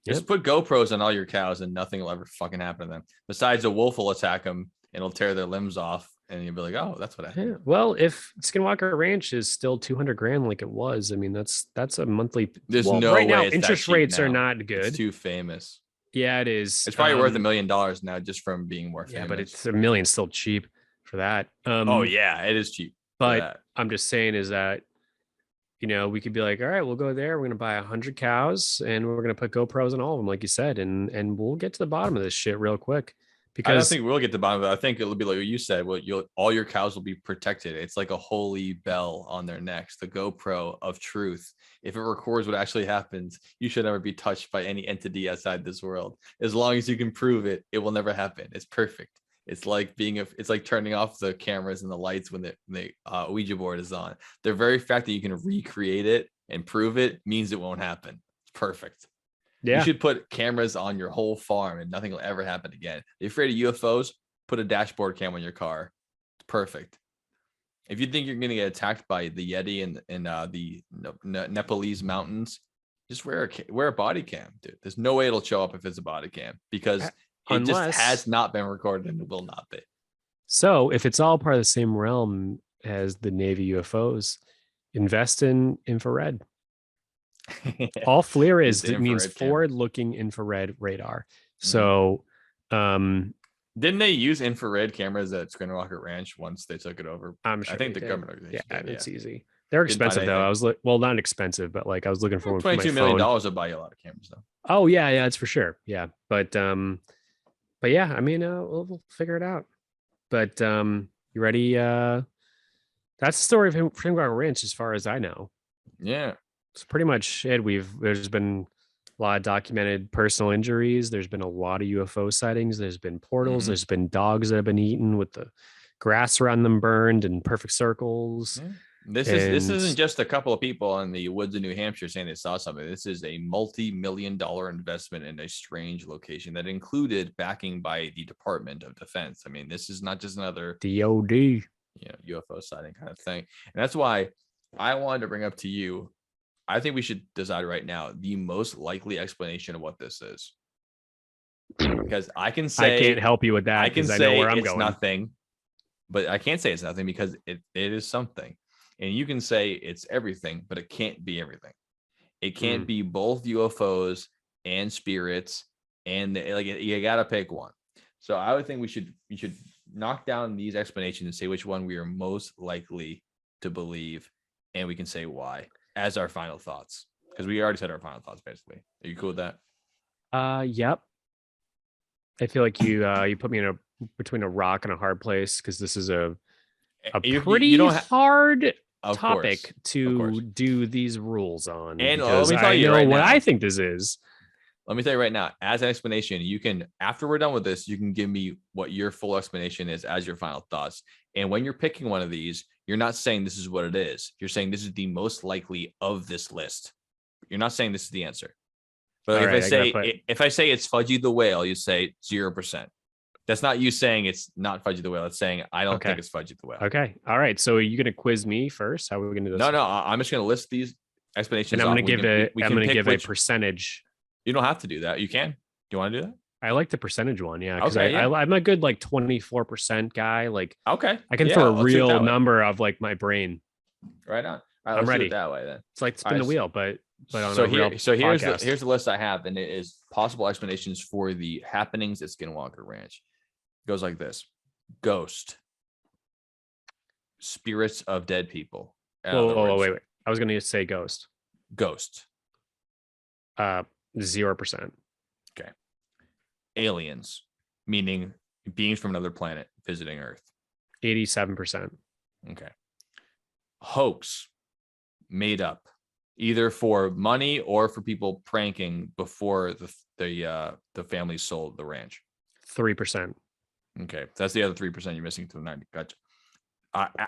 Just put GoPros on all your cows and nothing will ever fucking happen to them. Besides, a wolf will attack them and it'll tear their limbs off. And you'll be like, oh, that's what happened. Yeah. Well, if Skinwalker Ranch is still $200,000 like it was, I mean, that's a monthly. There's no right way now, it's interest rates are not good. It's too famous. Yeah, it is. It's probably worth $1 million now just from being more famous. Yeah, but it's $1 million still cheap for that. Oh yeah, it is cheap. But I'm just saying is that, we could be like, all right, we'll go there. We're gonna buy 100 cows, and we're gonna put GoPros on all of them, like you said, and we'll get to the bottom of this shit real quick. I don't Because think we'll get to the bottom of it. I think it'll be like what you said. All your cows will be protected. It's like a holy bell on their necks, the GoPro of truth. If it records what actually happens, you should never be touched by any entity outside this world. As long as you can prove it, it will never happen. It's perfect. It's like it's like turning off the cameras and the lights when the Ouija board is on. The very fact that you can recreate it and prove it means it won't happen. It's perfect. yeah, You should put cameras on your whole farm and nothing will ever happen again. If you're afraid of UFOs, put a dashboard cam on your car. It's perfect. If you think you're going to get attacked by the Yeti in the Nepalese mountains, just wear a body cam, dude. There's no way it'll show up if it's a body cam because it just has not been recorded and it will not be. So if it's all part of the same realm as the Navy UFOs, invest in infrared. All FLIR is, it means forward-looking infrared radar. So didn't they use infrared cameras at Skinwalker Ranch once they took it over? I'm sure I think the did. government organization did, it's easy. They're expensive though. I was well, not expensive, but like I was looking for one for my $22 million phone. will buy you a lot of cameras though. Oh yeah, it's for sure. Yeah, but yeah, I mean, we'll figure it out. But you ready? That's the story of Skinwalker Ranch, as far as I know. Yeah, it's pretty much it. There's been a lot of documented personal injuries. There's been a lot of UFO sightings. There's been portals. There's been dogs that have been eaten with the grass around them burned in perfect circles. Yeah. This isn't just a couple of people in the woods of New Hampshire saying they saw something. This is a multi-million-dollar investment in a strange location that included backing by the Department of Defense. I mean, this is not just another DOD, UFO sighting kind of thing. And that's why I wanted to bring up to you, I think we should decide right now the most likely explanation of what this is. Because I can say I can't help you with that. I can say I know where I'm it's going. nothing, but I can't say it's nothing because it is something. And you can say it's everything, but it can't be everything. It can't be both UFOs and spirits, and you got to pick one. So I would think we should knock down these explanations and say which one we are most likely to believe, and we can say why as our final thoughts, because we already said our final thoughts basically. Are you cool with that? Yep. I feel like you put me in between a rock and a hard place because this is a pretty hard topic to do these rules on. And let me tell you what I think this is. Let me tell you right now, as an explanation, you can, after we're done with this, you can give me what your full explanation is as your final thoughts. And when you're picking one of these, you're not saying this is what it is. You're saying this is the most likely of this list. You're not saying this is the answer. But if I say it's Fudgy the Whale, you say 0%. That's not you saying it's not Fudgy the Whale. It's saying I don't think it's Fudgy the Whale. Okay. All right. So are you going to quiz me first? How are we going to do this? No. I'm just going to list these explanations. And I'm going to give a percentage. You don't have to do that. You can. Do you want to do that? I like the percentage one. Yeah. Because I'm a good 24% guy. Okay. I can throw a real number of my brain. Right on. All right, I'm ready. Do it that way then. It's like spin the wheel, but on here's the list I have, and it is possible explanations for the happenings at Skinwalker Ranch. It goes like this: ghost, spirits of dead people. Wait. I was going to say ghost. 0%. Okay. Aliens, meaning beings from another planet visiting Earth. 87%. Okay. Hoax, made up, either for money or for people pranking before the family sold the ranch. 3%. Okay, that's the other 3% you're missing to the 90. Gotcha.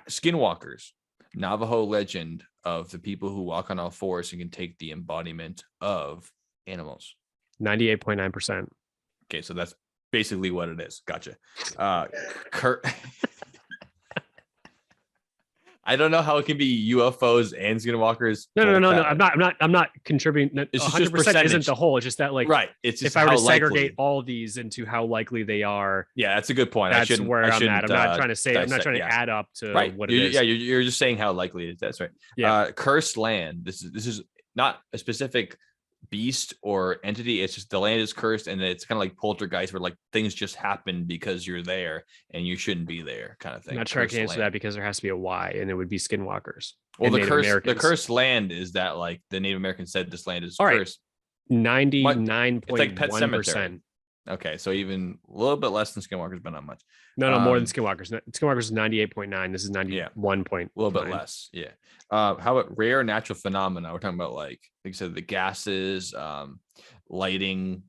Skinwalkers, Navajo legend of the people who walk on all fours and can take the embodiment of animals. 98.9%. Okay, so that's basically what it is. Gotcha. I don't know how it can be UFOs and Skinwalkers. No. I'm not contributing. It's 100% just percentage. Isn't the whole. It's just that right. It's just if I were to segregate all of these into how likely they are. Yeah, that's a good point. That's where I'm at. I'm not trying to say. I'm not trying to add up to what it is. Yeah, you're just saying how likely it is. That's right. Yeah. Cursed land. This is not a specific beast or entity. It's just the land is cursed, and it's kind of like poltergeist, where like things just happen because you're there and you shouldn't be there, kind of thing. I'm not sure I Cursed can answer land. that because there has to be a why, and it would be skinwalkers. Well, and the Native the Americans. cursed land is that like the Native Americans said this land is All right. cursed. 99.1%. Okay, so even a little bit less than Skinwalkers, but not much. No, more than Skinwalkers. Skinwalkers is 98.9. This is 91 point. A little bit less. Yeah. How about rare natural phenomena? We're talking about like you said, the gases, lighting,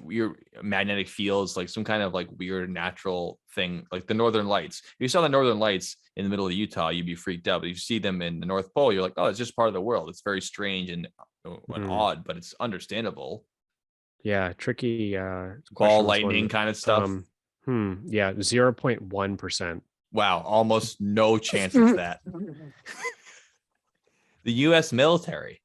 weird magnetic fields, like some kind of like weird natural thing, like the Northern Lights. If you saw the Northern Lights in the middle of Utah, you'd be freaked out. But if you see them in the North Pole, you're like, oh, it's just part of the world. It's very strange and odd, but it's understandable. Yeah, tricky. Ball lightning kind of stuff. Yeah, 0.1%. Wow, almost no chance of that. The U.S. military,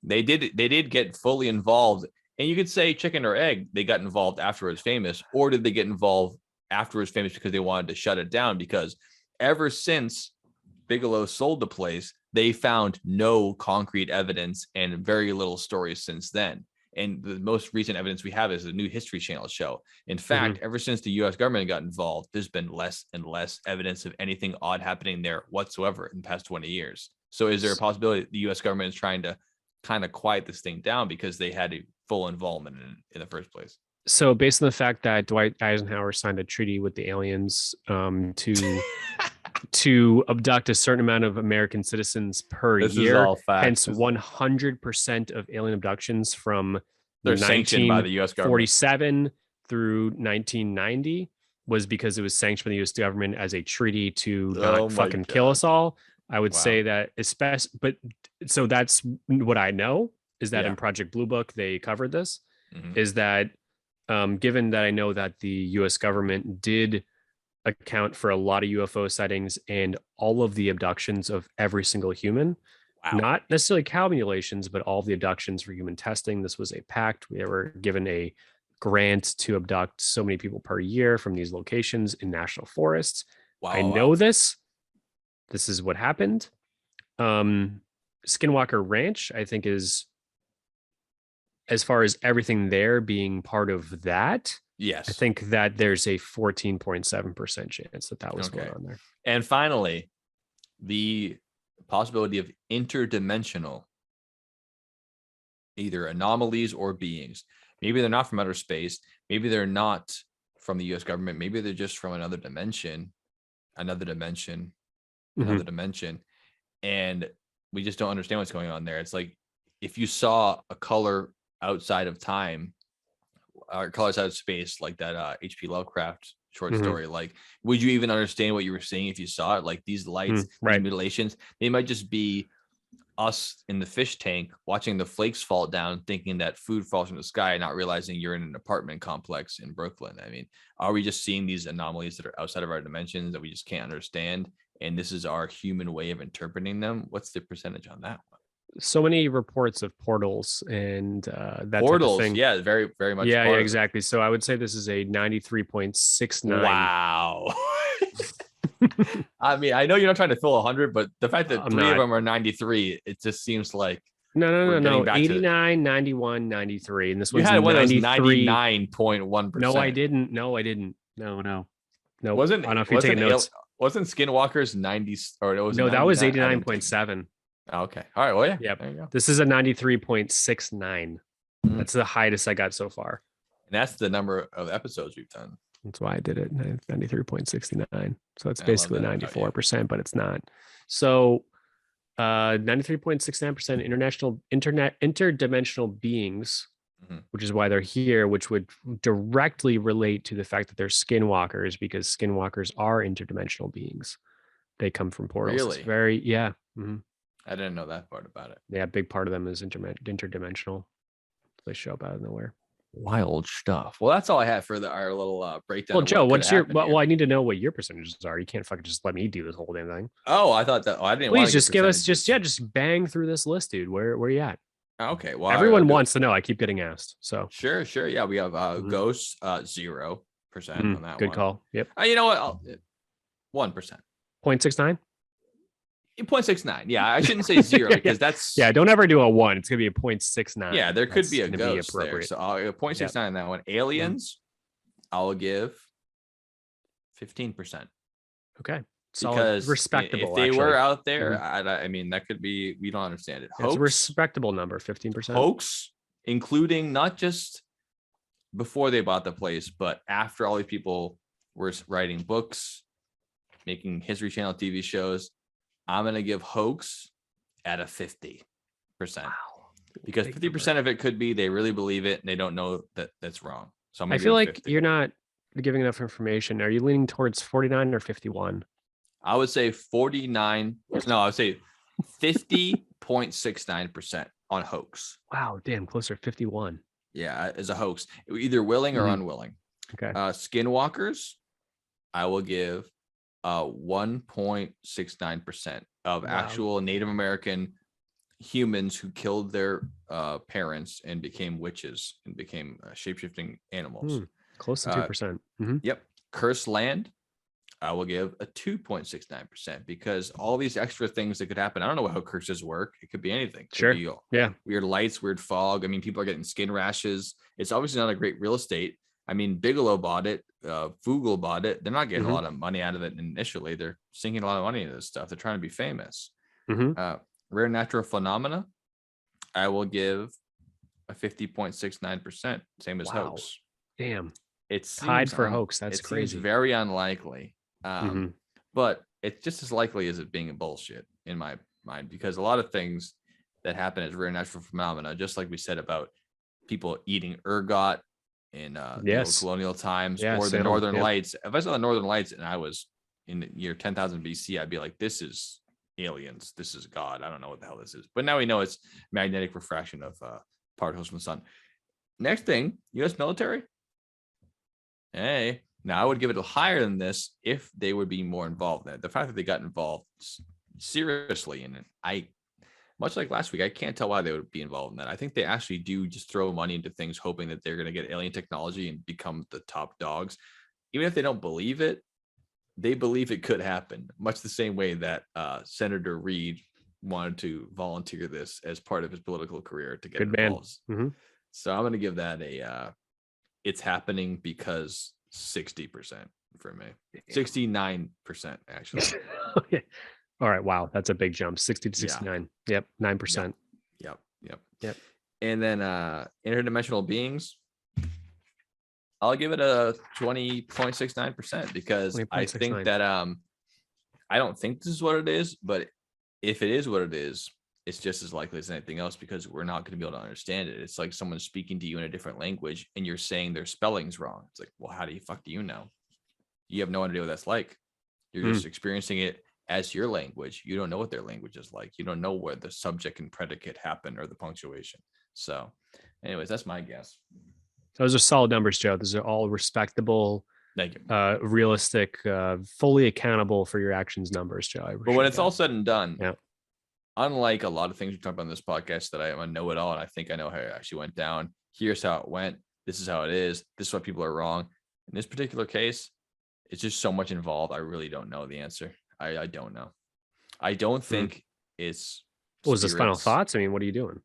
they did get fully involved, and you could say chicken or egg. They got involved after it was famous, or did they get involved after it was famous because they wanted to shut it down? Because ever since Bigelow sold the place, they found no concrete evidence and very little stories since then. And the most recent evidence we have is a new History Channel show. In fact, ever since the U.S. government got involved, there's been less and less evidence of anything odd happening there whatsoever in the past 20 years. So is there a possibility the U.S. government is trying to kind of quiet this thing down because they had a full involvement in the first place? So based on the fact that Dwight Eisenhower signed a treaty with the aliens to abduct a certain amount of American citizens per year, hence 100% of alien abductions from they're sanctioned by the U.S. government 1947 through 1990 was because it was sanctioned by the U.S. government as a treaty to not fucking kill us all. I would say that, especially, but so that's what I know is that in Project Blue Book they covered this. Is that given that I know that the U.S. government did account for a lot of UFO sightings and all of the abductions of every single human, not necessarily cow mutilations, but all of the abductions for human testing. This was a pact. We were given a grant to abduct so many people per year from these locations in national forests. I know this. This is what happened. Skinwalker Ranch, I think, is, as far as everything there being part of that, yes, I think that there's a 14.7% chance that was going on there. And finally, the possibility of interdimensional either anomalies or beings. Maybe they're not from outer space. Maybe they're not from the U.S. government. Maybe they're just from another dimension, another dimension. And we just don't understand what's going on there. It's like if you saw a color outside of time or colors out of space, like that H.P. Lovecraft short story, like would you even understand what you were seeing if you saw it? Like these lights, these mutilations, they might just be us in the fish tank watching the flakes fall down, thinking that food falls from the sky, not realizing you're in an apartment complex in Brooklyn. I mean, are we just seeing these anomalies that are outside of our dimensions that we just can't understand? And this is our human way of interpreting them. What's the percentage on that one? So many reports of portals and that portals, type of thing. Yeah, very, very much. Yeah, exactly. So I would say this is a 93.69. Wow. I mean, I know you're not trying to fill 100, but the fact that three of them are 93, it just seems like no. 89, 91, 93, and this you one's had one that was 99.1%. No, I didn't. No. Wasn't I don't know if you're taking notes. Wasn't Skinwalker's 90 or it was no? That was 89.7. Okay. All right. Well, yeah. Yep. There you go. This is a 93.69. That's the highest I got so far. And that's the number of episodes we've done. That's why I did it. 93.69. So it's basically 94%, but it's not. So 93.69% interdimensional beings, which is why they're here, which would directly relate to the fact that they're skinwalkers, because skinwalkers are interdimensional beings. They come from portals. Really? It's very, I didn't know that part about it. Yeah, a big part of them is interdimensional. They show up out of nowhere. Wild stuff. Well, that's all I have for our little breakdown. Well, Joe, what's your? Well, I need to know what your percentages are. You can't fucking just let me do this whole damn thing. Oh, I thought that. Oh, I didn't. Please just give us just bang through this list, dude. Where you at? Okay. Well, everyone wants to know. I keep getting asked. So sure. Yeah, we have ghosts 0% on that. Good call. Yep. You know what? 1%. 0.69. 0.69. Yeah, I shouldn't say 0 because that's Don't ever do a 1. It's gonna be a 0.69. yeah. There could That's be a gonna ghost there. appropriate. So I'll 0.69 on that one. Aliens, I'll give 15%. Okay. Solid, Because respectable. if they actually. were out there, I mean, that could be, we don't understand it. It's a respectable number, 15%. Hoax, including not just before they bought the place, but after all these people were writing books, making History Channel TV shows, I'm going to give hoax at a 50%. Wow. Because 50% of it could be they really believe it and they don't know that that's wrong. So I feel like you're not giving enough information. Are you leaning towards 49 or 51? I would say 49. No, I would say 50.69% on hoax. Wow, damn, closer to 51. Yeah, as a hoax, either willing or unwilling. Okay. Skinwalkers, I will give 1.69% of actual Native American humans who killed their parents and became witches and became shapeshifting animals. Close to 2%. Yep. Cursed land, I will give a 2.69% because all these extra things that could happen. I don't know how curses work. It could be anything. Could Sure. be Yeah. weird lights, weird fog. I mean, people are getting skin rashes. It's obviously not a great real estate. I mean, Bigelow bought it. Vogel bought it. They're not getting a lot of money out of it initially. They're sinking a lot of money into this stuff. They're trying to be famous. Rare natural phenomena, I will give a 50.69%, same as hoax. Damn. It's tied for hoax. That's crazy. Very unlikely. But it's just as likely as it being a bullshit in my mind, because a lot of things that happen as rare natural phenomena, just like we said about people eating ergot in the old colonial times, or the Northern Lights. If I saw the Northern Lights and I was in the year 10,000 BC, I'd be like, this is aliens. This is God. I don't know what the hell this is. But now we know it's magnetic refraction of particles from the sun. Next thing, U.S. military. Hey, now I would give it higher than this if they would be more involved in it. The fact that they got involved seriously in it, much like last week, I can't tell why they would be involved in that. I think they actually do just throw money into things, hoping that they're going to get alien technology and become the top dogs. Even if they don't believe it, they believe it could happen, much the same way that Senator Reid wanted to volunteer this as part of his political career to get involved. So I'm going to give that it's happening because 60% for me. 69% actually. Okay. All right. Wow. That's a big jump. 60 to 69. Yep. 9%. Yep. And then interdimensional beings, I'll give it a 20.69% because I think that I don't think this is what it is, but if it is what it is, it's just as likely as anything else because we're not going to be able to understand it. It's like someone speaking to you in a different language and you're saying their spelling's wrong. It's like, well, how do you know? You have no idea what that's like. You're just experiencing it as your language. You don't know what their language is like. You don't know where the subject and predicate happen or the punctuation. So anyways, that's my guess. Those are solid numbers, Joe. Those are all respectable, thank you, realistic, fully accountable for your actions numbers, Joe. But when it's all said and done, unlike a lot of things we talk about on this podcast that I know it all, and I think I know how it actually went down. Here's how it went. This is how it is. This is why people are wrong. In this particular case, it's just so much involved. I really don't know the answer. I don't know. I don't think it's. What was this final thoughts? I mean, what are you doing?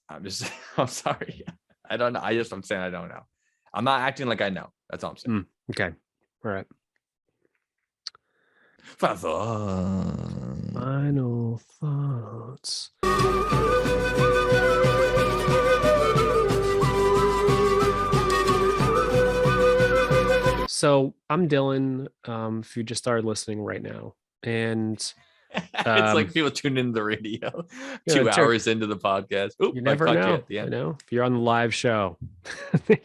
I'm sorry. I don't know. I'm saying I don't know. I'm not acting like I know. That's all I'm saying. Okay. All right. Final thoughts. So I'm Dylan. If you just started listening right now, and it's like people tune into the radio 2 hours into the podcast. Oop, you never know. You know, if you're on the live show. I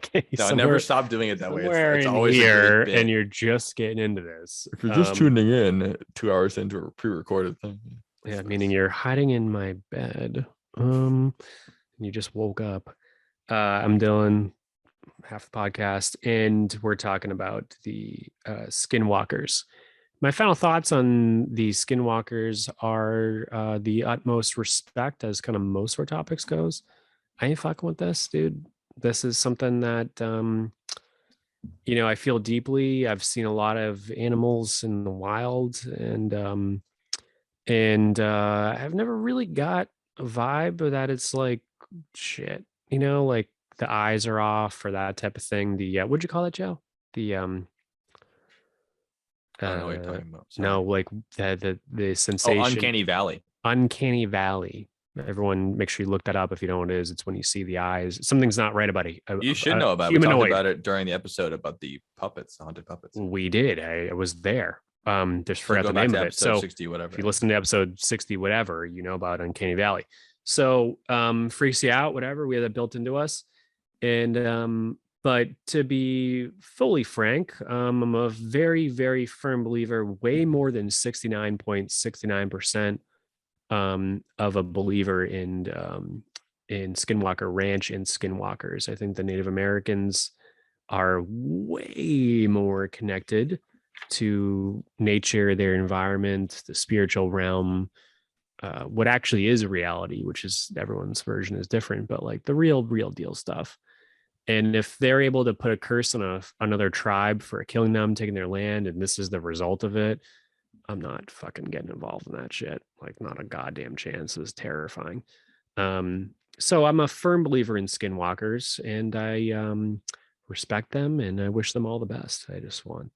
never stop doing it that way. It's always here, and you're just getting into this. If you're just tuning in 2 hours into a pre-recorded thing. Yeah, meaning you're hiding in my bed. And you just woke up. I'm Dylan, half the podcast, and we're talking about the Skinwalkers. My final thoughts on the Skinwalkers are the utmost respect, as kind of most of our topics goes. I ain't fucking with this, dude. This is something that, I feel deeply. I've seen a lot of animals in the wild, and And I've never really got a vibe that it's like shit, like the eyes are off or that type of thing. The what'd you call it, Joe? The I don't know what you're talking about. no, Sorry. like the Oh, sensation. Uncanny Valley. Uncanny Valley. Everyone, make sure you look that up if you know what it is. It's when you see the eyes. Something's not right about You should know about it. We talked about it during the episode about the puppets, the haunted puppets. We did. I was there. Just forgot go the back name to of it. episode So 60, whatever. if you listen to episode 60, whatever, you know about Uncanny Valley. So freaks you out, whatever. We had that built into us. And but to be fully frank, I'm a very, very firm believer, way more than 69.69% of a believer in Skinwalker Ranch and Skinwalkers. I think the Native Americans are way more connected to nature, their environment, the spiritual realm, what actually is reality, which is everyone's version is different, but like the real deal stuff. And if they're able to put a curse on another tribe for killing them, taking their land, and this is the result of it, I'm not fucking getting involved in that shit. Like, not a goddamn chance. It's terrifying. So I'm a firm believer in skinwalkers, and I respect them, and I wish them all the best. I just want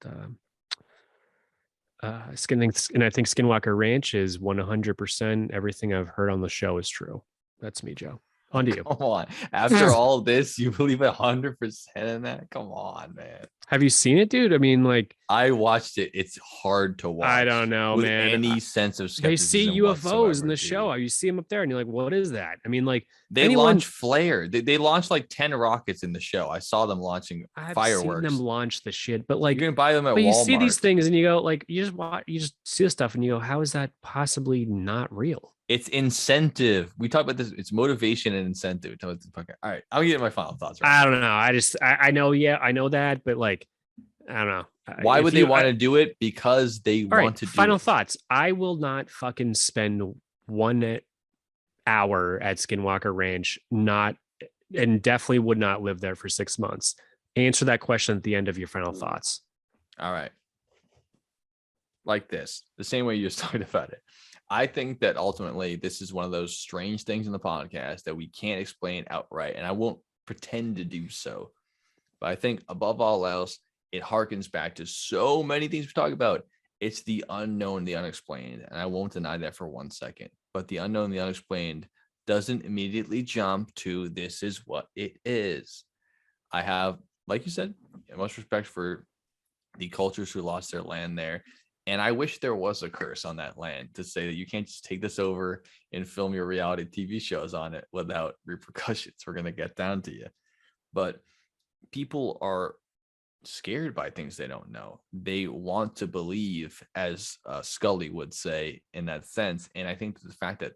and I think Skinwalker Ranch is 100% everything I've heard on the show is true. That's me, Joe. On to you. Come on. After all this, you believe 100% in that? Come on, man. Have you seen it, dude? I mean, like, I watched it. It's hard to watch. I don't know, with man. Any sense of They skepticism see UFOs whatsoever, in the dude. show. You see them up there, and you're like, "What is that?" I mean, like, They launch flare. They launched like 10 rockets in the show. I saw them launching I've fireworks. seen them launch the shit, but like, you can buy them at but Walmart. you see these things, and you go, like, you just see this stuff, and you go, "How is that possibly not real?" It's incentive. We talk about this. It's motivation and incentive. All right, I'll get my final thoughts. Right, I don't know. I know. Yeah, I know that, but like, I don't know. Why would they want to do it? Because they want to do final it. thoughts. I will not fucking spend 1 hour at Skinwalker Ranch, and definitely would not live there for 6 months. Answer that question at the end of your final thoughts. All right. Like this, the same way you just talked about it. I think that ultimately this is one of those strange things in the podcast that we can't explain outright, and I won't pretend to do so. But I think above all else, it harkens back to so many things we talk about. It's the unknown, the unexplained, and I won't deny that for 1 second. But the unknown, the unexplained doesn't immediately jump to this is what it is. I have, like you said, much respect for the cultures who lost their land there. And I wish there was a curse on that land to say that you can't just take this over and film your reality TV shows on it without repercussions. We're going to get down to you. But people are scared by things they don't know. They want to believe, as Scully would say in that sense. And I think the fact that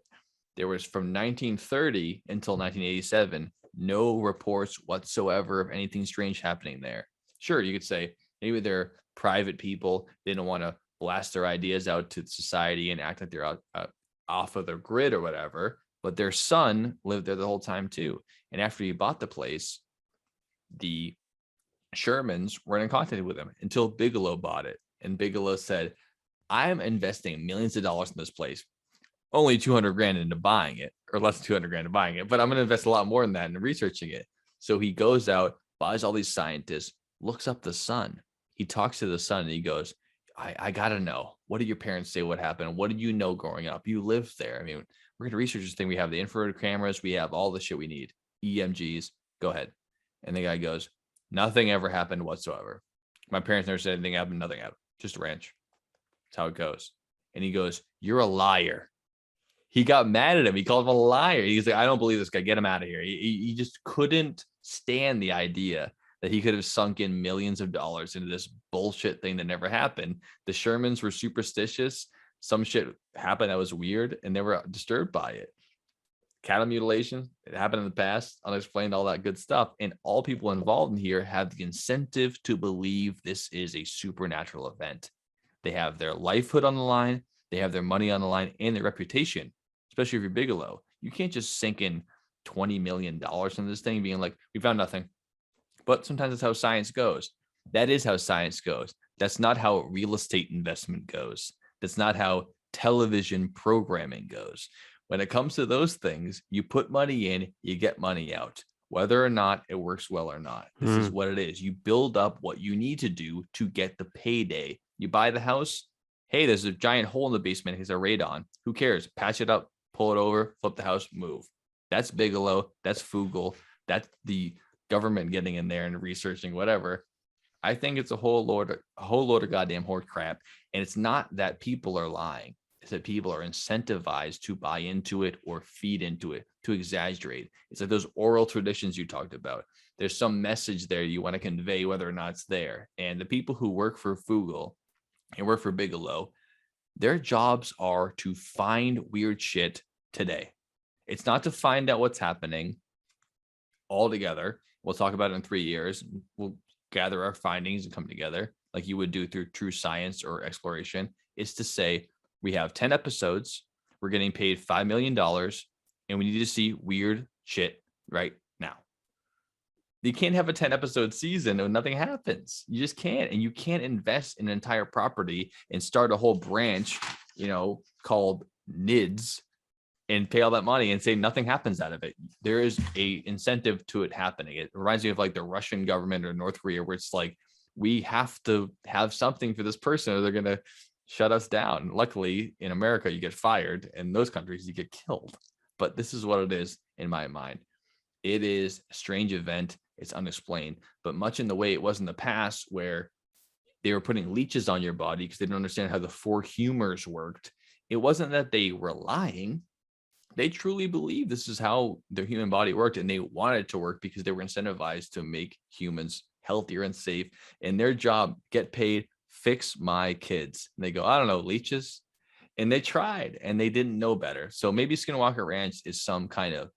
there was from 1930 until 1987, no reports whatsoever of anything strange happening there. Sure, you could say maybe they're private people. They don't want to blast their ideas out to society and act like they're off of their grid or whatever. But their son lived there the whole time too. And after he bought the place, the Shermans weren't in contact with him until Bigelow bought it. And Bigelow said, I'm investing millions of dollars in this place. Only 200 grand into buying it, or less than 200 grand into buying it, but I'm going to invest a lot more than that in researching it. So he goes out, buys all these scientists, looks up the son. He talks to the son and he goes, I got to know. What did your parents say? What happened? What did you know growing up? You lived there. I mean, we're going to research this thing. We have the infrared cameras. We have all the shit we need. EMGs. Go ahead. And the guy goes, nothing ever happened whatsoever. My parents never said anything happened. Nothing happened. Just a ranch. That's how it goes. And he goes, you're a liar. He got mad at him. He called him a liar. He's like, I don't believe this guy. Get him out of here. He just couldn't stand the idea that he could have sunk in millions of dollars into this bullshit thing that never happened. The Shermans were superstitious. Some shit happened that was weird, and they were disturbed by it. Cattle mutilation, it happened in the past, unexplained, all that good stuff. And all people involved in here have the incentive to believe this is a supernatural event. They have their livelihood on the line. They have their money on the line and their reputation, especially if you're Bigelow. You can't just sink in $20 million in this thing being like, we found nothing. But sometimes that's how science goes. That is how science goes. That's not how real estate investment goes. That's not how television programming goes. When it comes to those things, you put money in, you get money out, whether or not it works well or not. This is what it is. You build up what you need to do to get the payday. You buy the house. Hey, there's a giant hole in the basement. Here's a radon. Who cares? Patch it up, pull it over, flip the house, move. That's Bigelow. That's Fugal. That's the government getting in there and researching whatever. I think it's a whole load of goddamn horse crap. And it's not that people are lying. It's that people are incentivized to buy into it or feed into it, to exaggerate. It's like those oral traditions you talked about. There's some message there you want to convey, whether or not it's there. And the people who work for Fugal and work for Bigelow, their jobs are to find weird shit today. It's not to find out what's happening all together. We'll talk about it in 3 years. We'll gather our findings and come together like you would do through true science or exploration. It's to say, we have 10 episodes. We're getting paid $5 million, and we need to see weird shit right now. You can't have a 10 episode season and nothing happens. You just can't. And you can't invest in an entire property and start a whole branch, called NIDS, and pay all that money and say nothing happens out of it. There is a incentive to it happening. It reminds me of like the Russian government or North Korea, where it's like, we have to have something for this person or they're going to shut us down. Luckily, in America, you get fired. In those countries, you get killed. But this is what it is in my mind. It is a strange event. It's unexplained, but much in the way it was in the past, where they were putting leeches on your body because they didn't understand how the 4 humors worked. It wasn't that they were lying. They truly believed this is how their human body worked, and they wanted it to work because they were incentivized to make humans healthier and safe. And their job, get paid, fix my kids. And they go, I don't know, leeches. And they tried and they didn't know better. So maybe Skinwalker Ranch is some kind of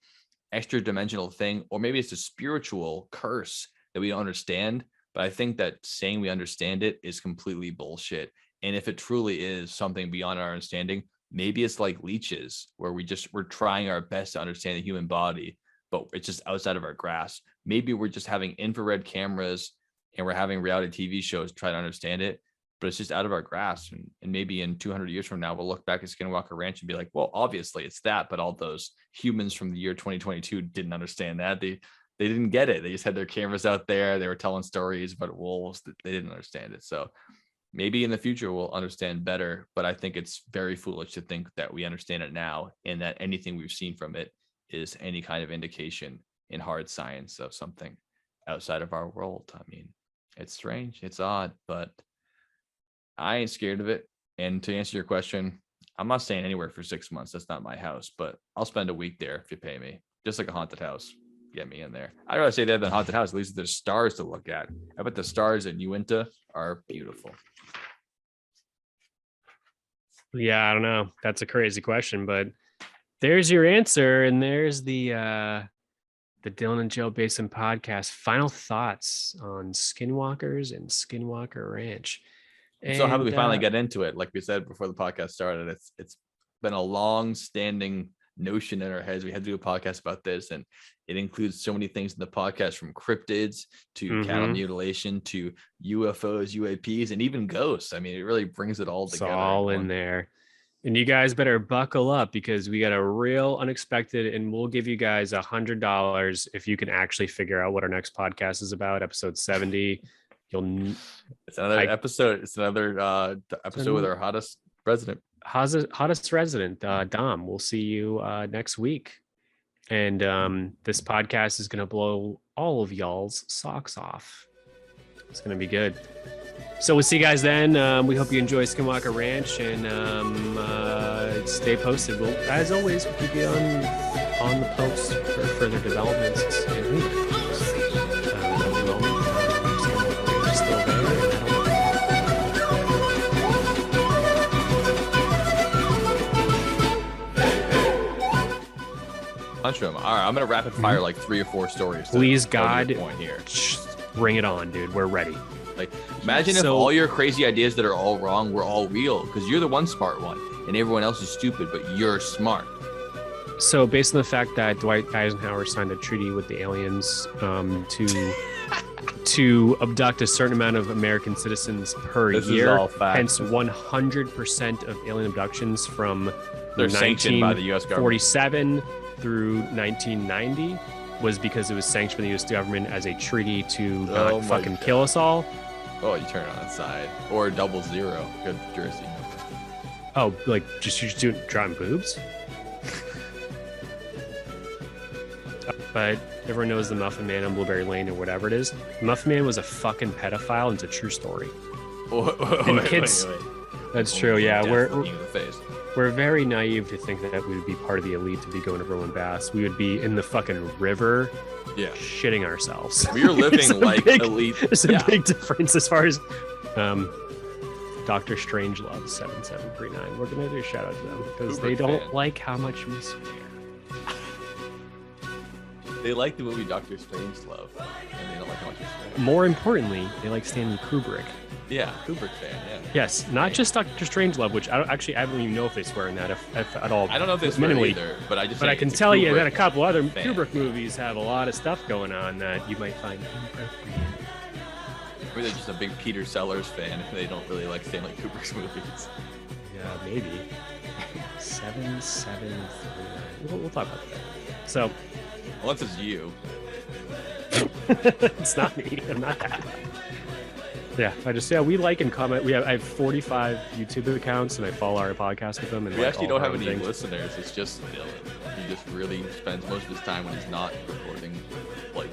extra dimensional thing, or maybe it's a spiritual curse that we don't understand. But I think that saying we understand it is completely bullshit. And if it truly is something beyond our understanding, maybe it's like leeches, where we're trying our best to understand the human body, but it's just outside of our grasp. Maybe we're just having infrared cameras and we're having reality TV shows try to understand it, but it's just out of our grasp. And maybe in 200 years from now, we'll look back at Skinwalker Ranch and be like, well, obviously it's that, but all those humans from the year 2022 didn't understand that. They didn't get it. They just had their cameras out there. They were telling stories about wolves. They didn't understand it. So maybe in the future we'll understand better, but I think it's very foolish to think that we understand it now and that anything we've seen from it is any kind of indication in hard science of something outside of our world. I mean, it's strange, it's odd, but I ain't scared of it. And to answer your question, I'm not staying anywhere for 6 months. That's not my house, but I'll spend a week there if you pay me, just like a haunted house. Get me in there. I'd rather stay there than haunted house. At least there's stars to look at. I bet the stars in Uinta are beautiful. Yeah, I don't know. That's a crazy question, but there's your answer. And there's the Dylan and Joe Basin podcast. Final thoughts on Skinwalkers and Skinwalker Ranch. I'm so happy we finally get into it. Like we said before the podcast started, it's been a long-standing notion in our heads. We had to do a podcast about this, and it includes so many things in the podcast, from cryptids to cattle mutilation to UFOs, UAPs, and even ghosts. I mean, it really brings it all together. It's all in there. And you guys better buckle up, because we got a real unexpected, and we'll give you guys $100 if you can actually figure out what our next podcast is about. Episode 70. It's another episode. It's another episode with our hottest resident. Hottest resident, Dom. We'll see you next week. And this podcast is going to blow all of y'all's socks off. It's going to be good. So we'll see you guys then. We hope you enjoy Skinwalker Ranch, and stay posted. We'll, as always, we'll keep you on the post for further developments. And who knows? Still there. Punch him. All right, I'm gonna rapid fire like 3 or 4 stories. Please, God, point here. Bring it on, dude. We're ready. Like, imagine if all your crazy ideas that are all wrong were all real, because you're the one smart one, and everyone else is stupid, but you're smart. So based on the fact that Dwight Eisenhower signed a treaty with the aliens to abduct a certain amount of American citizens per This is year, all facts. hence 100% of alien abductions from They're sanctioned by the U.S. government. 1947 through 1990 was because it was sanctioned by the U.S. government as a treaty to Oh not my fucking God. kill us all. Oh, you turn it on its side. Or 00. Good Jersey. Oh, like just you just doing drawing boobs? But everyone knows the Muffin Man on Blueberry Lane or whatever it is. The Muffin Man was a fucking pedophile, and it's a true story. Wait, kids- wait. That's true. Yeah, Death looking in the face. we're very naive to think that we would be part of the elite to be going to Rowan Bass. We would be in the fucking river, Yeah. shitting ourselves. We are living There's a like big- elite. There's a Yeah. big difference as far as Dr. Strangelove 7739. We're gonna do a shout out to them because they Kubrick don't fan. like how much we swear. They like the movie Doctor Strangelove, and they don't like how much it's More importantly, they like Stanley Kubrick. Yeah, Kubrick fan, yeah. Yes, not just Dr. Strangelove, which I don't even know if they swear in that if at all. I don't know if they swear minimally. either, but I just But I think can it's a tell you Kubrick that a couple other fan. Kubrick movies have a lot of stuff going on that you might find inappropriate. Maybe they're just a big Peter Sellers fan and they don't really like Stanley Kubrick's movies. Yeah, maybe. 7739. We'll talk about that. So, Unless it's you. it's not me. I'm not that. Yeah, we like and comment. I have 45 YouTube accounts, and I follow our podcast with them. And We like actually all don't our have own any things. listeners. It's just Dylan. He just really spends most of his time when he's not recording, like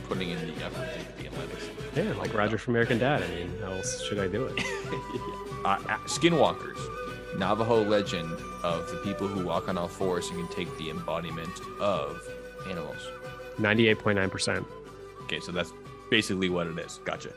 putting in the effort into the analytics. Yeah, like Roger from American Dad. I mean, how else should I do it? Skinwalkers, Navajo legend of the people who walk on all fours and can take the embodiment of animals. 98.9%. Okay, so that's basically what it is. Gotcha.